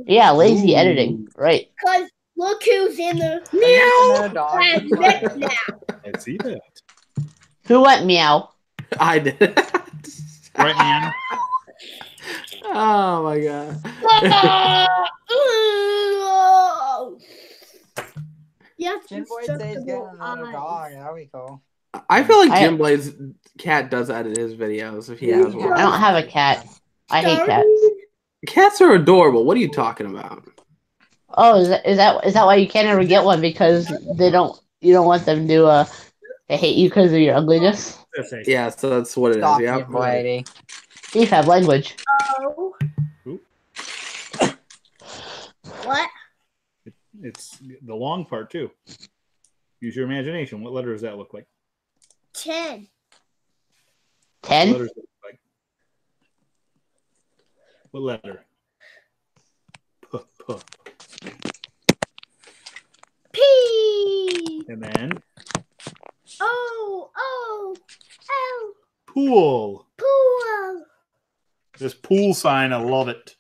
Speaker 3: Yeah, lazy editing. Right.
Speaker 1: Because look who's in the
Speaker 4: Meow.
Speaker 2: I see that.
Speaker 3: Who went meow?
Speaker 6: I did.
Speaker 2: Right, man.
Speaker 6: Oh my god.
Speaker 4: Jinboy says getting another dog. That'd be cool.
Speaker 6: I feel like Jim Blade's cat does edit his videos if he has one.
Speaker 3: I don't have a cat. I hate cats.
Speaker 6: Cats are adorable. What are you talking about?
Speaker 3: Oh, is that why you can't ever get one, because you don't want them to they hate you because of your ugliness?
Speaker 6: Yeah, so that's what it is.
Speaker 4: Stop
Speaker 6: Yeah.
Speaker 4: it, lady.
Speaker 3: You have language.
Speaker 1: Oh. What?
Speaker 2: It's the long part too. Use your imagination. What letter does that look like?
Speaker 1: 10.
Speaker 3: 10?
Speaker 2: What letter does it look like? What letter?
Speaker 1: P.
Speaker 2: And then
Speaker 1: O. L.
Speaker 2: pool.
Speaker 1: Pool.
Speaker 2: This pool sign, I love it.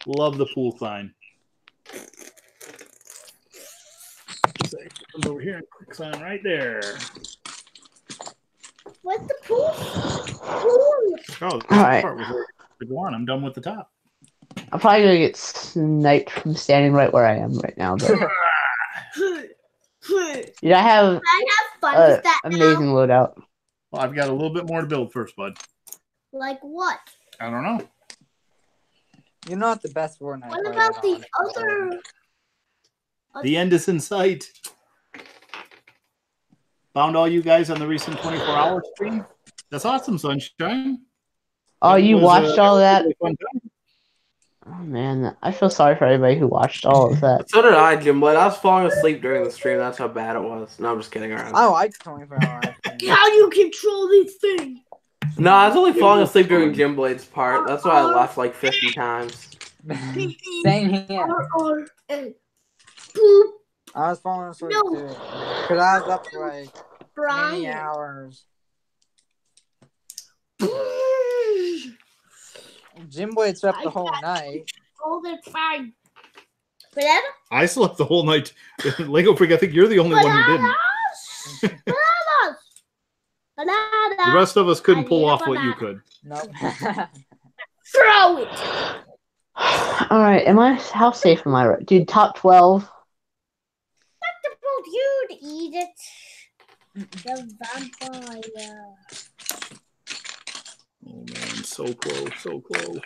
Speaker 2: Love the pool sign. Comes over here and click sign right there.
Speaker 1: What's the pool? Pool.
Speaker 2: Oh, this part was where the one. I'm done with the top.
Speaker 3: I'm probably gonna get sniped from standing right where I am right now. But I have
Speaker 1: fun with that
Speaker 3: amazing
Speaker 1: now.
Speaker 3: loadout.
Speaker 2: Well, I've got a little bit more to build first, bud.
Speaker 1: Like what?
Speaker 2: I don't know.
Speaker 4: You're not the best Fortnite.
Speaker 1: What about the other?
Speaker 2: The end is in sight. Found all you guys on the recent 24-hour stream. That's awesome, Sunshine.
Speaker 3: Oh, you watched all that?
Speaker 2: Really fun time.
Speaker 3: Oh man, I feel sorry for everybody who watched all of that.
Speaker 6: So did I, Jim Blade. I was falling asleep during the stream. That's how bad it was. No, I'm just kidding around.
Speaker 4: I like 24-hour.
Speaker 1: How do you control these things?
Speaker 6: No, I was only falling asleep during Jim Blade's part. That's why I left like 50 times.
Speaker 4: Same here.
Speaker 1: Boop.
Speaker 4: I was falling asleep
Speaker 1: No.
Speaker 4: too. Because I was up for like many
Speaker 1: Brian.
Speaker 4: hours. Jim Blade slept the whole night.
Speaker 1: All the time. Banana?
Speaker 2: I slept the whole night. Lego Freak, I think you're the only one who didn't.
Speaker 1: Bananas. Banana.
Speaker 2: The rest of us couldn't
Speaker 1: I
Speaker 2: pull
Speaker 1: need a
Speaker 2: off what you
Speaker 1: banana.
Speaker 2: could.
Speaker 4: Nope.
Speaker 1: Throw it.
Speaker 3: Alright, how safe am I? Right? Dude, top 12.
Speaker 1: Not about you to eat it. The vampire.
Speaker 2: So close, so close.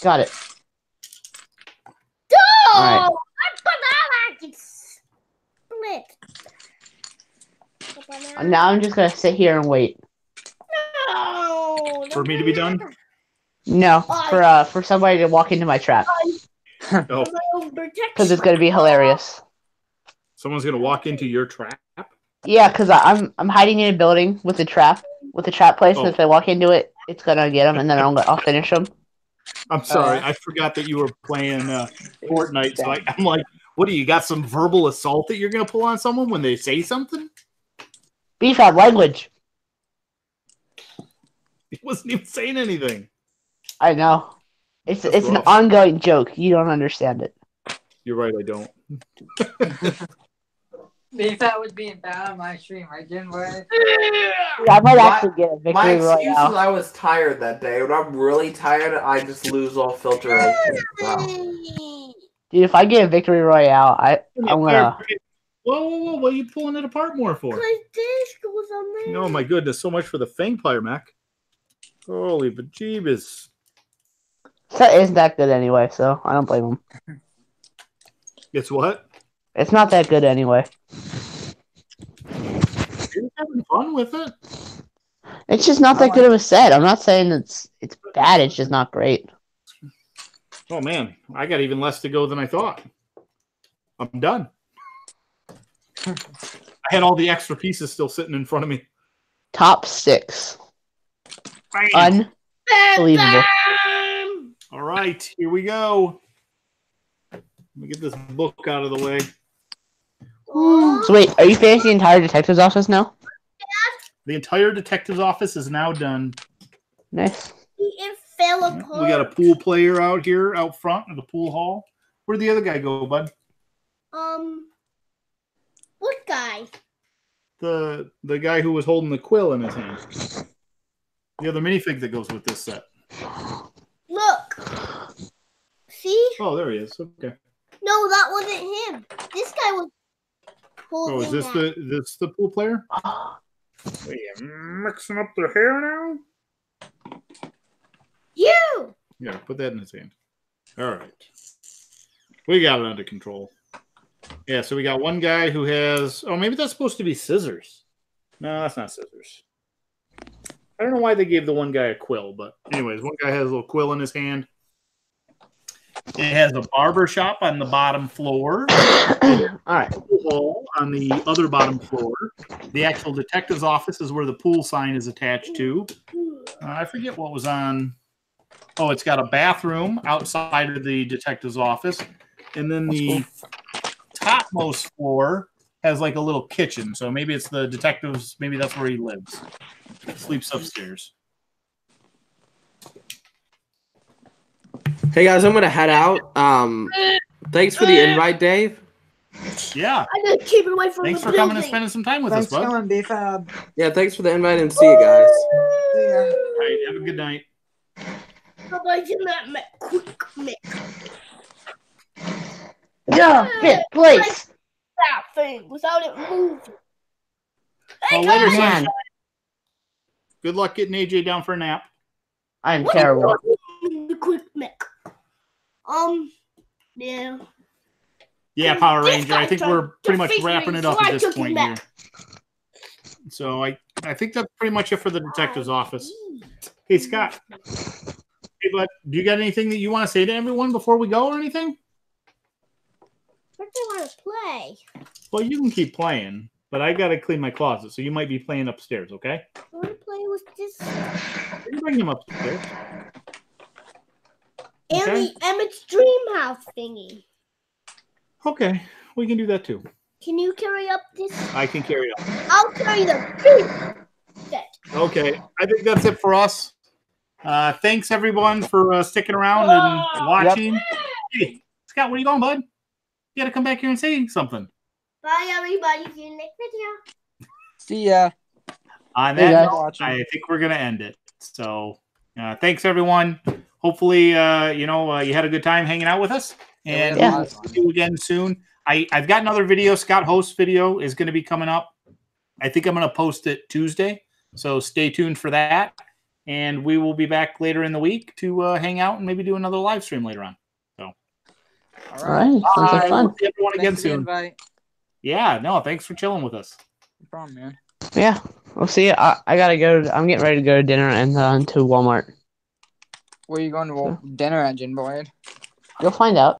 Speaker 3: Got it.
Speaker 1: Oh,
Speaker 3: All right.
Speaker 1: a banana gets split.
Speaker 3: Now I'm just gonna sit here and wait.
Speaker 1: No,
Speaker 2: For me to be done?
Speaker 3: No, for somebody to walk into my trap
Speaker 2: Oh,
Speaker 3: because it's gonna be hilarious.
Speaker 2: someone's gonna walk into your trap?
Speaker 3: Yeah, because I'm hiding in a building with a trap place, and
Speaker 2: Oh.
Speaker 3: if they walk into it, it's gonna get them, and then I'll finish them.
Speaker 2: I'm sorry, I forgot that you were playing Fortnite. So I'm like, what do you got? Some verbal assault that you're gonna pull on someone when they say something?
Speaker 3: Beef out language.
Speaker 2: He wasn't even saying anything.
Speaker 3: I know. It's
Speaker 2: That's
Speaker 3: an
Speaker 2: rough.
Speaker 3: ongoing joke. You don't understand it.
Speaker 2: You're right, I don't.
Speaker 4: Beef out was being bad on my stream. I didn't worry.
Speaker 3: I might actually get a victory
Speaker 6: My excuse is
Speaker 3: royale.
Speaker 6: I was tired that day. When I'm really tired, I just lose all filter. Wow.
Speaker 3: Dude, if I get a victory royale, I'm gonna.
Speaker 2: Whoa, what are you pulling it apart more for?
Speaker 1: This goes on there.
Speaker 2: Oh my goodness, so much for the Fangfire Mac. Holy bejeebus.
Speaker 3: Set isn't that good anyway, so I don't blame him.
Speaker 2: It's what?
Speaker 3: It's not that good anyway.
Speaker 2: You're having fun with it?
Speaker 3: It's just not that good of a set. I'm not saying it's bad. It's just not great.
Speaker 2: Oh man, I got even less to go than I thought. I'm done. I had all the extra pieces still sitting in front of me.
Speaker 3: Top 6.
Speaker 2: Bam.
Speaker 3: Unbelievable.
Speaker 2: All right, here we go. Let me get this book out of the way.
Speaker 3: So wait, are you finishing the entire detective's office now?
Speaker 2: The entire detective's office is now done.
Speaker 3: Nice.
Speaker 1: It fell apart.
Speaker 2: We got a pool player out here, out front of the pool hall. Where'd the other guy go, bud?
Speaker 1: What guy?
Speaker 2: The guy who was holding the quill in his hand. The other minifig that goes with this set.
Speaker 1: Look. See?
Speaker 2: Oh, there he is. Okay.
Speaker 1: No, that wasn't him. This guy was holding
Speaker 2: Oh, is this
Speaker 1: that.
Speaker 2: the pool player? Are you mixing up their hair now?
Speaker 1: You!
Speaker 2: Yeah, put that in his hand. All right. We got it under control. Yeah, so we got one guy who has... Oh, maybe that's supposed to be scissors. No, that's not scissors. I don't know why they gave the one guy a quill, but anyways, one guy has a little quill in his hand. It has a barber shop on the bottom floor.
Speaker 3: All right.
Speaker 2: Pool hall on the other bottom floor. The actual detective's office is where the pool sign is attached to. I forget what was on... Oh, it's got a bathroom outside of the detective's office. And then the topmost floor has like a little kitchen. So maybe it's the detective's, maybe that's where he lives. Sleeps upstairs.
Speaker 6: Hey guys, I'm gonna head out. Thanks for the invite, Dave.
Speaker 2: Yeah.
Speaker 1: I gotta keep it away from
Speaker 2: Thanks
Speaker 1: the
Speaker 2: for
Speaker 1: building.
Speaker 2: coming and spending some time with
Speaker 4: Thanks
Speaker 2: us,
Speaker 4: for
Speaker 2: bud.
Speaker 4: coming, B-Fab.
Speaker 6: Yeah, thanks for the invite and see you guys.
Speaker 4: See ya.
Speaker 2: All right, have a good night.
Speaker 1: How did that make quick mix?
Speaker 3: Yeah, fifth place.
Speaker 1: That thing without it moving.
Speaker 2: Well,
Speaker 1: Hey,
Speaker 2: later,
Speaker 1: guys!
Speaker 3: Man,
Speaker 2: sunshine. Good luck getting AJ down for a nap.
Speaker 3: I'm
Speaker 1: What
Speaker 3: terrible.
Speaker 1: the quick mix? Yeah.
Speaker 2: Yeah, Power
Speaker 1: This
Speaker 2: Ranger. I
Speaker 1: guy's
Speaker 2: think
Speaker 1: trying
Speaker 2: we're
Speaker 1: to
Speaker 2: pretty much
Speaker 1: defeat
Speaker 2: wrapping
Speaker 1: me,
Speaker 2: it up
Speaker 1: so
Speaker 2: at
Speaker 1: I
Speaker 2: this
Speaker 1: took him
Speaker 2: point here.
Speaker 1: back.
Speaker 2: So I think that's pretty much it for the detective's office. Hey, Scott. Hey, bud, do you got anything that you want to say to everyone before we go or anything?
Speaker 1: What do you want to play?
Speaker 2: Well, you can keep playing, but I got to clean my closet, so you might be playing upstairs, okay?
Speaker 1: I want to play with this.
Speaker 2: You can bring him upstairs.
Speaker 1: And
Speaker 2: Okay.
Speaker 1: the Emmett's Dream House thingy.
Speaker 2: Okay, we can do that too.
Speaker 1: Can you carry up this?
Speaker 2: I can carry on.
Speaker 1: I'll carry the big set.
Speaker 2: Okay, I think that's it for us. Thanks, everyone, for sticking around and watching. Hey, Scott, where are you going, bud? You got to come back here and say something.
Speaker 1: Bye, everybody. See you next video.
Speaker 4: See ya.
Speaker 2: On
Speaker 3: Hey,
Speaker 2: that
Speaker 3: guys.
Speaker 2: note, I think we're going to end it. So thanks, everyone. Hopefully, you had a good time hanging out with us. And
Speaker 3: Yeah.
Speaker 2: we'll see you again soon. I've got another video. Scott Host video is going to be coming up. I think I'm going to post it Tuesday. So stay tuned for that. And we will be back later in the week to hang out and maybe do another live stream later on. So,
Speaker 3: all right. Sounds like fun.
Speaker 2: We'll see everyone again soon.
Speaker 4: Invite.
Speaker 2: Yeah, no, thanks for chilling with us.
Speaker 4: No problem, man.
Speaker 3: Yeah, we'll see. I gotta go. I'm getting ready to go to dinner and to Walmart.
Speaker 4: Where are you going to dinner at, Boyd?
Speaker 3: You'll find out.